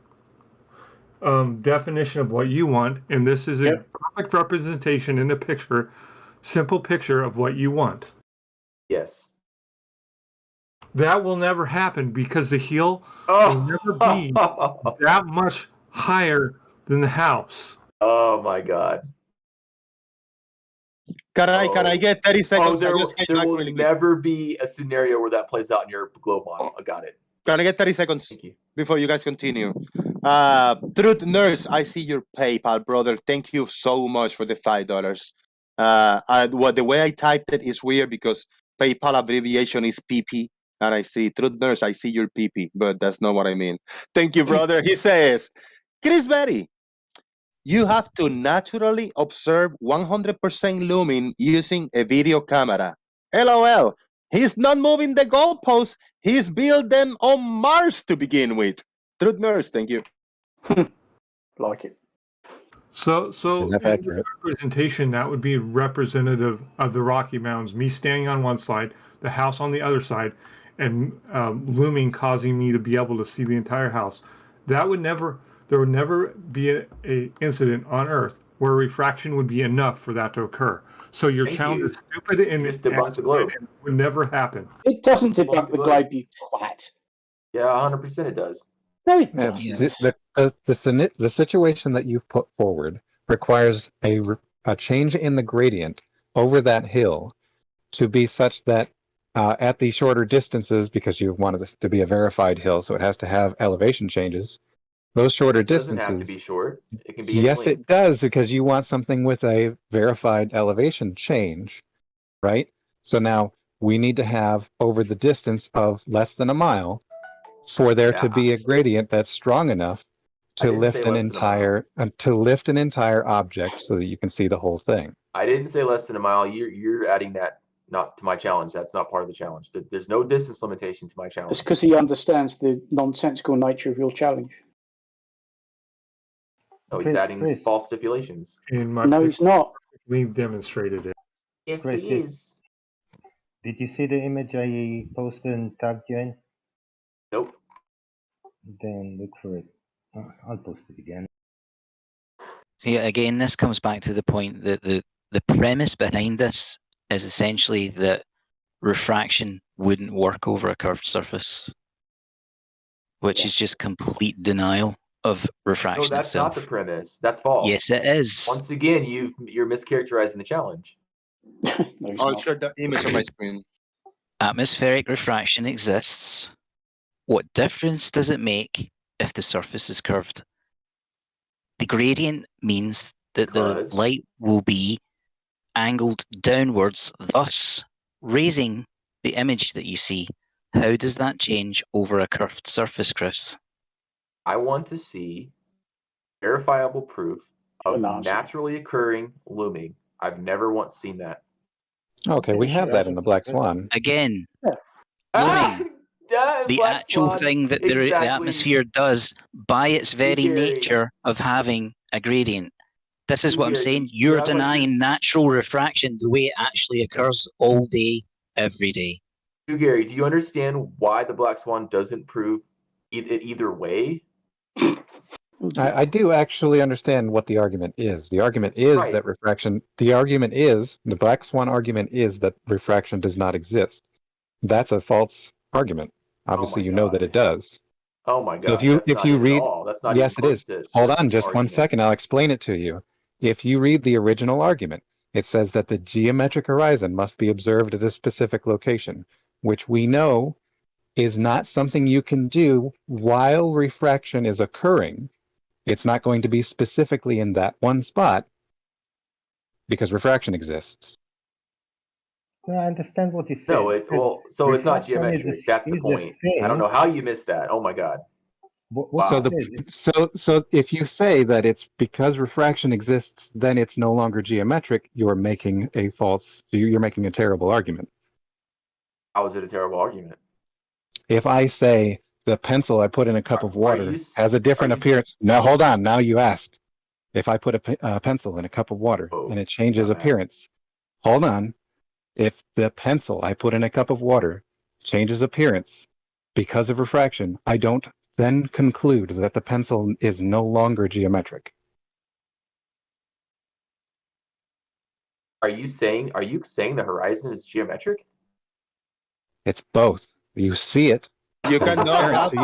definition of what you want, and this is a perfect representation in a picture, simple picture of what you want. Yes. That will never happen because the hill will never be that much higher than the house. Oh my God. Can I get 30 seconds? there I just came there back will really quick. never be a scenario where that plays out in your globe model. I got it. Can I get 30 seconds before you guys continue? Truth Nurse, I see your PayPal, brother. Thank you so much for the $5. The way I typed it is weird because PayPal abbreviation is PP. And I see, Truth Nurse, I see your PP, but that's not what I mean. Thank you, brother. He says, Chris Berry, you have to naturally observe 100% looming using a video camera. LOL. He's not moving the goalposts. He's built them on Mars to begin with. Truth Nurse, thank you. Like it. So That's in accurate. representation, that would be representative of the Rocky Mountains. Me standing on one side, the house on the other side, and looming, causing me to be able to see the entire house. There would never be a incident on Earth where refraction would be enough for that to occur. So your challenge is stupid and just debunk the globe. It would never happen. It doesn't debunk the globe, you twat. Yeah, 100% it does. No, it Yeah, doesn't. the situation that you've put forward requires a change in the gradient over that hill to be such that at the shorter distances, because you wanted this to be a verified hill, so it has to have elevation changes. Those shorter distances. It doesn't have to be short. It can be. Yes, it does, because you want something with a verified elevation change, right? So now we need to have over the distance of less than a mile for there to be a gradient that's strong enough to lift an entire object so that you can see the whole thing. I didn't say less than a mile. You're adding that not to my challenge. That's not part of the challenge. There's no distance limitation to my challenge. It's because he understands the nonsensical nature of your challenge. No, he's adding false stipulations. No, he's not. We've demonstrated it. Yes, Chris, he is. Did you see the image I posted and tagged you in? Nope. Then look for it. I'll post it again. So yeah, again, this comes back to the point that the premise behind this is essentially that refraction wouldn't work over a curved surface, which is just complete denial of refraction No, that's itself. not the premise. That's false. Yes, it is. Once again, you're mischaracterizing the challenge. I'll share the image on my screen. Atmospheric refraction exists. What difference does it make if the surface is curved? The gradient means that the light will be angled downwards, thus raising the image that you see. How does that change over a curved surface, Chris? I want to see verifiable proof of naturally occurring looming. I've never once seen that. Okay, we have that in the Black Swan. Again, looming. The actual thing that the atmosphere does by its very nature of having a gradient. This is what I'm saying. You're denying natural refraction the way it actually occurs all day, every day. Gary, do you understand why the Black Swan doesn't prove it either way? I do actually understand what the argument is. The argument is that refraction, the Black Swan argument is that refraction does not exist. That's a false argument. Obviously, you know that it does. Oh my God. So if you read, yes, it is. Hold on just 1 second. I'll explain it to you. If you read the original argument, it says that the geometric horizon must be observed at a specific location, which we know is not something you can do while refraction is occurring. It's not going to be specifically in that one spot because refraction exists. I understand what you said. No, so it's not geometric. That's the point. I don't know how you missed that. Oh my God. Wow. So if you say that it's because refraction exists, then it's no longer geometric, you're making a terrible argument. How is it a terrible argument? If I say the pencil I put in a cup of water has a different appearance. Now, hold on. Now you asked. If I put a pencil in a cup of water and it changes appearance, hold on. If the pencil I put in a cup of water changes appearance because of refraction, I don't then conclude that the pencil is no longer geometric. Are you saying the horizon is geometric? It's both. You see it. You cannot have an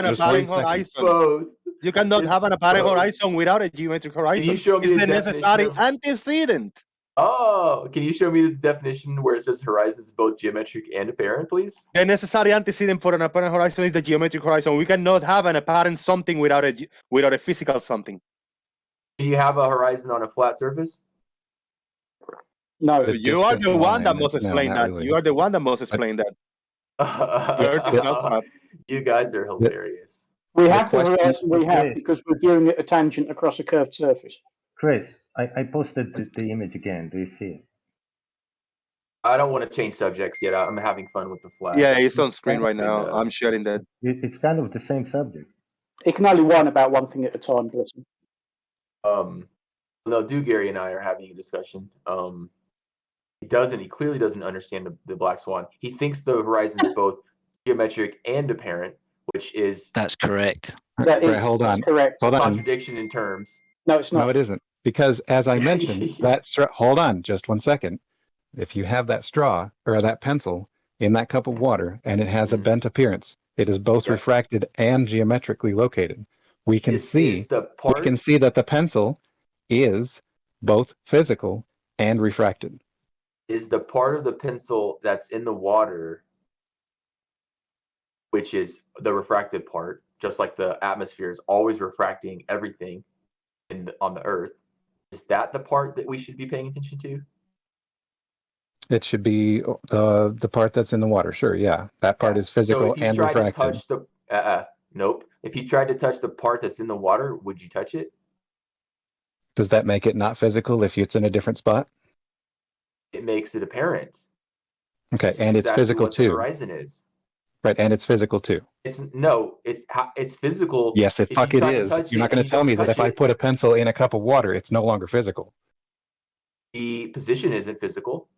apparent horizon. You cannot have an apparent horizon without a geometric horizon. Can you show me it's the the necessary antecedent. Oh, can you show me the definition where it says horizon is both geometric and apparent, please? The necessary antecedent for an apparent horizon is the geometric horizon. We cannot have an apparent something without a physical something. Can you have a horizon on a flat surface? No. You are the one that must explain that. Really. You are the one that must explain that. You guys are hilarious. We have the horizon we have because we're viewing it a tangent across a curved surface. Chris, I posted the image again. Do you see it? I don't want to change subjects yet. I'm having fun with the flag. Yeah, it's on screen right now. I'm sharing that. It's kind of the same subject. It can only whine about one thing at a time, Blossom. No, Gary and I are having a discussion. He clearly doesn't understand the Black Swan. He thinks the horizon is both geometric and apparent, which is That's correct. That is hold on. correct. Hold on. contradiction in terms. No, it's not. No, it isn't. Because as I mentioned, hold on just 1 second. If you have that straw or that pencil in that cup of water and it has a bent appearance, it is both refracted and geometrically located. We can see that the pencil is both physical and refracted. Is the part of the pencil that's in the water, which is the refracted part, just like the atmosphere is always refracting everything on the Earth, is that the part that we should be paying attention to? It should be the part that's in the water. Sure, yeah. That part is physical and refracted. Nope. If you tried to touch the part that's in the water, would you touch it? Does that make it not physical if it's in a different spot? It makes it apparent. Okay, and it's physical what too. The horizon is. Right, and it's physical too. It's physical. Yes, it is. You're not going to tell me that if I put a pencil in a cup of water, it's no longer physical. The position isn't physical.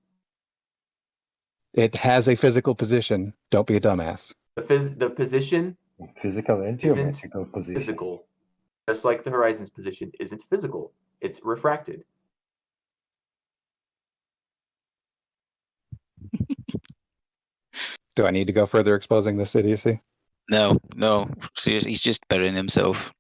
It has a physical position. Don't be a dumbass. The position. Physical and geometrical position. Physical, just like the horizon's position isn't physical. It's refracted. Do I need to go further exposing this idiocy? No. Seriously, he's just burying himself.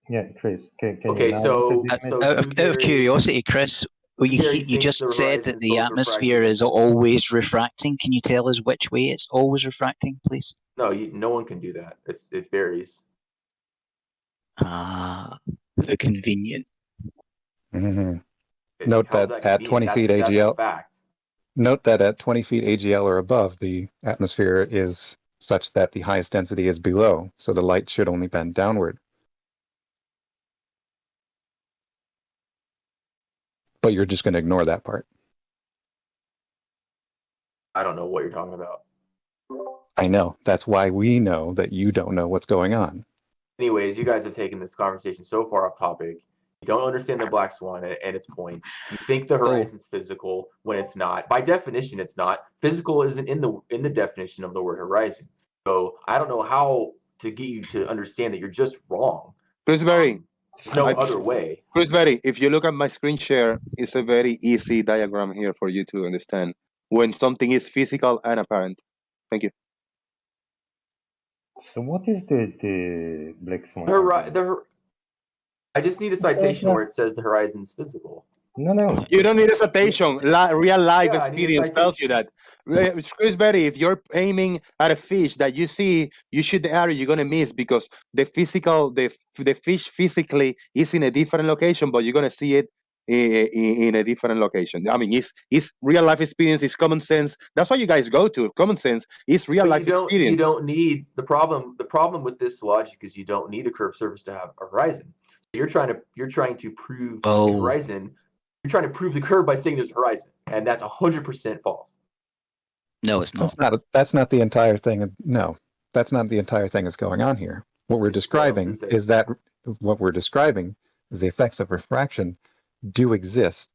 Yeah, Chris. Can Okay, you so Out of curiosity, Chris, you just said that the atmosphere is always refracting. Can you tell us which way it's always refracting, please? No, no one can do that. It varies. Ah, how convenient. Mm-hmm. Note that at 20 feet AGL. Note that at 20 feet AGL or above, the atmosphere is such that the highest density is below, so the light should only bend downward. But you're just going to ignore that part. I don't know what you're talking about. I know. That's why we know that you don't know what's going on. Anyways, you guys have taken this conversation so far off topic. You don't understand the Black Swan and its point. You think the horizon's physical when it's not. By definition, it's not. Physical isn't in the definition of the word horizon. So I don't know how to get you to understand that you're just wrong. Chris Berry. There's no other way. Chris Berry, if you look at my screen share, it's a very easy diagram here for you to understand when something is physical and apparent. Thank you. So what is the Black Swan? I just need a citation where it says the horizon's physical. No. You don't need a citation. Real life experience tells you that. Chris Berry, if you're aiming at a fish that you see, you shoot the arrow, you're gonna miss because the fish physically is in a different location, but you're gonna see it in a different location. I mean, it's real life experience, it's common sense. That's what you guys go to. Common sense is real life experience. You don't need the problem with this logic is you don't need a curved surface to have a horizon. You're trying to prove the horizon. You're trying to prove the curve by saying there's a horizon, and that's 100% false. No, it's not. That's not the entire thing. No, that's not the entire thing that's going on here. What we're describing is the effects of refraction do exist.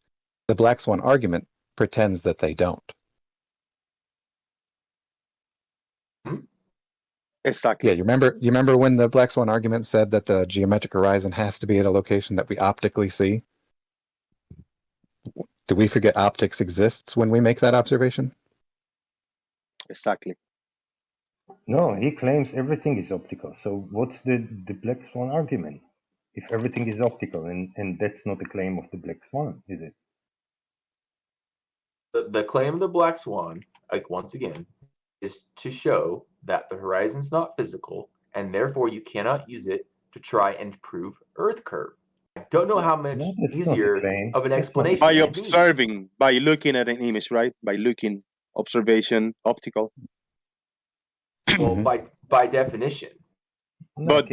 The Black Swan argument pretends that they don't. Exactly. Yeah, you remember when the Black Swan argument said that the geometric horizon has to be at a location that we optically see? Do we forget optics exists when we make that observation? Exactly. No, he claims everything is optical. So what's the Black Swan argument? If everything is optical, and that's not a claim of the Black Swan, is it? The claim of the Black Swan, like once again, is to show that the horizon's not physical, and therefore you cannot use it to try and prove Earth curve. I don't know how much easier of an explanation. By observing, by looking at an image, right? By looking, observation, optical. Well, by definition. But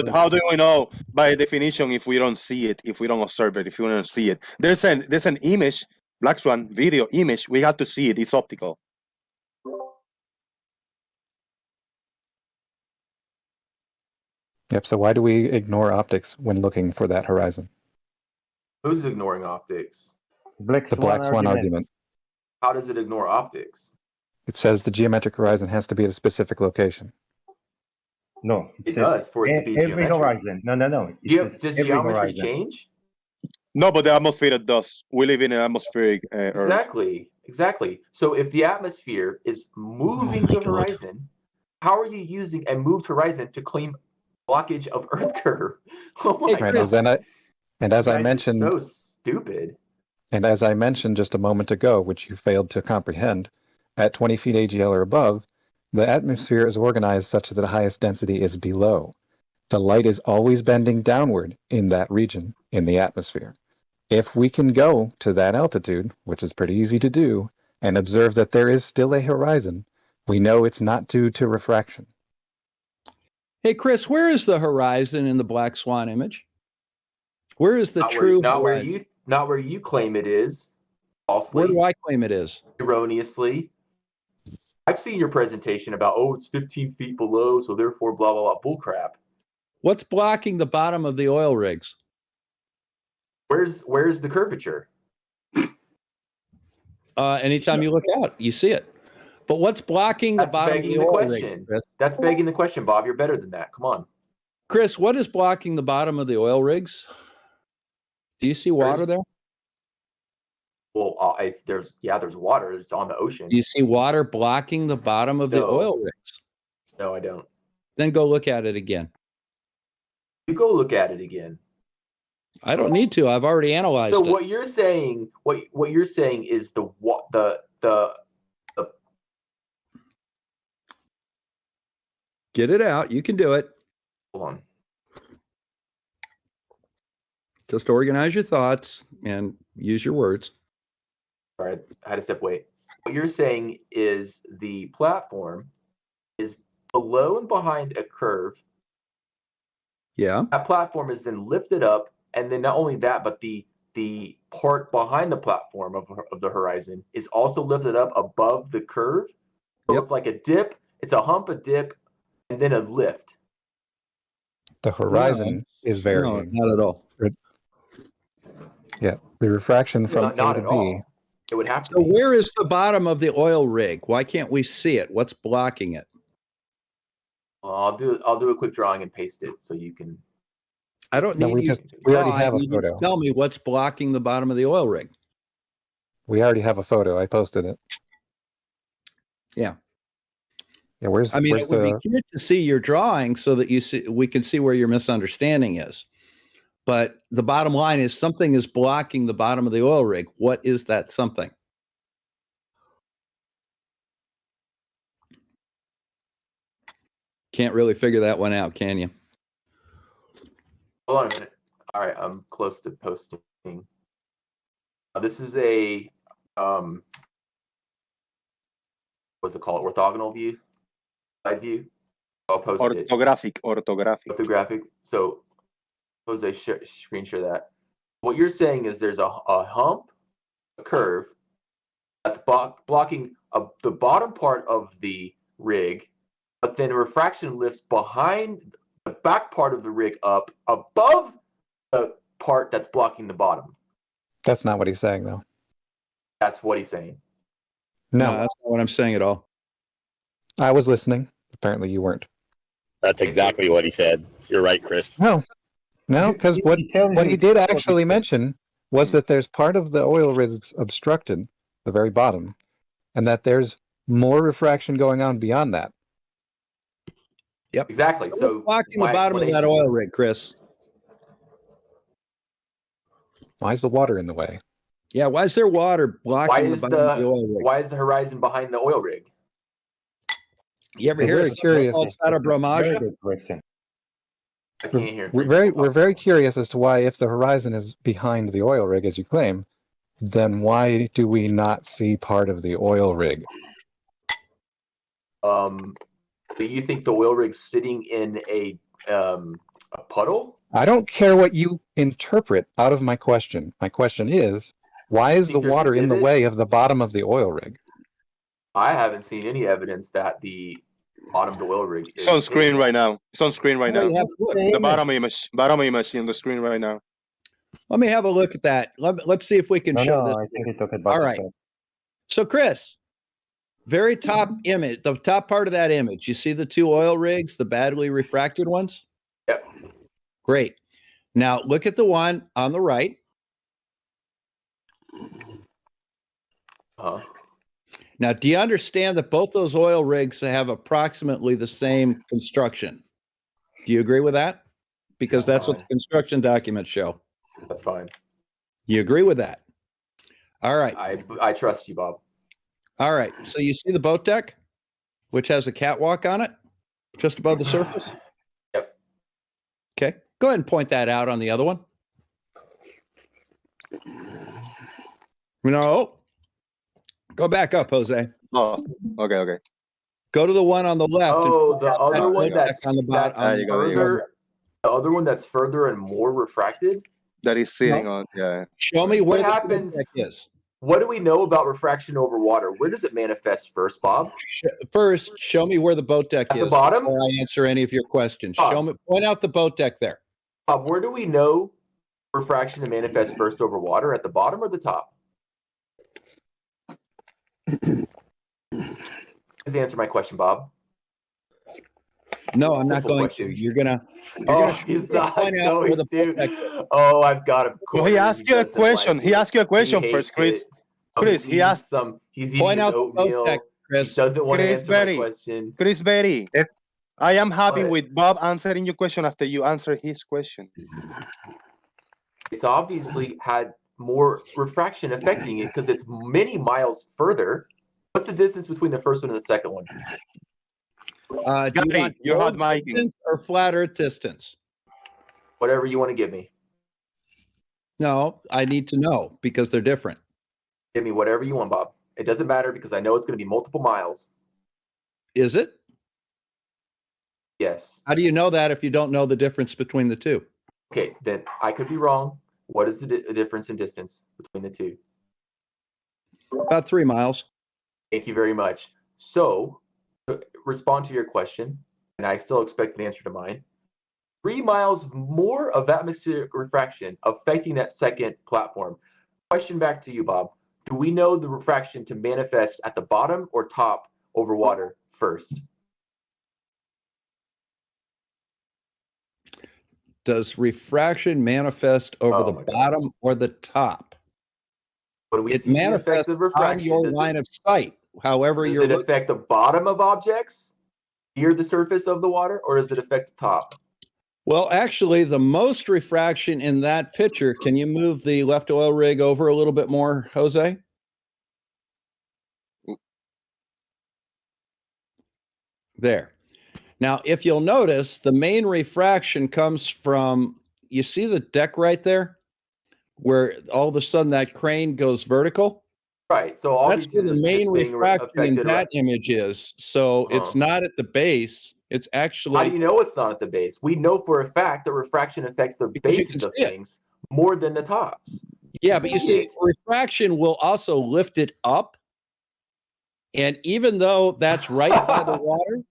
how do we know by definition if we don't see it, if we don't observe it, if we don't see it? There's an image Black Swan video image, we have to see it. It's optical. Yep. So why do we ignore optics when looking for that horizon? Who's ignoring optics? The Black Swan argument. How does it ignore optics? It says the geometric horizon has to be at a specific location. No, It does for it to be every geometric. horizon. No. Does geometry change? No, but the atmosphere does. We live in an atmospheric Earth. Exactly. So if the atmosphere is moving the horizon, how are you using a moved horizon to claim blockage of Earth curve? Oh my God. And as I Guys, mentioned, it's so stupid. And as I mentioned just a moment ago, which you failed to comprehend, at 20 feet AGL or above, the atmosphere is organized such that the highest density is below. The light is always bending downward in that region in the atmosphere. If we can go to that altitude, which is pretty easy to do, and observe that there is still a horizon, we know it's not due to refraction. Hey, Chris, where is the horizon in the Black Swan image? Where is the Not where you claim it is. Falsely. Where do I claim it is? Erroneously. I've seen your presentation about, it's 15 feet below, so therefore blah, blah, blah, bullcrap. What's blocking the bottom of the oil rigs? Where's the curvature? Anytime you look out, you see it. But what's blocking the bottom of the oil rig, Chris? That's begging the question, Bob. You're better than that. Come on. Chris, what is blocking the bottom of the oil rigs? Do you see water there? Well, there's water. It's on the ocean. Do you see water blocking the bottom of the oil rigs? No, I don't. Then go look at it again. You go look at it again. I don't need to. I've already analyzed it. So what you're saying, what you're saying is the Get it out. You can do it. Hold on. Just organize your thoughts and use your words. All right, I had to step away. What you're saying is the platform is below and behind a curve. Yeah. That platform is then lifted up, and then not only that, but the part behind the platform of the horizon is also lifted up above the curve. So it's like a dip. It's a hump, a dip, and then a lift. The horizon is varying. No, not at all. Yeah, the refraction from not A at to B. all. It would have to. So where is the bottom of the oil rig? Why can't we see it? What's blocking it? I'll do a quick drawing and paste it so you can. I don't need we already have a photo. Tell me what's blocking the bottom of the oil rig. We already have a photo. I posted it. Yeah. Yeah, where's it where's would the be good to see your drawing so that we can see where your misunderstanding is. But the bottom line is something is blocking the bottom of the oil rig. What is that something? Can't really figure that one out, can you? Hold on a minute. All right, I'm close to posting. This is a what's it called? Orthogonal view, side view. I'll post it. Orthographic. So, Jose, screen share that. What you're saying is there's a hump, a curve that's blocking the bottom part of the rig, but then refraction lifts behind the back part of the rig up above the part that's blocking the bottom. That's not what he's saying, though. That's what he's saying. No, that's not what I'm saying at all. I was listening. Apparently, you weren't. That's exactly what he said. You're right, Chris. No, because what he did actually mention was that there's part of the oil rigs obstructed, the very bottom, and that there's more refraction going on beyond that. Yep. Exactly. So blocking the bottom of that oil rig, Chris. Why is the water in the way? Yeah, why is there water blocking the bottom of the oil rig? Why is the horizon behind the oil rig? You ever hear of Sata-Brahmaja? I can't hear. We're very curious as to why, if the horizon is behind the oil rig, as you claim, then why do we not see part of the oil rig? Do you think the oil rig's sitting in a puddle? I don't care what you interpret out of my question. My question is, Why is the Think there's a water in the divot? way of the bottom of the oil rig? I haven't seen any evidence that the bottom of the oil rig It's on is screen right now. It's on screen right Oh, now. you have to look. The bottom image on the screen right now. Let me have a look at that. Let's see if we can show this. I think he took it back. All right. So, Chris, very top image, the top part of that image, you see the two oil rigs, the badly refracted ones? Yep. Great. Now, look at the one on the right. Now, do you understand that both those oil rigs have approximately the same construction? Do you agree with that? Because that's what the construction documents show. That's fine. You agree with that? All right. I trust you, Bob. All right. So you see the boat deck, which has a catwalk on it, just above the surface? Yep. Okay. Go ahead and point that out on the other one. No. Go back up, Jose. Oh, okay. Go to the one on the left. Oh, the other one that's on the bottom. There you go. further. The other one that's further and more refracted. That is sitting on. Yeah. Show me where What the happens? boat deck is. What do we know about refraction over water? Where does it manifest first, Bob? First, show me where the boat deck At is the bottom? before I answer any of your questions. Bob. Show me. Point out the boat deck there. Bob, where do we know refraction to manifest first over water? At the bottom or the top? Please answer my question, Bob. No, I'm not Simple going question. to. You're gonna He's not point out where going the boat deck is. to. Oh, I've got a. Well, he asked you a question. He asked you a question first, Chris. Chris, he asked. He's eating Point his out the boat oatmeal. deck, Chris. He doesn't want to Chris answer Berry. my question. Chris Berry. I am happy What? with Bob answering your question after you answer his question. It's obviously had more refraction affecting it because it's many miles further. What's the distance between the first one and the second one? Do you want you're hot road micing. distance or flat Earth distance? Whatever you want to give me. No, I need to know because they're different. Give me whatever you want, Bob. It doesn't matter because I know it's going to be multiple miles. Is it? Yes. How do you know that if you don't know the difference between the two? Okay, then I could be wrong. What is the difference in distance between the two? About 3 miles. Thank you very much. So, respond to your question, and I still expect an answer to mine. 3 miles more of atmospheric refraction affecting that second platform. Question back to you, Bob. Do we know the refraction to manifest at the bottom or top over water first? Does refraction manifest over the bottom or the top? What do we It see the manifests effects of on refraction? your Does line of sight. However, Does you're it affect the bottom of objects near the surface of the water, or does it affect the top? well, actually, the most refraction in that picture. Can you move the left oil rig over a little bit more, Jose? There. Now, if you'll notice, the main refraction comes from, you see the deck right there? Where all of a sudden that crane goes vertical? Right. So That's obviously where the main being refraction in affected, that right? image is. So it's not at the base. It's How do actually, you know it's not at the base? We know for a fact that refraction affects the Because you can bases of see it. things more than the tops. yeah, but you see, it. refraction will also lift it up. And even though that's right by the water,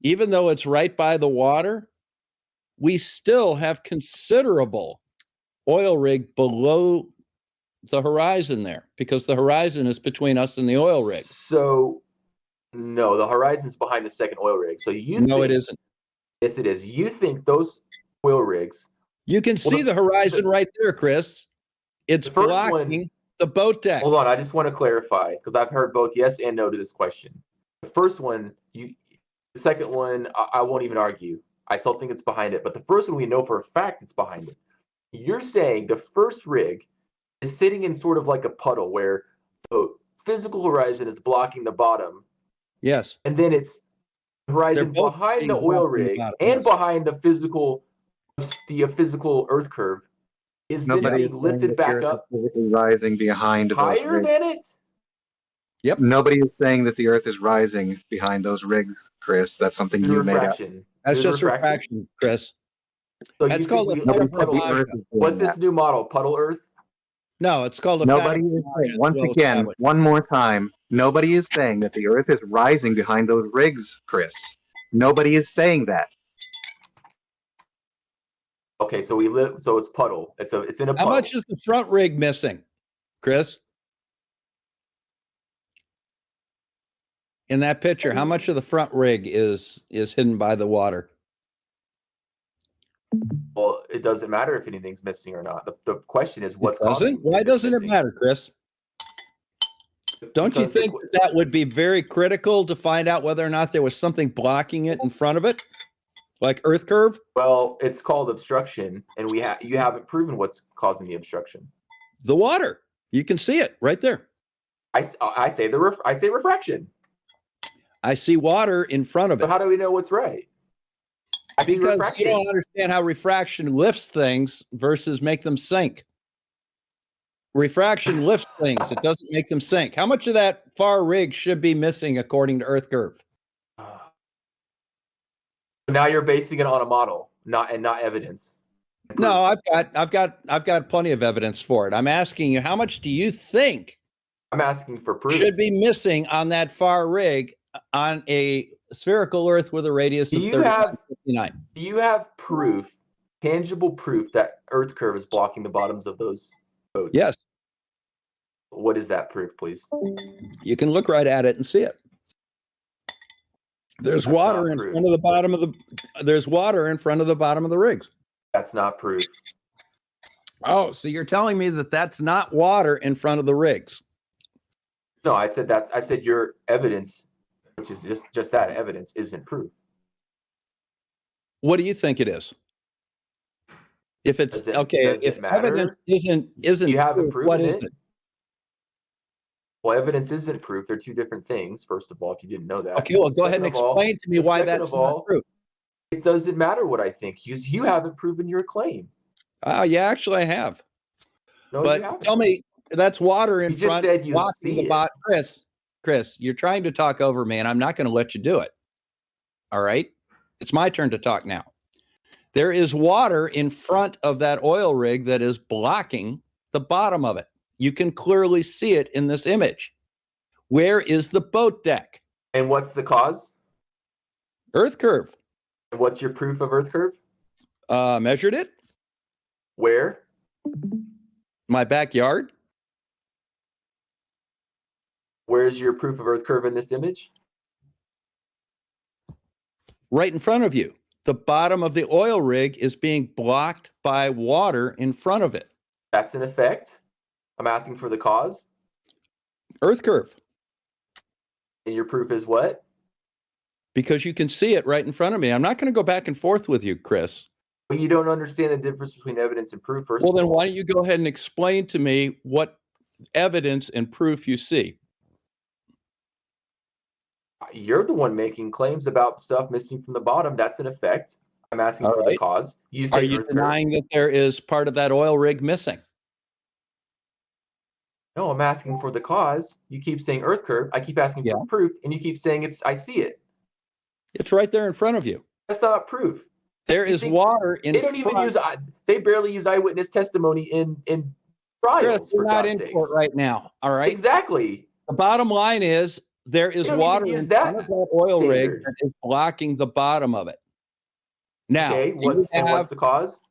even though it's right by the water, we still have considerable oil rig below the horizon there because the horizon is between us and the oil rig. So, no, the horizon's behind the second oil rig. So you No, think, it isn't. Yes, it is. You think those oil rigs? You can Well, see the horizon right there, Chris. It's The first blocking one- the boat deck. Hold on, I just want to clarify because I've heard both yes and no to this question. The first one, the second one, I won't even argue. I still think it's behind it, but the first one we know for a fact it's behind it. You're saying the first rig is sitting in sort of like a puddle where the physical horizon is blocking the bottom, Yes. and then it's the horizon They're both behind the being oil blocked in the rig bottom, and yes. behind the physical Earth curve. Is then Nobody being lifted back up physically rising behind those higher rigs. than it? Yep. Nobody is saying that the Earth is rising behind those rigs, Chris. That's something Through you made up. refraction. That's Through just refraction, Chris. So That's you called think a we- Nobody said the photoplazma. Earth is doing What's this that. new model? Puddle Earth? No, it's called a Nobody fact is barrage. saying, It's once well again, established. one more time, nobody is saying that the Earth is rising behind those rigs, Chris. Nobody is saying that. Okay, so we live. So it's puddle. It's in a How puddle. much is the front rig missing, Chris? In that picture, how much of the front rig is hidden by the water? Well, it doesn't matter if anything's missing or not. The question is what's Doesn't? causing. Why if it's doesn't it missing. matter, Chris? Don't you Because the think that would be very critical to find out whether or not there was something blocking it in front of it, like earth curve? Well, it's called obstruction, and you haven't proven what's causing the obstruction. The water. You can see it right there. I say refraction. I see water in front of it. So how do we know what's right? I see Because refraction. you don't understand how refraction lifts things versus make them sink. Refraction lifts things. It doesn't make them sink. How much of that far rig should be missing according to Earth curve? Now you're basing it on a model, not evidence. No, I've got plenty of evidence for it. I'm asking you, how much do you think I'm asking for proof. should be missing on that far rig on a spherical Earth with a radius of 39? Do you have proof, tangible proof that Earth curve is blocking the bottoms of those boats? Yes. What is that proof, please? You can look right at it and see it. There's That's water not in proof. front of the bottom of the. There's water in front of the bottom of the rigs. That's not proof. Oh, so you're telling me that that's not water in front of the rigs? No, I said that. I said your evidence, which is just that evidence, isn't proof. What do you think it is? If it's Does it- okay, does it if matter? evidence isn't You haven't proof, what proven is it. it? Well, evidence isn't proof. They're two different things. First of all, if you didn't know that. Okay, well, go ahead and Second of all- explain to me why second that's of all, not proof. It doesn't matter what I think. You haven't proven your claim. Yeah, actually, I have. No, you But haven't. tell me, that's water in You just front. said you blocking see the it. Chris, you're trying to talk over me, and I'm not going to let you do it. All right, it's my turn to talk now. There is water in front of that oil rig that is blocking the bottom of it. You can clearly see it in this image. Where is the boat deck? And what's the cause? Earth curve. And what's your proof of Earth curve? Measured it. Where? My backyard. Where's your proof of Earth curve in this image? Right in front of you. The bottom of the oil rig is being blocked by water in front of it. That's an effect. I'm asking for the cause. Earth curve. And your proof is what? Because you can see it right in front of me. I'm not going to go back and forth with you, Chris. Well, you don't understand the difference between evidence and proof. First Well, of then all. why don't you go ahead and explain to me what evidence and proof you see? You're the one making claims about stuff missing from the bottom. That's an effect. I'm asking All for the right. cause. You say Are you Earth curve. denying that there is part of that oil rig missing? No, I'm asking for the cause. You keep saying Earth curve. I keep asking for proof, and you keep saying I see it. It's right there in front of you. That's not proof. There is water in They don't even front. use. They barely use eyewitness testimony in trials. Chris, we're for not God's in sakes. court right now. All right. Exactly. The bottom line is there is don't water even use in that front of that oil rig standard. that is blocking the bottom of it. Now, Okay, do you what's have the cause?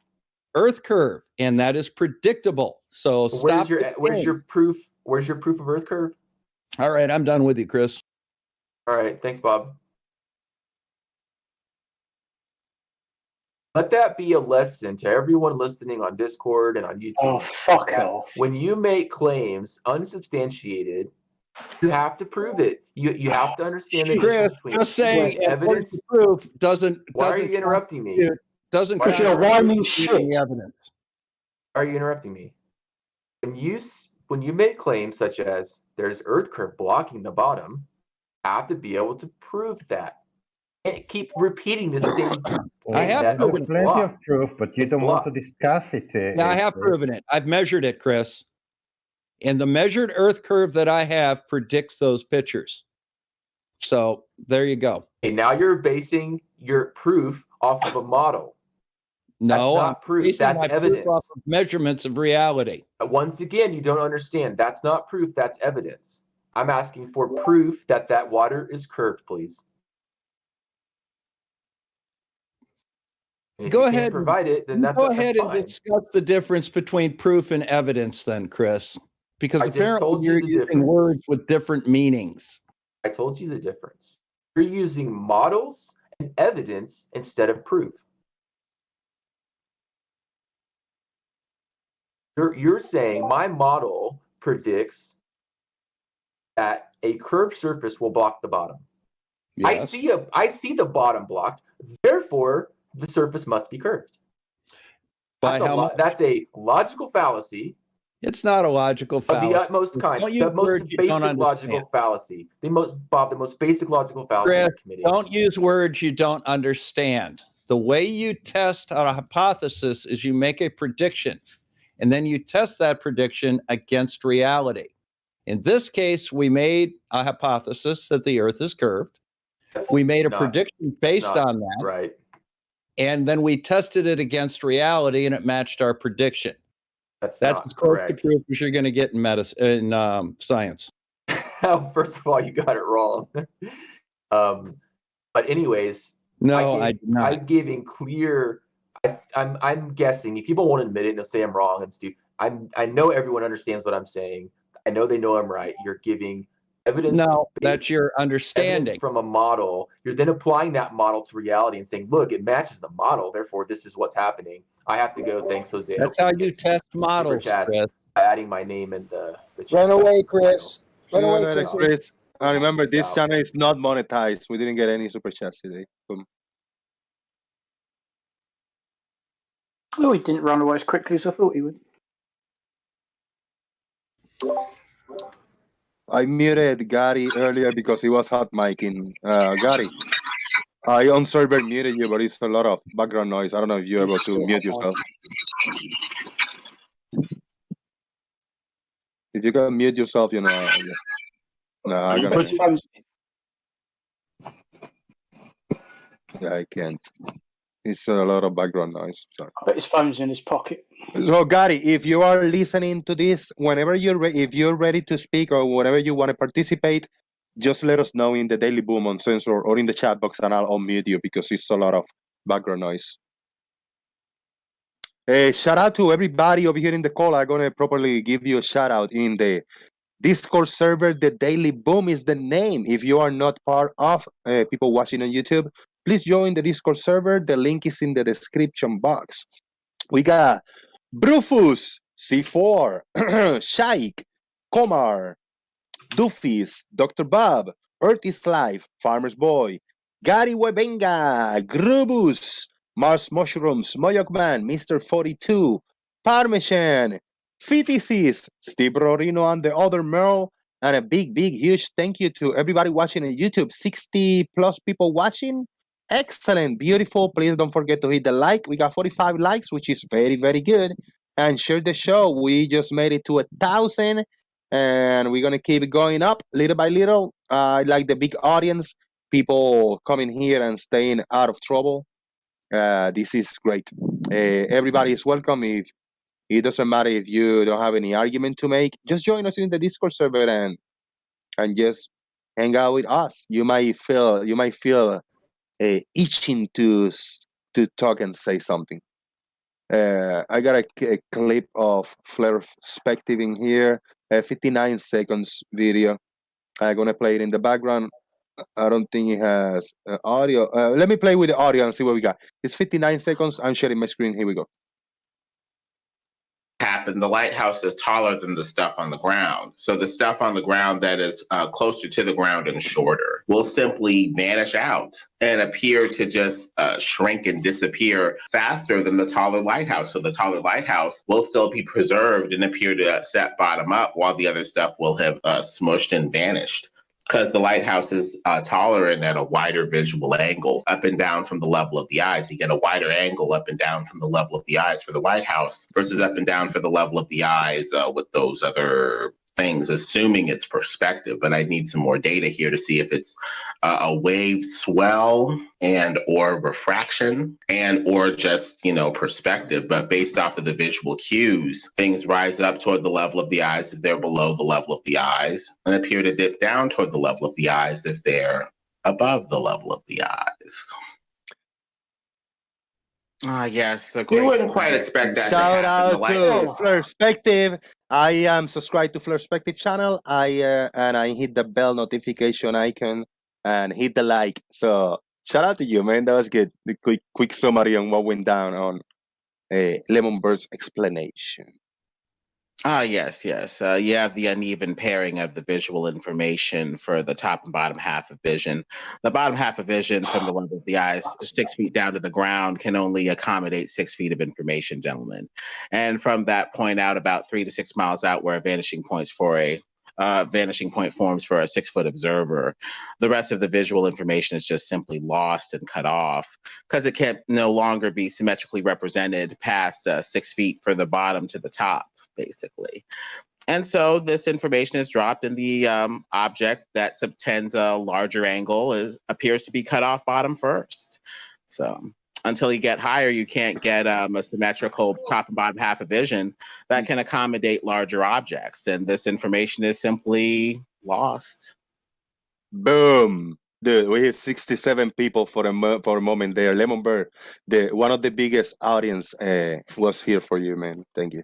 Earth curve, and that is predictable. So stop. Where's your proof? Where's your proof of Earth curve? All right, I'm done with you, Chris. All right, thanks, Bob. Let that be a lesson to everyone listening on Discord and on YouTube. Oh, fuck off. When you make claims unsubstantiated, you have to prove it. You have to understand the Chris, difference between just saying between evidence. proof doesn't. Why are doesn't you interrupting me? constitute- Doesn't Why are you constitute the evidence. Why are you interrupting me? When you make claims such as there's Earth curve blocking the bottom, you have to be able to prove that. And keep repeating the same thing. I have that, proven it's Plenty blocked. of proof, but you don't want to discuss it. Now, I have proven it. I've measured it, Chris. And the measured Earth curve that I have predicts those pictures. So there you go. And now you're basing your proof off of a model. No, That's I'm not proof. basing That's my proof evidence. off of measurements of reality. Once again, you don't understand. That's not proof. That's evidence. I'm asking for proof that that water is curved, please. And if Go you ahead. can't provide it, then Go that's ahead and fine. discuss the difference between proof and evidence, then, Chris, because I just apparently told you you're the using difference. words with different meanings. I told you the difference. You're using models and evidence instead of proof. You're saying my model predicts that a curved surface will block the bottom. Yes. I see the bottom blocked, therefore the surface must be curved. By how much? That's a logical fallacy. It's not a logical fallacy. Of the utmost kind, Don't use the most words you don't basic logical understand. fallacy. The most basic logical fallacy in Chris, the committee. don't use words you don't understand. The way you test a hypothesis is you make a prediction, and then you test that prediction against reality. In this case, we made a hypothesis that the Earth is curved. We made a prediction based on that. Right. And then we tested it against reality, and it matched our prediction. That's not as close to correct. proof as you're going to get in medicine, in science. First of all, you got it wrong. But anyways, No, I did not. I'm giving clear. I'm guessing. If people won't admit it and they'll say I'm wrong and stupid. I know everyone understands what I'm saying. I know they know I'm right. You're giving evidence. No, that's your evidence understanding. from a model. You're then applying that model to reality and saying, "Look, it matches the model. Therefore, this is what's happening." I have to go. Thanks, Jose. That's how you test models, Chris. By adding my name in the chat. Run away, Chris. Run away, Chris. Chris. And remember, this channel is not monetized. We didn't get any super chats today. Boom. Oh, he didn't run away as quickly as I thought he would. I muted Gary earlier because he was hot micing. Gary, I on server muted you, but it's a lot of background noise. I don't know if you're able to mute yourself. If you can mute yourself, you know. No, I can't. Yeah, I can't. It's a lot of background noise. Sorry. I bet his phone's in his pocket. So, Gary, if you are listening to this, whenever if you're ready to speak or whenever you want to participate, just let us know in the Daily Boom on Sensor or in the chat box, and I'll unmute you because it's a lot of background noise. Shout out to everybody over here in the call. I'm going to properly give you a shout out in the Discord server. The Daily Boom is the name. If you are not part of people watching on YouTube, please join the Discord server. The link is in the description box. We got Brufus, C4, Shaik, Komar, Doofus, Dr. Bob, Earth is Life, Farmer's Boy, Gary Webenga, Grubus, Mars Mushrooms, Moyokman, Mr. 42, Parmesan, Fitisis, Steve Rorino and the other Merle, and a big, huge thank you to everybody watching on YouTube. 60 plus people watching. Excellent, beautiful. Please don't forget to hit the like. We got 45 likes, which is very, very good. And share the show. We just made it to 1,000, and we're gonna keep it going up little by little. I like the big audience, people coming here and staying out of trouble. This is great. Everybody is welcome. If it doesn't matter if you don't have any argument to make, just join us in the Discord server and just hang out with us. You might feel itching to talk and say something. I got a clip of Flare Perspective in here, a 59 seconds video. I'm gonna play it in the background. I don't think it has audio. Let me play with the audio and see what we got. It's 59 seconds. I'm sharing my screen. Here we go. Happen, the lighthouse is taller than the stuff on the ground. So the stuff on the ground that is closer to the ground and shorter will simply vanish out and appear to just shrink and disappear faster than the taller lighthouse. So the taller lighthouse will still be preserved and appear to set bottom up, while the other stuff will have smushed and vanished. Because the lighthouse is taller and at a wider visual angle up and down from the level of the eyes. You get a wider angle up and down from the level of the eyes for the lighthouse versus up and down for the level of the eyes with those other things, assuming it's perspective, but I need some more data here to see if it's a wave swell and or refraction and or just, perspective. But based off of the visual cues, things rise up toward the level of the eyes if they're below the level of the eyes, and appear to dip down toward the level of the eyes if they're above the level of the eyes. Yes, you wouldn't quite expect that Shout to happen. out to Flirspective. I am subscribed to Flirspective channel. I hit the bell notification icon and hit the like. So shout out to you, man. That was good. The quick summary on what went down on Lemon Bird's explanation. Yes. You have the uneven pairing of the visual information for the top and bottom half of vision. The bottom half of vision from the level of the eyes, 6 feet down to the ground, can only accommodate 6 feet of information, gentlemen. And from that point out, about 3 to 6 miles out, where a vanishing point forms for a 6-foot observer, the rest of the visual information is just simply lost and cut off because it can no longer be symmetrically represented past 6 feet for the bottom to the top, basically. And so this information is dropped, and the object that subtends a larger angle appears to be cut off bottom first. So until you get higher, you can't get a symmetrical top and bottom half of vision that can accommodate larger objects. And this information is simply lost. Boom. Dude, we hit 67 people for a moment there. Lemon Bird, one of the biggest audience was here for you, man. Thank you.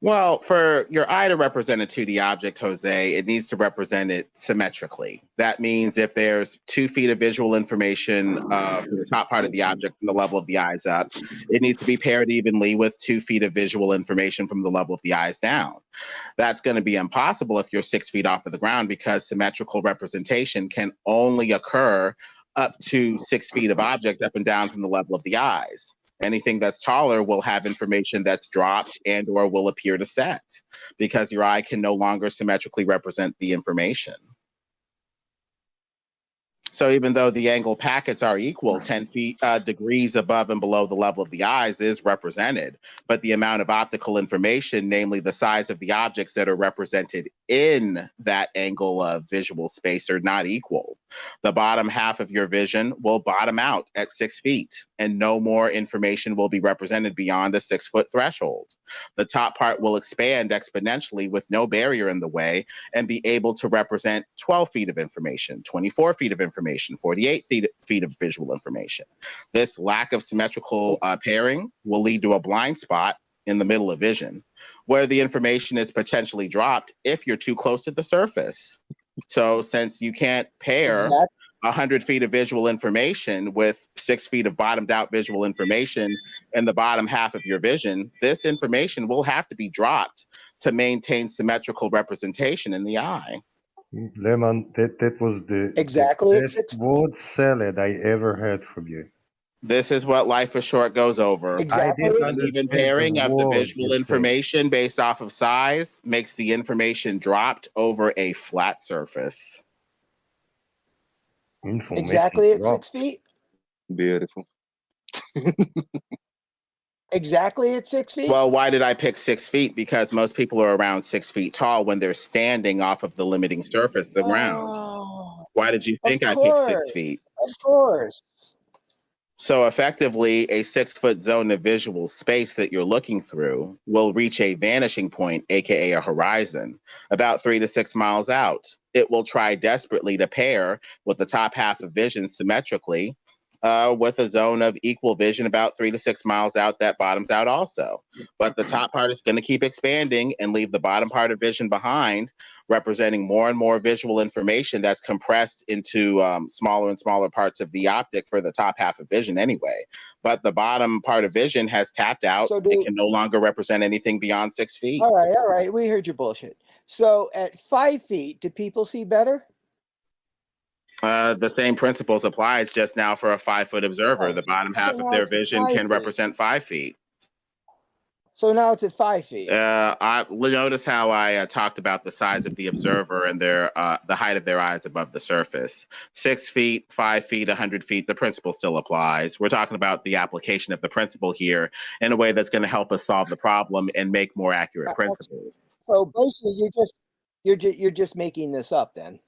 Well, for your eye to represent a 2D object, Jose, it needs to represent it symmetrically. That means if there's 2 feet of visual information from the top part of the object from the level of the eyes up, it needs to be paired evenly with 2 feet of visual information from the level of the eyes down. That's going to be impossible if you're 6 feet off of the ground, because symmetrical representation can only occur up to 6 feet of object up and down from the level of the eyes. Anything that's taller will have information that's dropped and or will appear to set, because your eye can no longer symmetrically represent the information. So even though the angle packets are equal, 10 degrees above and below the level of the eyes is represented, but the amount of optical information, namely the size of the objects that are represented in that angle of visual space, are not equal. The bottom half of your vision will bottom out at 6 feet, and no more information will be represented beyond a 6-foot threshold. The top part will expand exponentially with no barrier in the way and be able to represent 12 feet of information, 24 feet of information, 48 feet of visual information. This lack of symmetrical pairing will lead to a blind spot in the middle of vision, where the information is potentially dropped if you're too close to the surface. So since you can't pair 100 feet of visual information with 6 feet of bottomed out visual information in the bottom half of your vision, this information will have to be dropped to maintain symmetrical representation in the eye. Lemon, that was the best word salad I ever heard from you. This is what Life is Short goes over. Exactly. Even pairing of the visual information based off of size makes the information dropped over a flat surface. Exactly at 6 feet? Beautiful. Exactly at 6 feet? Well, why did I pick 6 feet? Because most people are around 6 feet tall when they're standing off of the limiting surface, the ground. Why did you think I picked 6 feet? Of course. So effectively, a 6-foot zone of visual space that you're looking through will reach a vanishing point, aka a horizon, about 3 to 6 miles out. It will try desperately to pair with the top half of vision symmetrically with a zone of equal vision about 3 to 6 miles out that bottoms out also. But the top part is going to keep expanding and leave the bottom part of vision behind, representing more and more visual information that's compressed into smaller and smaller parts of the optic for the top half of vision anyway. But the bottom part of vision has tapped out. It can no longer represent anything beyond 6 feet. All right. We heard your bullshit. So at 5 feet, do people see better? The same principles apply. It's just now for a 5-foot observer. The bottom half of their vision can represent 5 feet. So now it's at 5 feet. I notice how I talked about the size of the observer and their the height of their eyes above the surface. 6 feet, 5 feet, 100 feet. The principle still applies. We're talking about the application of the principle here in a way that's going to help us solve the problem and make more accurate principles. So basically, you're just making this up then.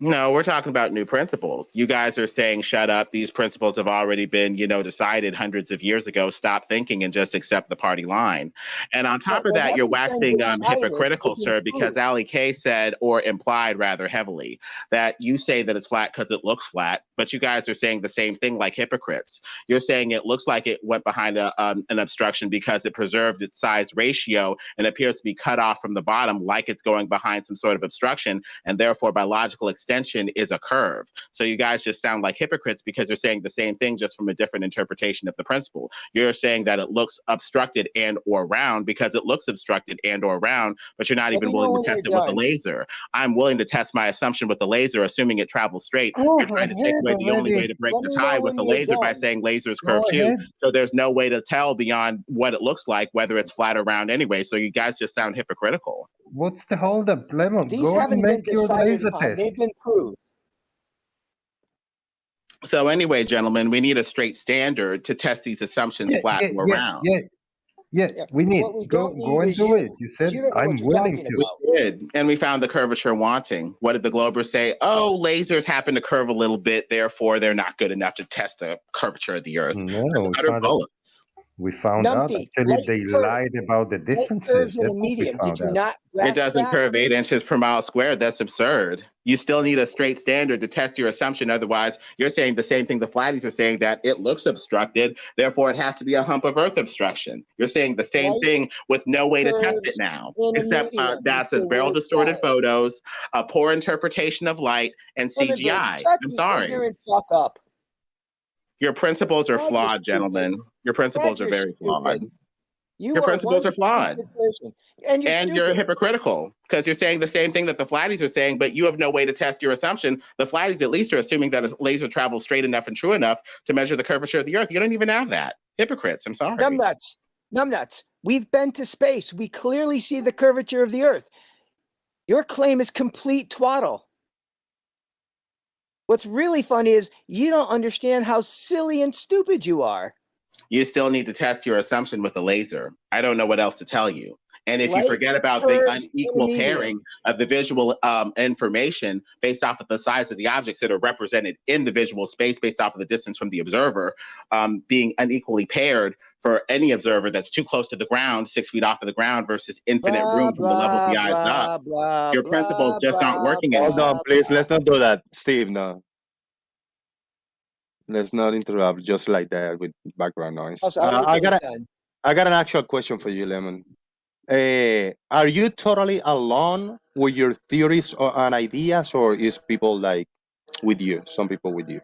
No, we're talking about new principles. You guys are saying, shut up. These principles have already been, decided hundreds of years ago. Stop thinking and just accept the party line. And on top of that, you're waxing hypocritical, sir, because Ali K said, or implied rather heavily, that you say that it's flat because it looks flat, but you guys are saying the same thing like hypocrites. You're saying it looks like it went behind an obstruction because it preserved its size ratio and appears to be cut off from the bottom like it's going behind some sort of obstruction, and therefore by logical extension is a curve. So you guys just sound like hypocrites because you're saying the same thing just from a different interpretation of the principle. You're saying that it looks obstructed and or round because it looks obstructed and or round, but you're not even willing to test it with a laser. I'm willing to test my assumption with the laser, assuming it travels straight. You're trying to take away the only way to break the tie with the laser by saying lasers curve too. So there's no way to tell beyond what it looks like whether it's flat or round anyway. So you guys just sound hypocritical. What's the holdup, Lemon? These Go haven't and been make your decided laser upon. test. They've been proved. So anyway, gentlemen, we need a straight standard to test these assumptions flat or round. Yeah, we need. Go and do it. You said, I'm willing to. We did, and we found the curvature wanting. What did the Globers say? Oh, lasers happen to curve a little bit, therefore they're not good enough to test the curvature of the Earth. No, We found out actually they lied about the distances. That's what we found out. It doesn't curve 8 inches per mile squared. That's absurd. You still need a straight standard to test your assumption. Otherwise, you're saying the same thing the flatties are saying, that it looks obstructed. Therefore, it has to be a hump of Earth obstruction. You're saying the same thing with no way to test it now, except that says barrel distorted photos, a poor interpretation of light, and CGI. I'm sorry. Fuck up. Your principles are flawed, gentlemen. Your principles are very flawed. Your principles are flawed. And you're hypocritical because you're saying the same thing that the flatties are saying, but you have no way to test your assumption. The flatties at least are assuming that a laser travels straight enough and true enough to measure the curvature of the Earth. You don't even have that. Hypocrites, I'm sorry. Numbnuts. We've been to space. We clearly see the curvature of the Earth. Your claim is complete twaddle. What's really funny is you don't understand how silly and stupid you are. You still need to test your assumption with a laser. I don't know what else to tell you. And if you forget about the unequal pairing of the visual information based off of the size of the objects that are represented in the visual space based off of the distance from the observer, being unequally paired for any observer that's too close to the ground, 6 feet off of the ground versus infinite room from the level of the eyes up, your principles just aren't working anymore. Hold on, please. Let's not do that, Steve. No. Let's not interrupt just like that with background noise. I got an actual question for you, Lemon. Are you totally alone with your theories and ideas, or is people like with you? Some people with you?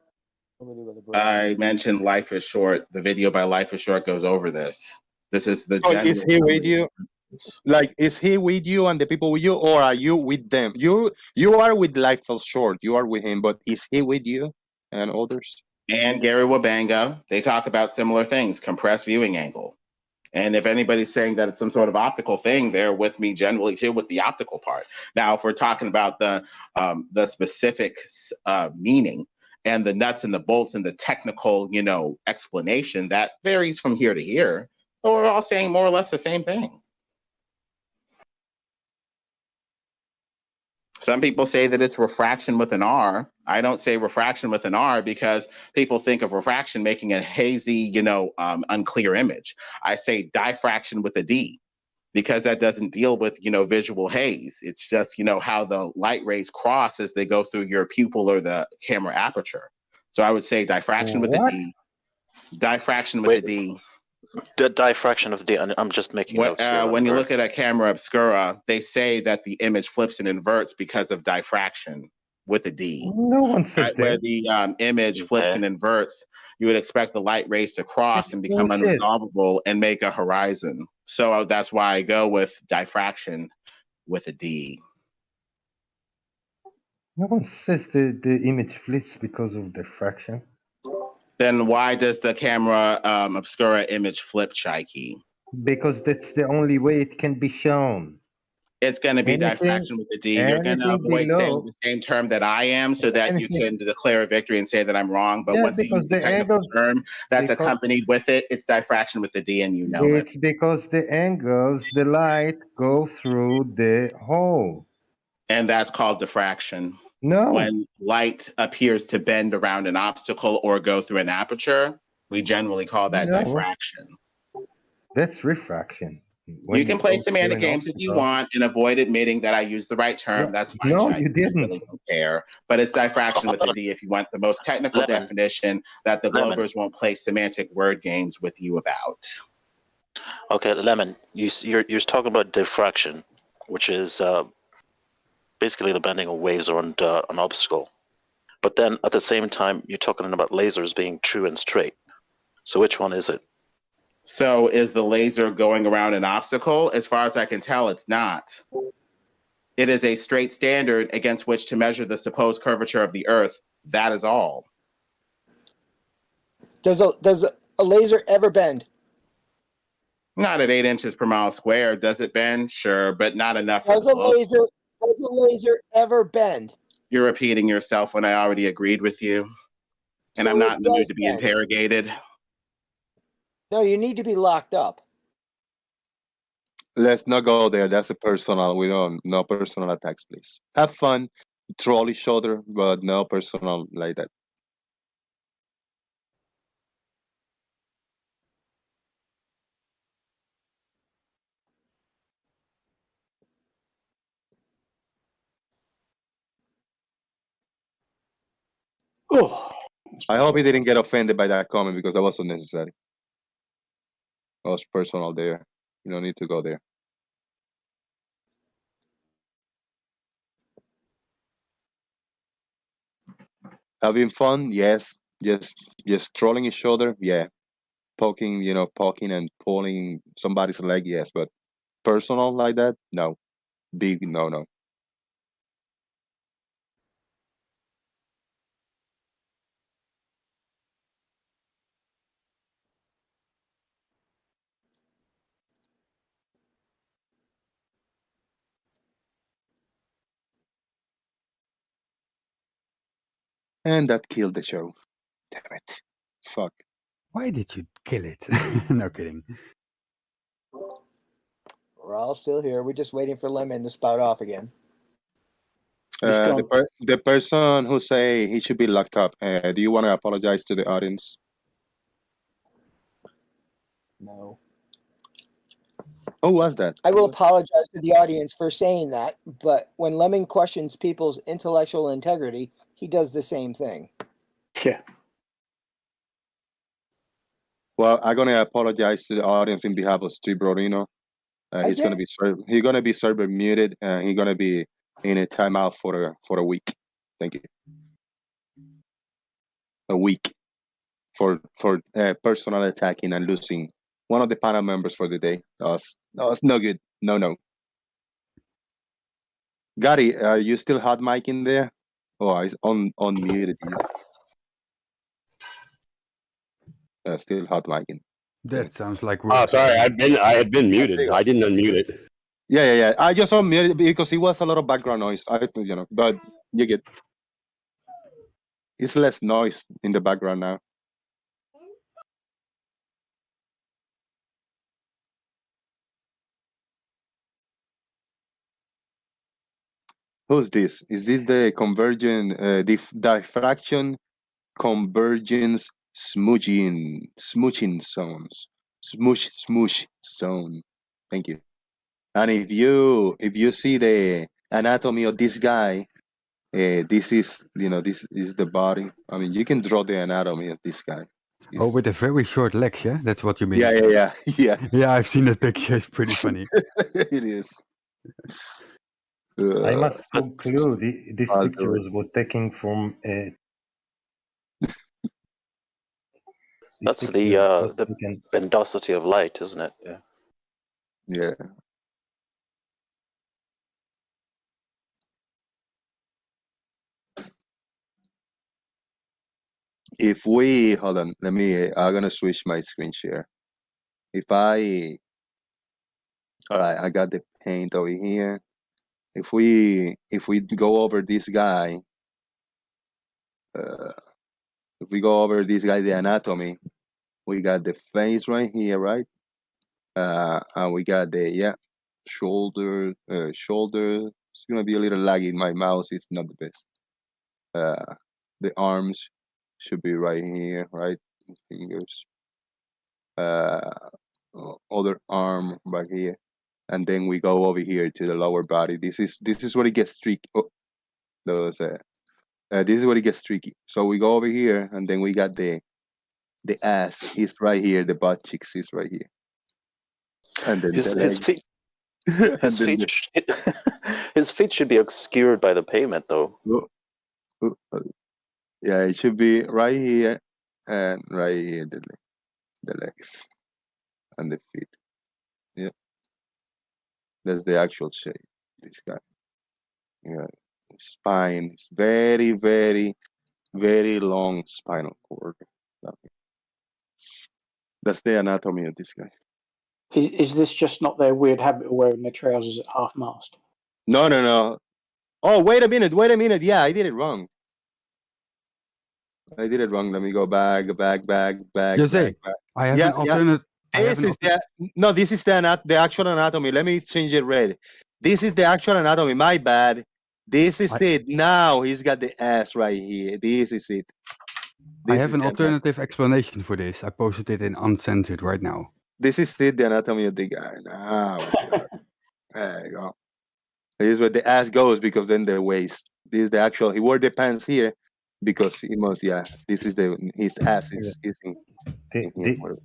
I mentioned Life is Short. The video by Life is Short goes over this. This is the. So is he with you? Like, is he with you and the people with you, or are you with them? You are with Life is Short. You are with him, but is he with you and others? And Gary Wabanga, they talk about similar things, compressed viewing angle. And if anybody's saying that it's some sort of optical thing, they're with me generally too with the optical part. Now, if we're talking about the specific meaning and the nuts and the bolts and the technical, explanation, that varies from here to here. But we're all saying more or less the same thing. Some people say that it's refraction with an R. I don't say refraction with an R because people think of refraction making a hazy, unclear image. I say diffraction with a D because that doesn't deal with, visual haze. It's just, how the light rays cross as they go through your pupil or the camera aperture. So I would say diffraction with a D. Diffraction with a D. The diffraction of the, I'm just making notes here. When you look at a camera obscura, they say that the image flips and inverts because of diffraction with a D. No one said where the image flips and inverts, you would expect the light rays to cross and become unresolvable and make a horizon. So that's why I go with diffraction with a D. No one says the image flips because of diffraction. Then why does the camera obscura image flip, Chaiki? because that's the only way it can be shown. It's going to be Anything, diffraction with the D. You're going to anything avoid saying below, the same term that I am so that you anything, can declare a victory and say that I'm wrong. But yeah, once you use because the the technical angles, term that's because accompanied with it, it's diffraction with the D and you know it. it's because the angles, the light go through the hole. And that's called diffraction. No, When light appears to bend around an obstacle or go through an aperture, we generally call that no, diffraction. that's refraction. When You can it play goes through semantic an games if you obstacle. want and avoid admitting that I used the right term. No, That's fine, no, Chad. you I didn't. really don't care. But it's diffraction with the D if you want the most technical Lemon. definition that the Lemon. Globers won't play semantic word games with you about. Okay, Lemon, you're talking about diffraction, which is basically the bending of waves around an obstacle. But then at the same time, you're talking about lasers being true and straight. So which one is it? So is the laser going around an obstacle? As far as I can tell, it's not. It is a straight standard against which to measure the supposed curvature of the Earth. That is all. Does a laser ever bend? Not at 8 inches per mile squared. Does it bend? Sure, but not enough for Does the a globe. laser ever bend? You're repeating yourself when I already agreed with you. And So I'm not it in the mood does to be bend. interrogated. No, you need to be locked up. Let's not go there. That's a personal. We don't. No personal attacks, please. Have fun, troll each other, but no personal like that. Oh, I hope he didn't get offended by that comment because that was unnecessary. That was personal there. You don't need to go there. Having fun, yes. Just trolling each other, yeah. Poking and pulling somebody's leg, yes. But personal like that, no. Big no. And that killed the show. Damn it. Fuck. Why did you kill it? No kidding. We're all still here. We're just waiting for Lemon to spout off again. The person who say he should be locked up, do you want to apologize to the audience? No. Who was that? I will apologize to the audience for saying that, but when Lemon questions people's intellectual integrity, he does the same thing. Yeah. Well, I'm gonna apologize to the audience in behalf of Steve Rodino. He's gonna be server muted, and he's gonna be in a timeout for a week. Thank you. A week for personal attacking and losing one of the panel members for the day. That was no good. No. Gary, are you still hot mic in there? Oh, he's unmuted. Still hot micing. That sounds like. Oh, sorry. I had been muted. I didn't unmute it. Yeah. I just unmuted because it was a lot of background noise. But you get it's less noise in the background now. Who's this? Is this the convergent diffraction convergence smooching zones? Smoosh zone. Thank you. And if you see the anatomy of this guy, this is the body. I mean, you can draw the anatomy of this guy. Oh, with a very short legs, yeah? That's what you mean? Yeah. Yeah, I've seen that picture. It's pretty funny. It is. I must conclude these pictures were taken from That's the bendosity of light, isn't it? Yeah. Yeah. If we hold on, I'm gonna switch my screen share. If I All right, I got the paint over here. If we go over this guy, the anatomy, we got the face right here, right? And we got the shoulder. It's gonna be a little laggy. My mouse is not the best. The arms should be right here, right? Fingers. Other arm right here, and then we go over here to the lower body. This is where it gets tricky. Oh, this is where it gets tricky. So we go over here, and then we got the ass is right here. The butt cheeks is right here, and then His the his leg. feet his And then feet his feet should be obscured by the pavement though. Yeah, it should be right here and right here. The legs and the feet. Yeah, that's the actual shape. This guy. Yeah, spine. It's very, very, very long spinal cord. That's the anatomy of this guy. Is this just not their weird habit of wearing their trousers at half mast? No. Oh, wait a minute. Yeah, I did it wrong. Let me go back. Jose, I have an alternate. This is the actual anatomy. Let me change it red. This is the actual anatomy. My bad. This is it. Now he's got the ass right here. This is it. I have an alternative explanation for this. I posted it in Uncensored right now. This is it, the anatomy of the guy. Now we got it. There you go. This is where the ass goes, because then the waist. This is the actual. He wore the pants here because he must. Yeah, this is his ass is in here.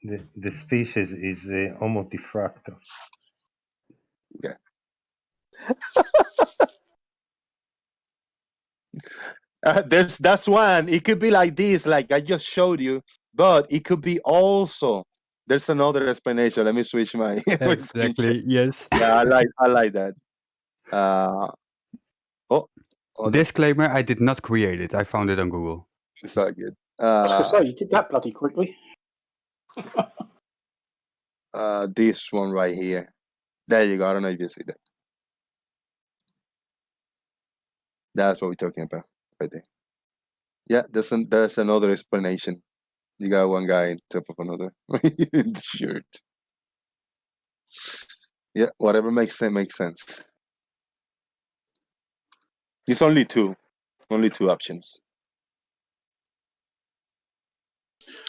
The species is Homo diffractor. Yeah. That's one. It could be like this, like I just showed you, but it could be also. There's another explanation. Let me switch my. Exactly. Yes. Yeah, I like that. Disclaimer: I did not create it. I found it on Google. It's all good. I was gonna say, you did that bloody quickly. This one right here. There you go. I don't know if you see that. That's what we're talking about right there. Yeah, there's another explanation. You got one guy on top of another in the shirt. Yeah, whatever makes sense. It's only two options.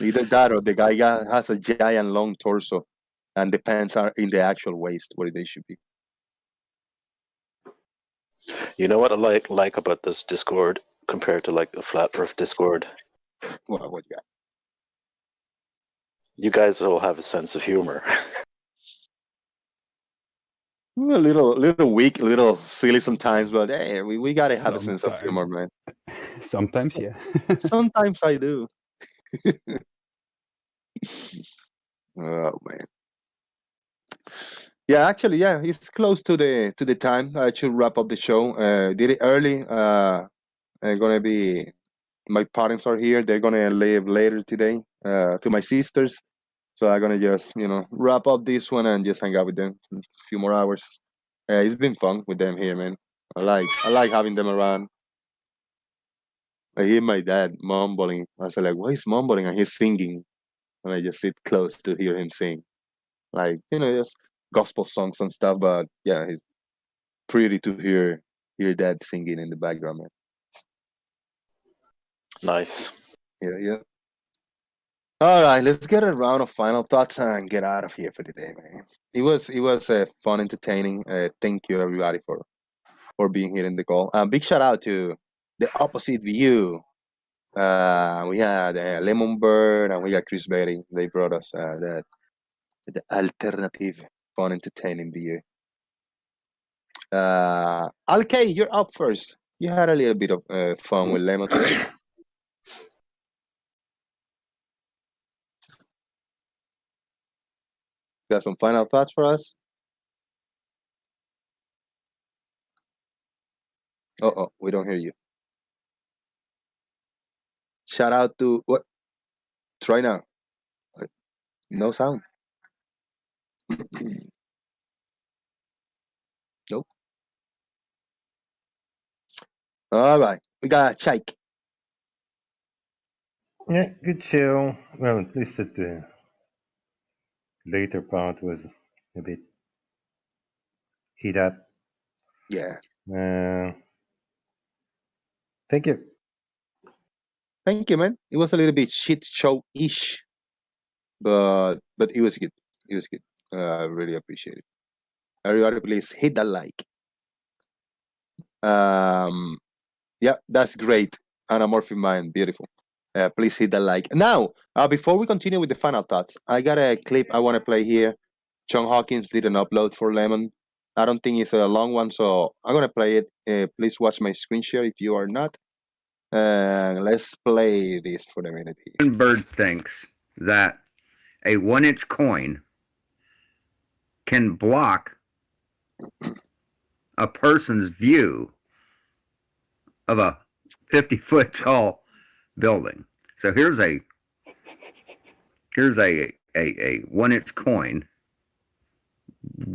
Either that or the guy has a giant long torso and the pants are in the actual waist where they should be. You know what I like about this Discord compared to like the Flat Earth Discord? What you got? You guys all have a sense of humor. A little weak, a little silly sometimes, but hey, we gotta have a sense of humor, man. Sometimes, yeah. Sometimes I do. Oh man. Yeah, actually, yeah, it's close to the time. I should wrap up the show. Did it early. Gonna be my parents are here. They're gonna leave later today. To my sisters. So I'm gonna just wrap up this one and just hang out with them a few more hours. It's been fun with them here, man. I like having them around. I hear my dad mumbling. I was like, "Why is mumbling?" And he's singing, and I just sit close to hear him sing, like just gospel songs and stuff. But yeah, it's pretty to hear dad singing in the background, man. Nice. Yeah. All right, let's get a round of final thoughts and get out of here for the day, man. It was fun, entertaining. Thank you everybody for being here in the call. Big shout out to the Opposite View. We had Lemon Bird and we got Chris Berry. They brought us the alternative, fun, entertaining view. Alkay, you're up first. You had a little bit of fun with Lemon. Got some final thoughts for us? Oh, we don't hear you. Shout out to what? Try now. No sound. Nope. All right, we got Chike. Yeah, good show. Well, at least that the later part was a bit heat up. Yeah. Thank you. Thank you, man. It was a little bit shit show-ish, but it was good. It was good. I really appreciate it. Everybody, please hit that like. Yeah, that's great. Anamorphic Mind, beautiful. Please hit the like. Now, before we continue with the final thoughts, I got a clip I want to play here. John Hawkins did an upload for Lemon. I don't think it's a long one, so I'm going to play it. Please watch my screen share if you are not. Let's play this for a minute here. Bird thinks that a 1-inch coin can block a person's view of a 50-foot tall building. So here's a 1-inch coin,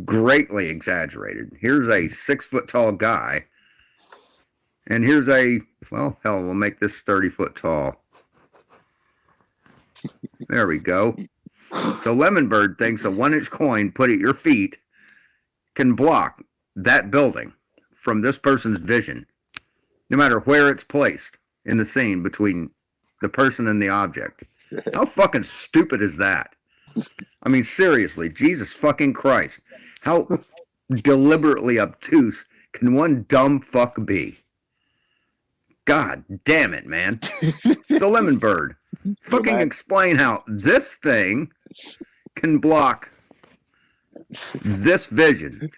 greatly exaggerated. Here's a 6-foot tall guy, and here's well, hell, we'll make this 30-foot tall. There we go. So Lemon Bird thinks a 1-inch coin put at your feet can block that building from this person's vision, no matter where it's placed in the scene between the person and the object. How fucking stupid is that? I mean, seriously, Jesus fucking Christ. How deliberately obtuse can one dumb fuck be? God damn it, man. So Lemon Bird, fucking explain how this thing can block this vision.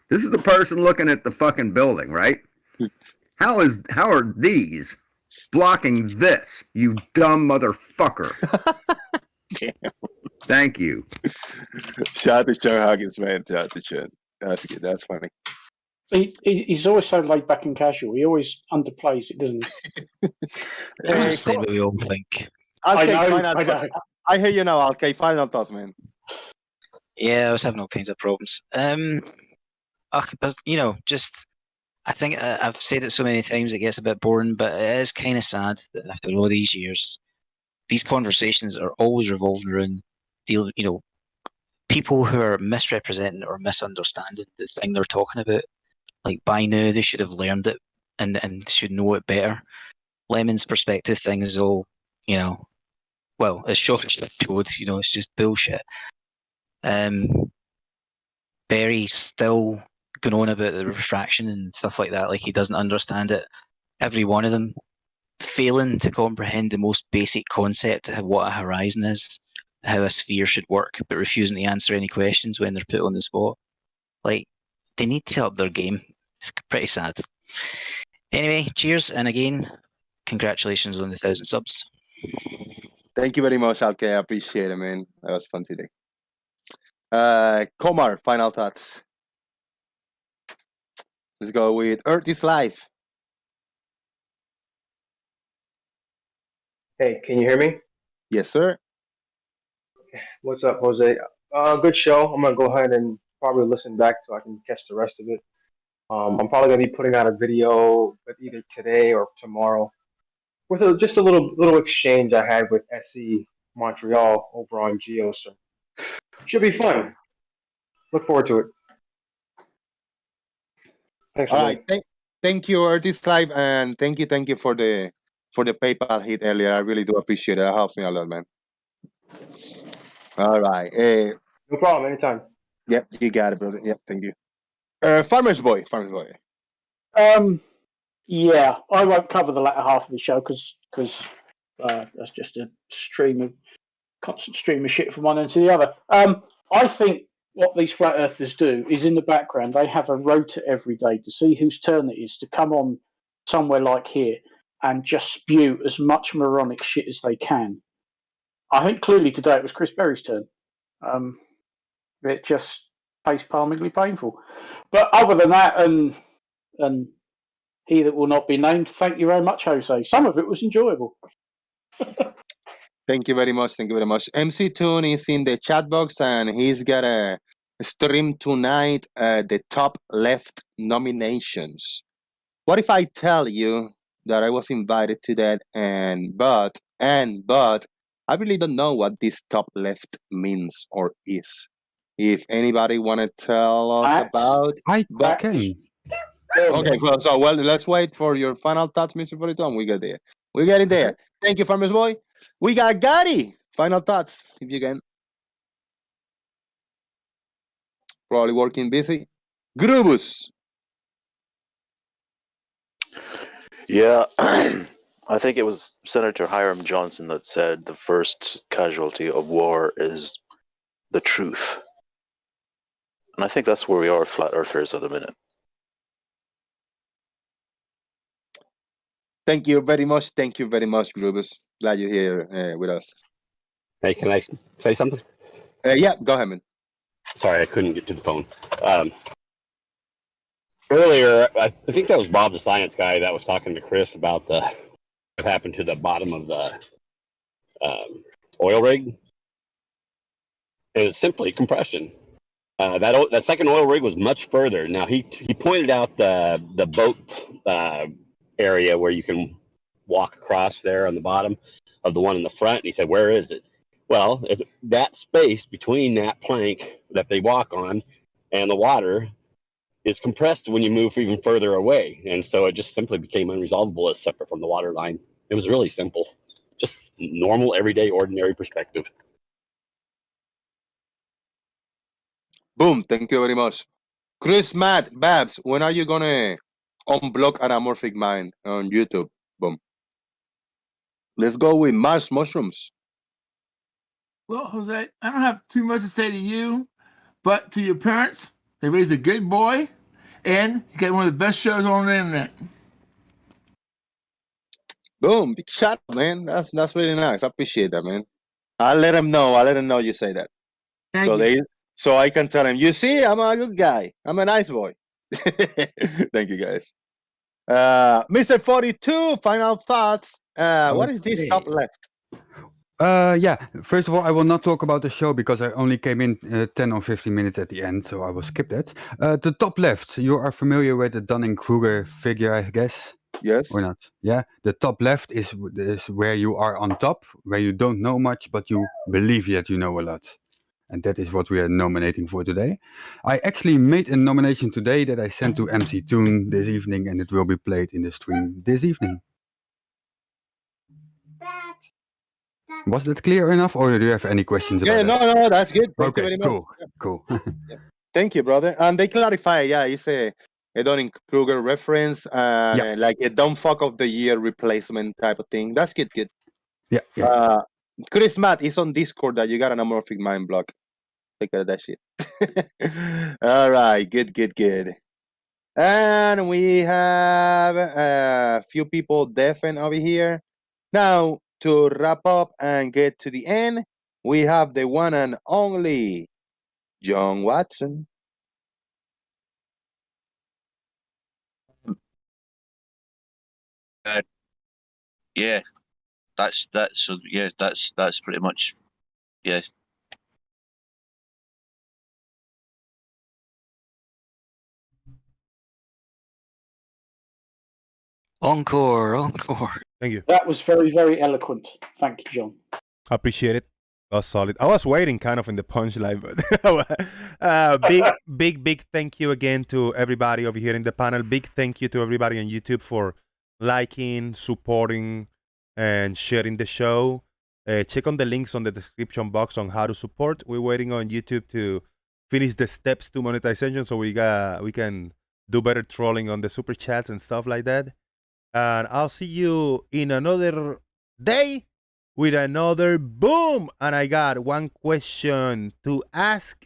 This is the person looking at the fucking building, right? How are these blocking this, you dumb motherfucker? Thank you. Shout out to John Hawkins, man. Shout out to John. That's good. That's funny. He's always so laid back and casual. He always underplays it, doesn't he? It's the same way we all think. I know. I hear you now, Alkay. Final thoughts, man. Yeah, I was having all kinds of problems. But just I think I've said it so many times it gets a bit boring, but it is kind of sad that after all these years, these conversations are always revolving around people who are misrepresenting or misunderstanding the thing they're talking about. Like by now they should have learned it and should know it better. Lemon's perspective thing is all, well, as short as told, it's just bullshit. Barry's still going on about the refraction and stuff like that, like he doesn't understand it. Every one of them failing to comprehend the most basic concept of what a horizon is, how a sphere should work, but refusing to answer any questions when they're put on the spot. Like, they need to up their game. It's pretty sad. Anyway, cheers, and again, congratulations on the 1,000 subs. Thank you very much, Alkay. I appreciate it, man. That was fun today. Komar, final thoughts. Let's go with Earth is Life. Hey, can you hear me? Yes, sir. What's up, Jose? Good show. I'm gonna go ahead and probably listen back so I can catch the rest of it. I'm probably gonna be putting out a video, but either today or tomorrow, with just a little exchange I had with SE Montreal over on Geo. So should be fun. Look forward to it. Thanks. All right. Thank you, Earth is Life, and thank you for the PayPal hit earlier. I really do appreciate it. That helps me a lot, man. All right. No problem. Anytime. Yep, you got it, brother. Yep, thank you. Farmer's Boy. Yeah, I won't cover the latter half of the show because that's just a constant stream of shit from one end to the other. I think what these flat earthers do is in the background they have a rota every day to see whose turn it is to come on somewhere like here and just spew as much moronic shit as they can. I think clearly today it was Chris Berry's turn. It just face-palmingly painful. But other than that, and he that will not be named, thank you very much, Jose. Some of it was enjoyable. Thank you very much. Thank you very much. MC Toon is in the chat box and he's got a stream tonight the top left nominations. What if I tell you that I was invited to that but I really don't know what this top left means or is. If anybody want to tell us about can. Okay, well, let's wait for your final thoughts, Mr. 42, and we get there. We get in there. Thank you, Farmers Boy. We got Gotti. Final thoughts, if you can. Probably working busy. Grubus. Yeah, I think it was Senator Hiram Johnson that said the first casualty of war is the truth. And I think that's where we are, flat earthers, at the minute. Thank you very much. Thank you very much, Grubus. Glad you're here with us. Hey, can I say something? Yeah, go ahead, man. Sorry, I couldn't get to the phone. Earlier, I think that was Bob the science guy that was talking to Chris about what happened to the bottom of the oil rig. It was simply compression. That second oil rig was much further. Now he pointed out the boat area where you can walk across there on the bottom of the one in the front. And he said, "Where is it?" Well, if that space between that plank that they walk on and the water is compressed when you move even further away, and so it just simply became unresolvable as separate from the water line. It was really simple, just normal, everyday, ordinary perspective. Boom. Thank you very much. Chris, Matt, Babs, when are you gonna unblock Anamorphic Mind on YouTube? Boom. Let's go with Mars Mushrooms. Well, Jose, I don't have too much to say to you, but to your parents, they raised a good boy, and you got one of the best shows on the internet. Boom. Big shout out, man. That's really nice. I appreciate that, man. I'll let them know you say that. So I can tell him, you see, I'm a good guy. I'm a nice boy. Thank you, guys. Mr. 42, final thoughts. What is this top left? Yeah, first of all, I will not talk about the show because I only came in 10 or 15 minutes at the end, so I will skip that. The top left, you are familiar with the Dunning-Kruger figure, I guess? Yes. Or not? Yeah, the top left is where you are on top, where you don't know much, but you believe that you know a lot. And that is what we are nominating for today. I actually made a nomination today that I sent to MC Toon this evening, and it will be played in the stream this evening. Was that clear enough, or do you have any questions about it? No, that's good. Thank you very much. Cool. Yeah. Thank you, brother. And they clarify, it's a Dunning-Kruger reference, like a dumb fuck of the year replacement type of thing. That's good. Yeah. Chris Matt is on Discord that you got an Anamorphic Mind block. Take care of that shit. All right, good. And we have a few people deafened over here. Now, to wrap up and get to the end, we have the one and only John Watson. Yeah, that's pretty much, yeah. Encore. Thank you. That was very, very eloquent. Thank you, John. I appreciate it. That was solid. I was waiting kind of in the punchline, but big thank you again to everybody over here in the panel. Big thank you to everybody on YouTube for liking, supporting, and sharing the show. Check on the links on the description box on how to support. We're waiting on YouTube to finish the steps to monetization so we can do better trolling on the super chats and stuff like that. And I'll see you in another day with another boom. And I got one question to ask.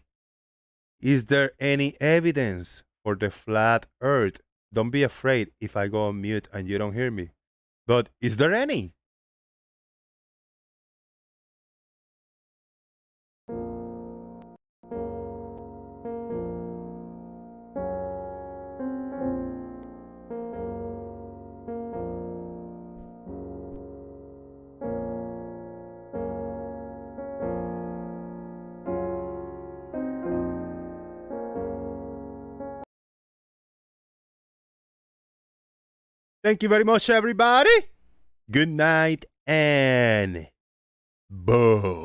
Is there any evidence for the flat earth? Don't be afraid if I go on mute and you don't hear me. But is there any? Thank you very much, everybody. Good night and boom.